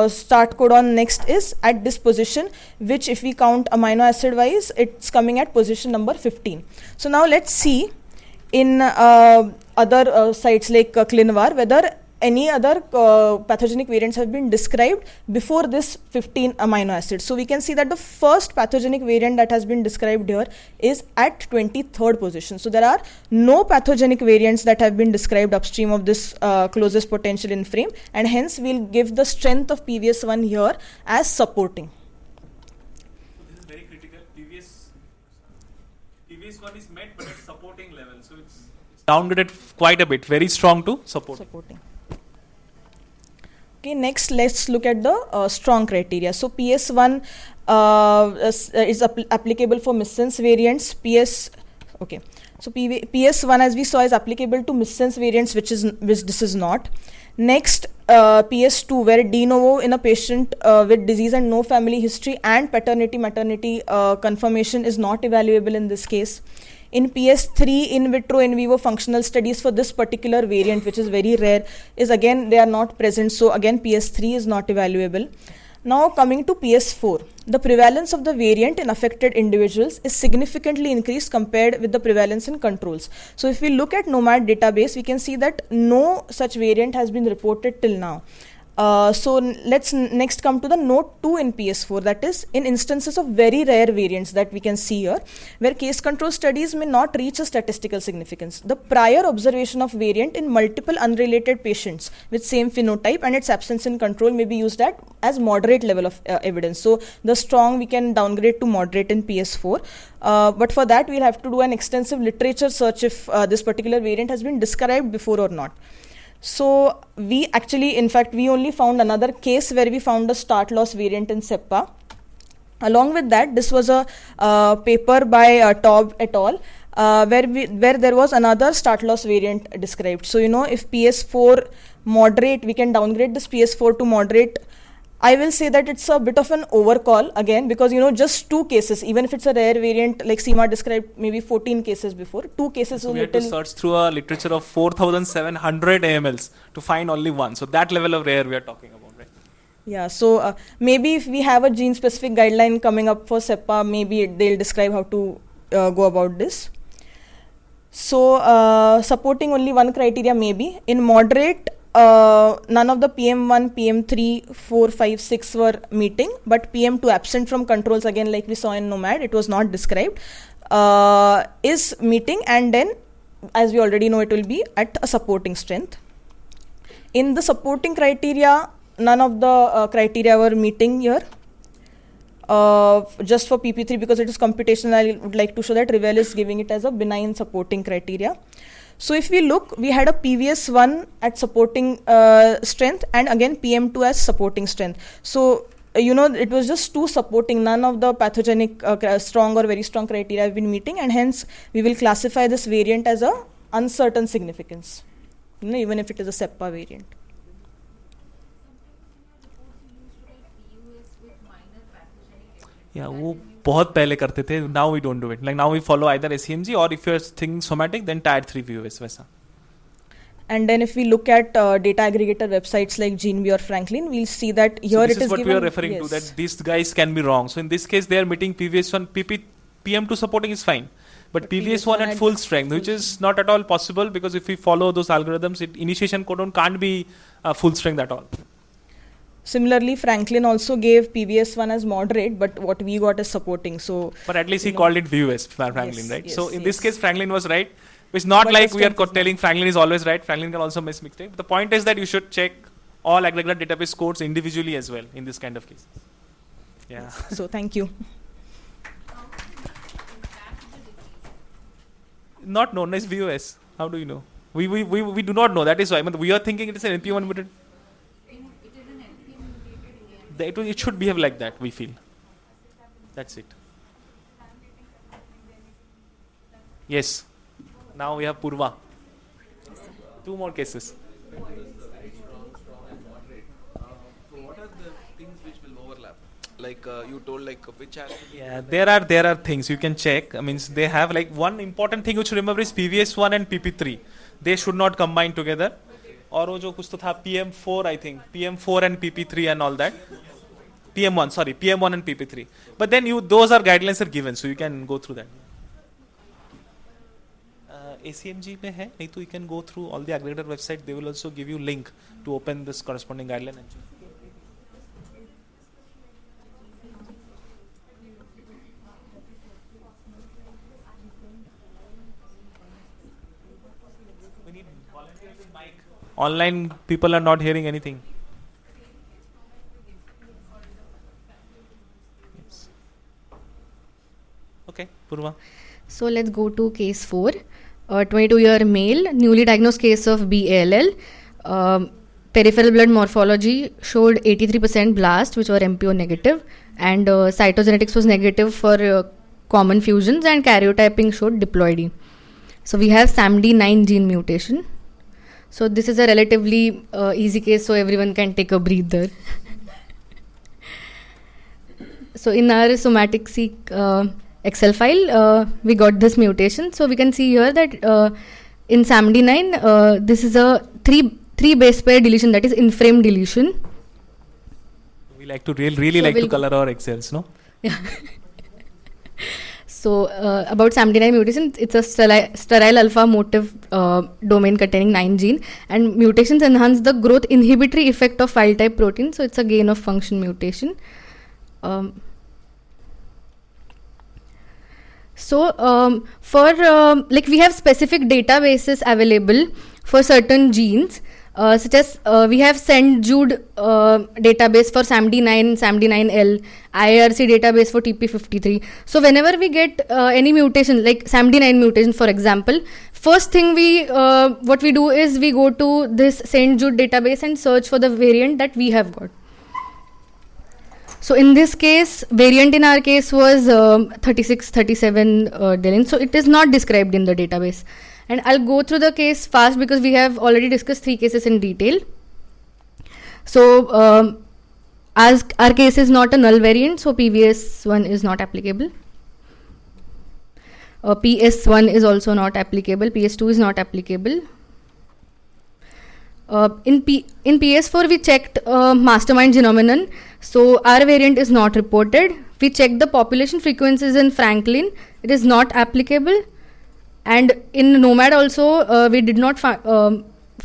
start codon next is at this position, which if we count amino acid wise, it's coming at position number 15. So now let's see in other sites like ClinVar whether any other pathogenic variants have been described before this 15 amino acids. So we can see that the first pathogenic variant that has been described here is at 23rd position. So there are no pathogenic variants that have been described upstream of this closest potential in frame, and hence we'll give the strength of PVS1 here as supporting. So this is very critical. PVS1 is met but at supporting level. So it's downgraded quite a bit. Very strong to supporting. Okay, next let's look at the strong criteria. So PS1 is applicable for missense variants. So PS1, as we saw, is applicable to missense variants, which this is not. Next, PS2, where de novo in a patient with disease and no family history and paternity-maternity confirmation is not evaluable in this case. In PS3, in vitro in vivo functional studies for this particular variant, which is very rare, is again they are not present. So again PS3 is not evaluable. Now coming to PS4, the prevalence of the variant in affected individuals is significantly increased compared with the prevalence in controls. So if we look at NOMAD database, we can see that no such variant has been reported till now. So let's next come to the note 2 in PS4, that is in instances of very rare variants that we can see here, where case control studies may not reach a statistical significance. The prior observation of variant in multiple unrelated patients with same phenotype and its absence in control may be used as moderate level of evidence. So the strong we can downgrade to moderate in PS4. But for that we'll have to do an extensive literature search if this particular variant has been described before or not. So we actually, in fact, we only found another case where we found a start loss variant in SEPA. Along with that, this was a paper by Taub et al. Where there was another start loss variant described. So if PS4 moderate, we can downgrade this PS4 to moderate. I will say that it's a bit of an overcall again, because just 2 cases, even if it's a rare variant, like Seema described maybe 14 cases before, 2 cases so is we had to search through a literature of 4,700 AMLs to find only one. So that level of rare we are talking about, right? Yeah, so maybe if we have a gene specific guideline coming up for SEPA, maybe they'll describe how to go about this. So supporting only one criteria maybe. In moderate, none of the PM1, PM3, 4, 5, 6 were meeting, but PM2 absent from controls, again like we saw in NOMAD, it was not described, is meeting, and then as we already know it will be at a supporting strength. In the supporting criteria, none of the criteria were meeting here. Just for PP3, because it is computational, I would like to show that Revel is giving it as a benign supporting criteria. So if we look, we had a PVS1 at supporting strength, and again PM2 as supporting strength. So it was just 2 supporting, none of the pathogenic strong or very strong criteria have been meeting, and hence we will classify this variant as a uncertain significance, even if it is a SEPA variant. Yeah, वो बहुत पहले करते थे. Now we don't do it. Like now we follow either ACMG, or if you're thinking somatic, then tier 3 VUS वैसा. And then if we look at data aggregator websites like GeneBee or Franklin, we'll see that here this it is what given, we are referring to, that these guys can be wrong. So in this case, they are meeting PVS1, PM2 supporting is fine. But PVS1 at full strength, which is not at all possible, because if we follow those algorithms, initiation codon can't be full strength at all. Similarly, Franklin also gave PVS1 as moderate, but what we got is supporting. So, but at least he called it VUS, Franklin, yes, right? Yes, so in this case, Franklin was right. It's not but like we are telling Franklin is always right. Franklin can also miss mistake. The point is that you should check all aggregate database codes individually as well in this kind of case. Yeah. Yes. So thank you. Not known as VUS. How do you know? We do not know. That is why. I mean, we are thinking it is an NP1 mutant. It should behave like that, we feel. That's it. Yes. Now we have Poorva. 2 more cases. So what are the things which will overlap? Like you told, like which are... Yeah, there are things you can check. I mean, they have like one important thing which you remember is PVS1 and PP3. They should not combine together. और वो जो कुछ तो था PM4, I think PM4 and PP3 and all that. PM1 and PP3. But then those are guidelines are given, so you can go through that. ACMG में है, नहीं तो you can go through all the aggregator website. They will also give you link to open this corresponding guideline. We need volunteers with mic. Online people are not hearing anything. Yes. Okay, Poorva. So let's go to case 4. 22-year male, newly diagnosed case of BALL. Peripheral blood morphology showed 83% blast, which were MPO negative, and cytogenetics was negative for common fusions, and karyotyping showed diploidy. So we have SAMD9 gene mutation. So this is a relatively easy case, so everyone can take a breather. So in our somatic seq, Excel file, we got this mutation. So we can see here that in SAMD9, this is a three base pair deletion, that is in frame deletion. We like to really So like to we'll color our Excels, no? Yeah. So about SAMD9 mutation, it's a sterile alpha motif domain containing 9 gene, and mutations enhance the growth inhibitory effect of file type protein. So it's a gain of function mutation. For like we have specific databases available for certain genes, such as we have SendJude database for SAMD9, SAMD9L, IRC database for TP53. So whenever we get any mutation, like SAMD9 mutation, for example, first thing what we do is we go to this SendJude database and search for the variant that we have got. So in this case, variant in our case was 3637 Dylan. So it is not described in the database. And I'll go through the case fast because we have already discussed 3 cases in detail. So as our case is not a null variant, so PVS1 is not applicable. PS1 is also not applicable. PS2 is not applicable. In PS4 we checked mastermind phenomenon, so our variant is not reported. We checked the population frequencies in Franklin, it is not applicable, and in Nomad also we did not find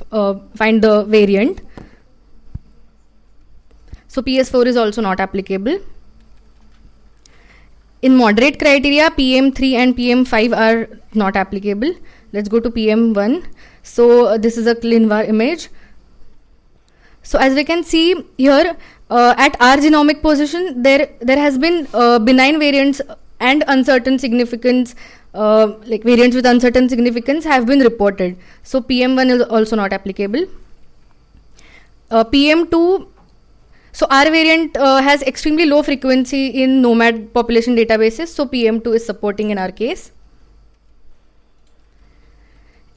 the variant, so PS4 is also not applicable. In moderate criteria, PM3 and PM5 are not applicable. Let's go to PM1. So this is a ClinVar image. So as we can see here, at our genomic position, there has been benign variants and uncertain significance, like variants with uncertain significance have been reported. So PM1 is also not applicable. PM2, so our variant has extremely low frequency in Nomad population databases, so PM2 is supporting in our case.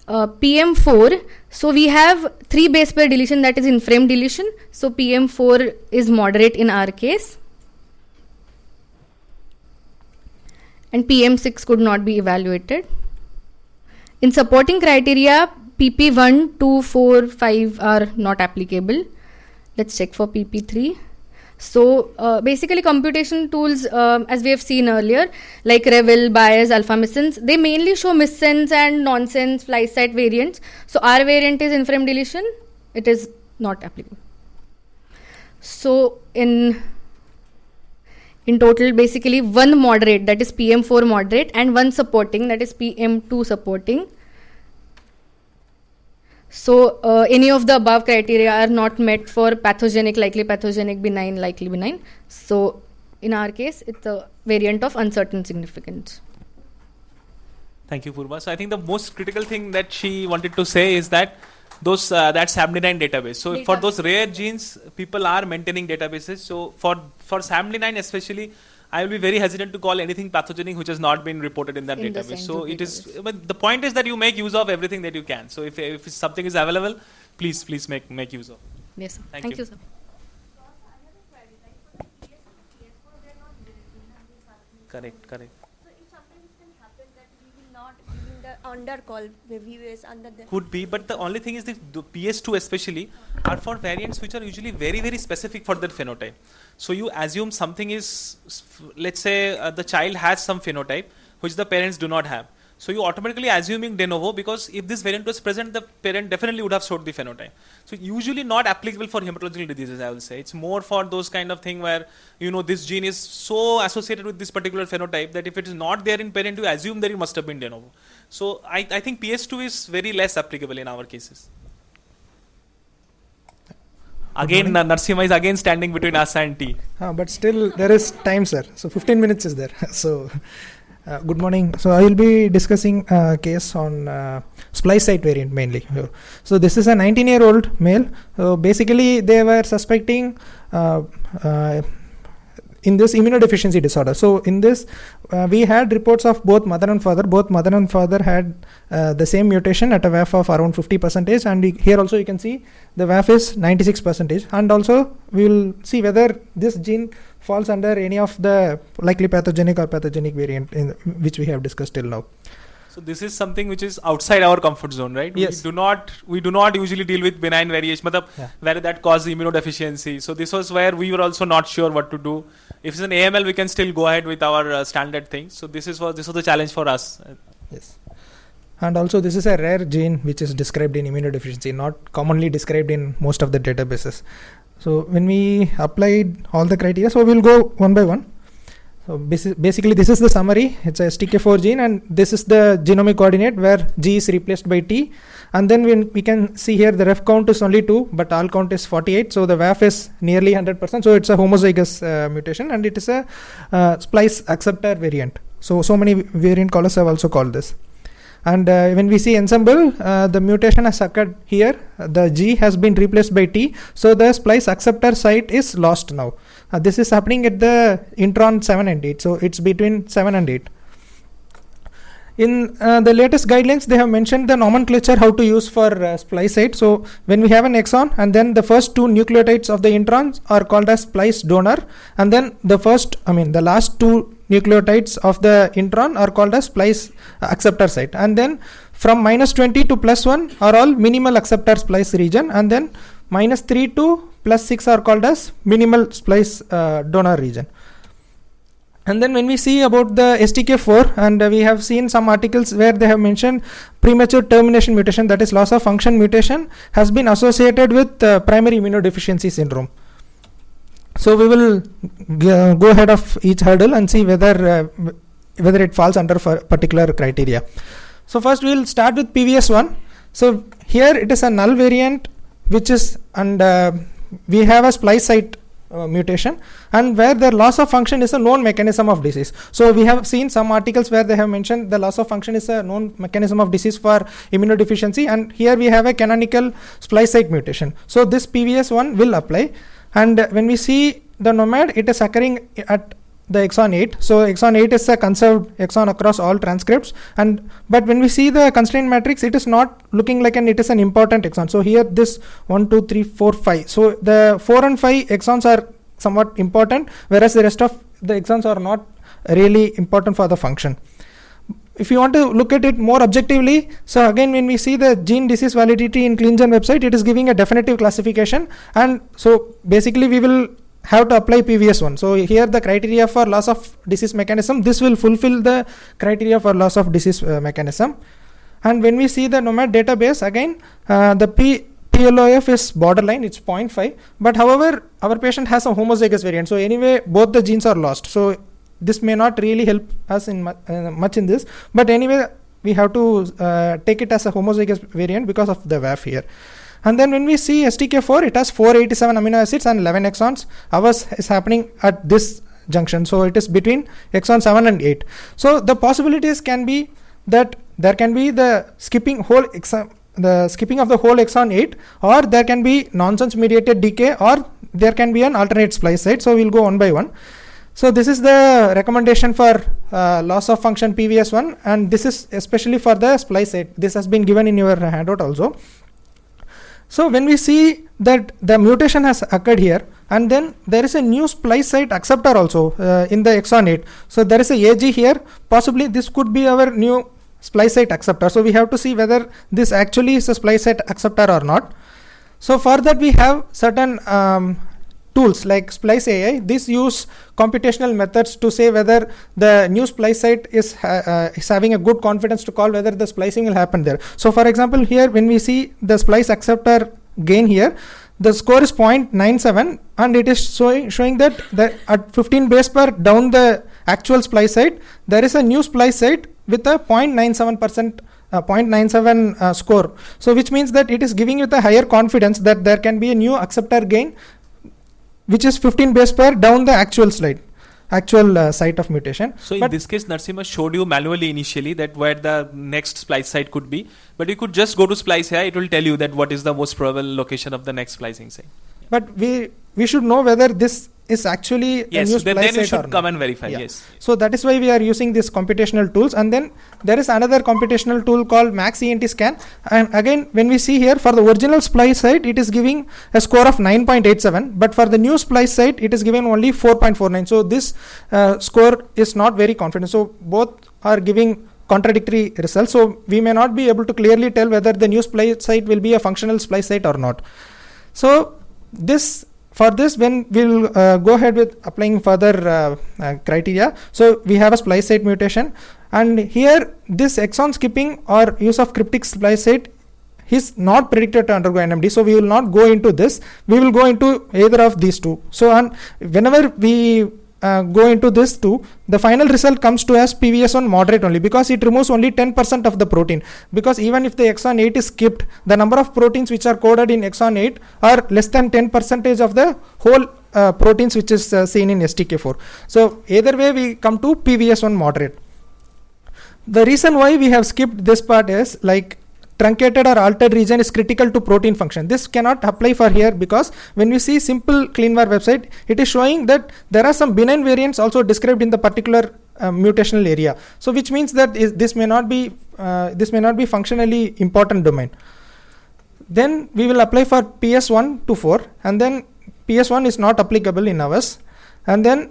PM4, so we have 3 base pair deletion, that is in frame deletion, so PM4 is moderate in our case, and PM6 could not be evaluated. In supporting criteria, PP1, 2, 4, 5 are not applicable. Let's check for PP3. So basically computation tools, as we have seen earlier, like Revil, Bayes, alpha missense, they mainly show missense and nonsense splice site variants. So our variant is in frame deletion, it is not applicable. So in total, basically 1 moderate, that is PM4 moderate, and 1 supporting, that is PM2 supporting. So any of the above criteria are not met for pathogenic, likely pathogenic, benign, likely benign. So in our case, it's a variant of uncertain significance. Thank you, Poorva. So I think the most critical thing that she wanted to say is that those that SAMD9 database. So for those rare genes, people are maintaining databases. So for SAMD9 especially, I will be very hesitant to call anything pathogenic which has not been reported in that database. So it is. But the point is that you make use of everything that you can. So if something is available, please make use of. Yes, sir. Thank you, sir. Correct. So if sometimes can happen that we will not in the under call VVS under the Could be, but the only thing is the PS2 especially are for variants which are usually very, very specific for their phenotype. So you assume something is, let's say the child has some phenotype which the parents do not have. So you automatically assuming de novo, because if this variant was present, the parent definitely would have showed the phenotype. So usually not applicable for hematological diseases, I will say. It's more for those kind of thing where, this gene is so associated with this particular phenotype that if it is not there in parent, you assume that it must have been de novo. So I think PS2 is very less applicable in our cases. Again, Narasimha is again standing between us and T. But still there is time, sir. So 15 minutes is there. So good morning. So I will be discussing a case on splice site variant mainly. So this is a 19-year-old male. So basically they were suspecting in this immunodeficiency disorder. So in this, we had reports of both mother and father. Both mother and father had the same mutation at a VAF of around 50%, and here also you can see the VAF is 96%. And also we will see whether this gene falls under any of the likely pathogenic or pathogenic variant which we have discussed till now. So this is something which is outside our comfort zone, right? Yes. We do not usually deal with benign variation, where that causes immunodeficiency. So this was where we were also not sure what to do. If it's an AML, we can still go ahead with our standard things. So this was the challenge for us. Yes. And also this is a rare gene which is described in immunodeficiency, not commonly described in most of the databases. So when we applied all the criteria, so we'll go one by one. So basically this is the summary. It's a STK4 gene, and this is the genomic coordinate where G is replaced by T. And then we can see here the ref count is only 2, but all count is 48. So the VAF is nearly 100%. So it's a homozygous mutation, and it is a splice acceptor variant. So many variant callers have also called this. And when we see ensemble, the mutation has occurred here. The G has been replaced by T. So the splice acceptor site is lost now. This is happening at the intron 7 and 8. So it's between 7 and 8. In the latest guidelines, they have mentioned the nomenclature how to use for splice site. So when we have an exon, and then the first 2 nucleotides of the introns are called as splice donor, and then the last 2 nucleotides of the intron are called as splice acceptor site. And then from -20 to +1 are all minimal acceptor splice region, and then -3 to +6 are called as minimal splice donor region. And then when we see about the STK4, and we have seen some articles where they have mentioned premature termination mutation, that is loss of function mutation, has been associated with primary immunodeficiency syndrome. So we will go ahead of each hurdle and see whether it falls under particular criteria. So first we will start with PVS1. So here it is a null variant, which is, and we have a splice site mutation, and where the loss of function is a known mechanism of disease. So we have seen some articles where they have mentioned the loss of function is a known mechanism of disease for immunodeficiency, and here we have a canonical splice site mutation. So this PVS1 will apply, and when we see the nomad, it is occurring at the exon 8. So exon 8 is a conserved exon across all transcripts, but when we see the constraint matrix, it is not looking like it is an important exon. So here this 1, 2, 3, 4, 5. So the 4 and 5 exons are somewhat important, whereas the rest of the exons are not really important for the function. If you want to look at it more objectively, so again when we see the gene disease validity in CleanGen website, it is giving a definitive classification, and so basically we will have to apply PVS1. So here the criteria for loss of disease mechanism, this will fulfill the criteria for loss of disease mechanism. And when we see the nomad database, again the PLOF is borderline, it's 0.5, but however our patient has a homozygous variant, so anyway both the genes are lost. So this may not really help us in much in this, but anyway we have to take it as a homozygous variant because of the VAF here. And then when we see STK4, it has 487 amino acids and 11 exons. Ours is happening at this junction, so it is between exon 7 and 8. So the possibilities can be that there can be the skipping of the whole exon 8, or there can be nonsense mediated decay, or there can be an alternate splice site. So we'll go one by one. So this is the recommendation for loss of function PVS1, and this is especially for the splice site. This has been given in your handout also. So when we see that the mutation has occurred here, and then there is a new splice site acceptor also in the exon 8. So there is a AG here. Possibly this could be our new splice site acceptor. So we have to see whether this actually is a splice site acceptor or not. So for that we have certain tools like Splice AI. This use computational methods to say whether the new splice site is having a good confidence to call whether the splicing will happen there. So for example, here when we see the splice acceptor gain here, the score is 0.97, and it is showing that at 15 base pair down the actual splice site, there is a new splice site with a 0.97 score. So which means that it is giving you the higher confidence that there can be a new acceptor gain, which is 15 base pair down the actual site of mutation. So in this case, Narasimha showed you manually initially that where the next splice site could be, but you could just go to splice here. It will tell you that what is the most probable location of the next splicing site. But we should know whether this is actually a Yes, new then splice you site or should come not. and verify. Yeah. Yes. So that is why we are using these computational tools. And then there is another computational tool called Max ENT scan. And again, when we see here for the original splice site, it is giving a score of 9.87. But for the new splice site, it is given only 4.49. So this score is not very confident. So both are giving contradictory results. So we may not be able to clearly tell whether the new splice site will be a functional splice site or not. So for this, when we'll go ahead with applying further criteria. So we have a splice site mutation, and here this exon skipping or use of cryptic splice site is not predicted to undergo NMD. So we will not go into this. We will go into either of these two. So whenever we go into this too, the final result comes to as PVS1 moderate only, because it removes only 10% of the protein. Because even if the exon 8 is skipped, the number of proteins which are coded in exon 8 are less than 10% of the whole proteins which is seen in STK4. So either way we come to PVS1 moderate. The reason why we have skipped this part is like truncated or altered region is critical to protein function. This cannot apply for here, because when we see simple CleanVar website, it is showing that there are some benign variants also described in the particular mutational area. So which means that this may not be functionally important domain. Then we will apply for PS1 to 4, and then PS1 is not applicable in ours, and then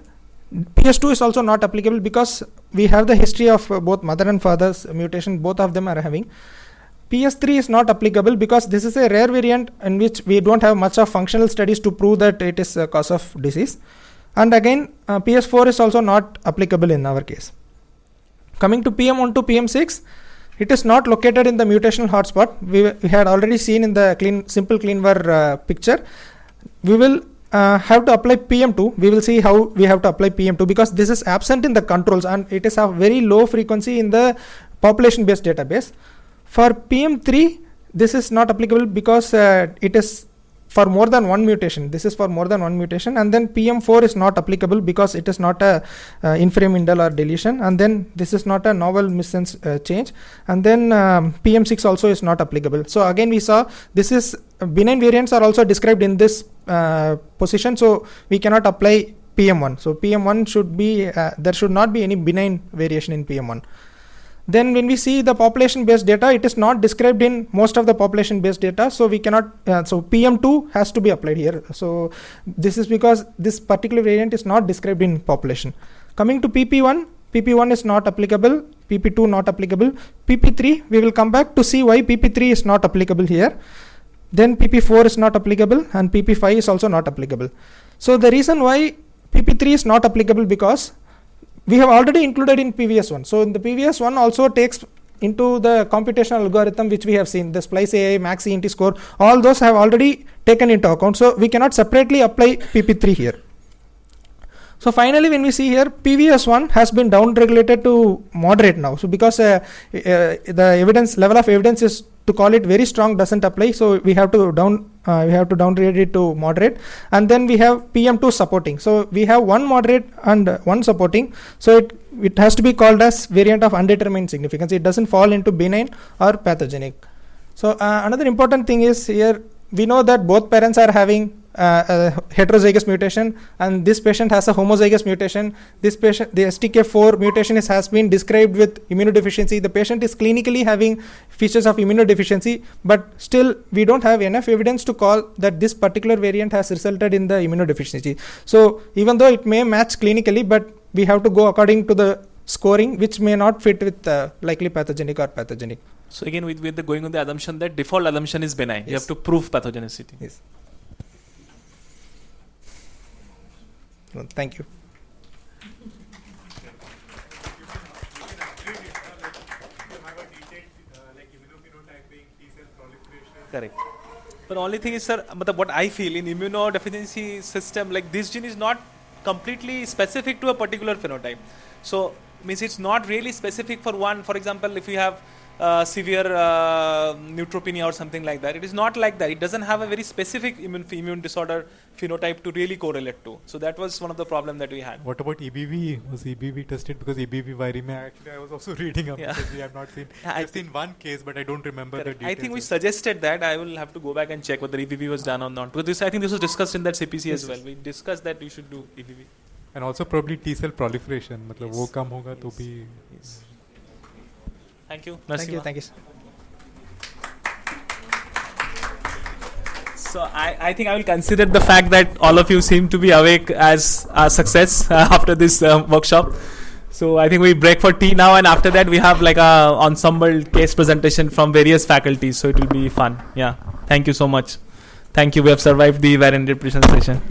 PS2 is also not applicable because we have the history of both mother and father's mutation, both of them are having. PS3 is not applicable because this is a rare variant in which we don't have much of functional studies to prove that it is a cause of disease. And again, PS4 is also not applicable in our case. Coming to PM1 to PM6, it is not located in the mutational hotspot. We had already seen in the simple CleanVar picture. We will have to apply PM2. We will see how we have to apply PM2 because this is absent in the controls and it is a very low frequency in the population-based database. For PM3, this is not applicable because it is for more than one mutation. This is for more than one mutation. And then PM4 is not applicable because it is not a in-frame indel or deletion. And then this is not a novel missense change. And then PM6 also is not applicable. So again, we saw this is benign variants are also described in this position. So we cannot apply PM1. So PM1 should be, there should not be any benign variation in PM1. Then when we see the population-based data, it is not described in most of the population-based data. So we cannot, so PM2 has to be applied here. So this is because this particular variant is not described in population. Coming to PP1, PP1 is not applicable, PP2 not applicable. PP3, we will come back to see why PP3 is not applicable here. Then PP4 is not applicable and PP5 is also not applicable. So the reason why PP3 is not applicable because we have already included in PVS1. So in the PVS1 also takes into the computational algorithm which we have seen, the splice AI, max ENT score, all those have already taken into account. So we cannot separately apply PP3 here. So finally, when we see here, PVS1 has been down-regulated to moderate now. So because the evidence level of evidence is to call it very strong doesn't apply. So we have to downgrade it to moderate. And then we have PM2 supporting. So we have one moderate and one supporting. So it has to be called as variant of undetermined significance. It doesn't fall into benign or pathogenic. So another important thing is here, we know that both parents are having a heterozygous mutation and this patient has a homozygous mutation. This patient, the STK4 mutation has been described with immunodeficiency. The patient is clinically having features of immunodeficiency, but still we don't have enough evidence to call that this particular variant has resulted in the immunodeficiency. So even though it may match clinically, but we have to go according to the scoring which may not fit with likely pathogenic or pathogenic. So again, with the going on the assumption that default assumption is benign, yes. You have to prove pathogenicity. Yes. Well, thank you. Correct. But the only thing is, sir, what I feel in immunodeficiency system, like this gene is not completely specific to a particular phenotype. So means it's not really specific for one. For example, if you have severe neutropenia or something like that. It is not like that. It doesn't have a very specific immune disorder phenotype to really correlate to. So that was one of the problem that we had. What about EBV? Was EBV tested? Because EBV viremia, actually I was also reading up because we have not seen. I've seen one case, but I don't remember the details. I think we suggested that. I will have to go back and check whether EBV was done or not. Because this, I think this was discussed in that CPC as well. We discussed that you should do EBV. And also probably T cell proliferation. मतलब वो कम होगा तो भी. Thank you. Thank you. Thank you. So I think I will consider the fact that all of you seem to be awake as a success after this workshop. So I think we break for tea now, and after that we have like a ensemble case presentation from various faculties. So it will be fun. Yeah. Thank you so much. Thank you. We have survived the variant depression session.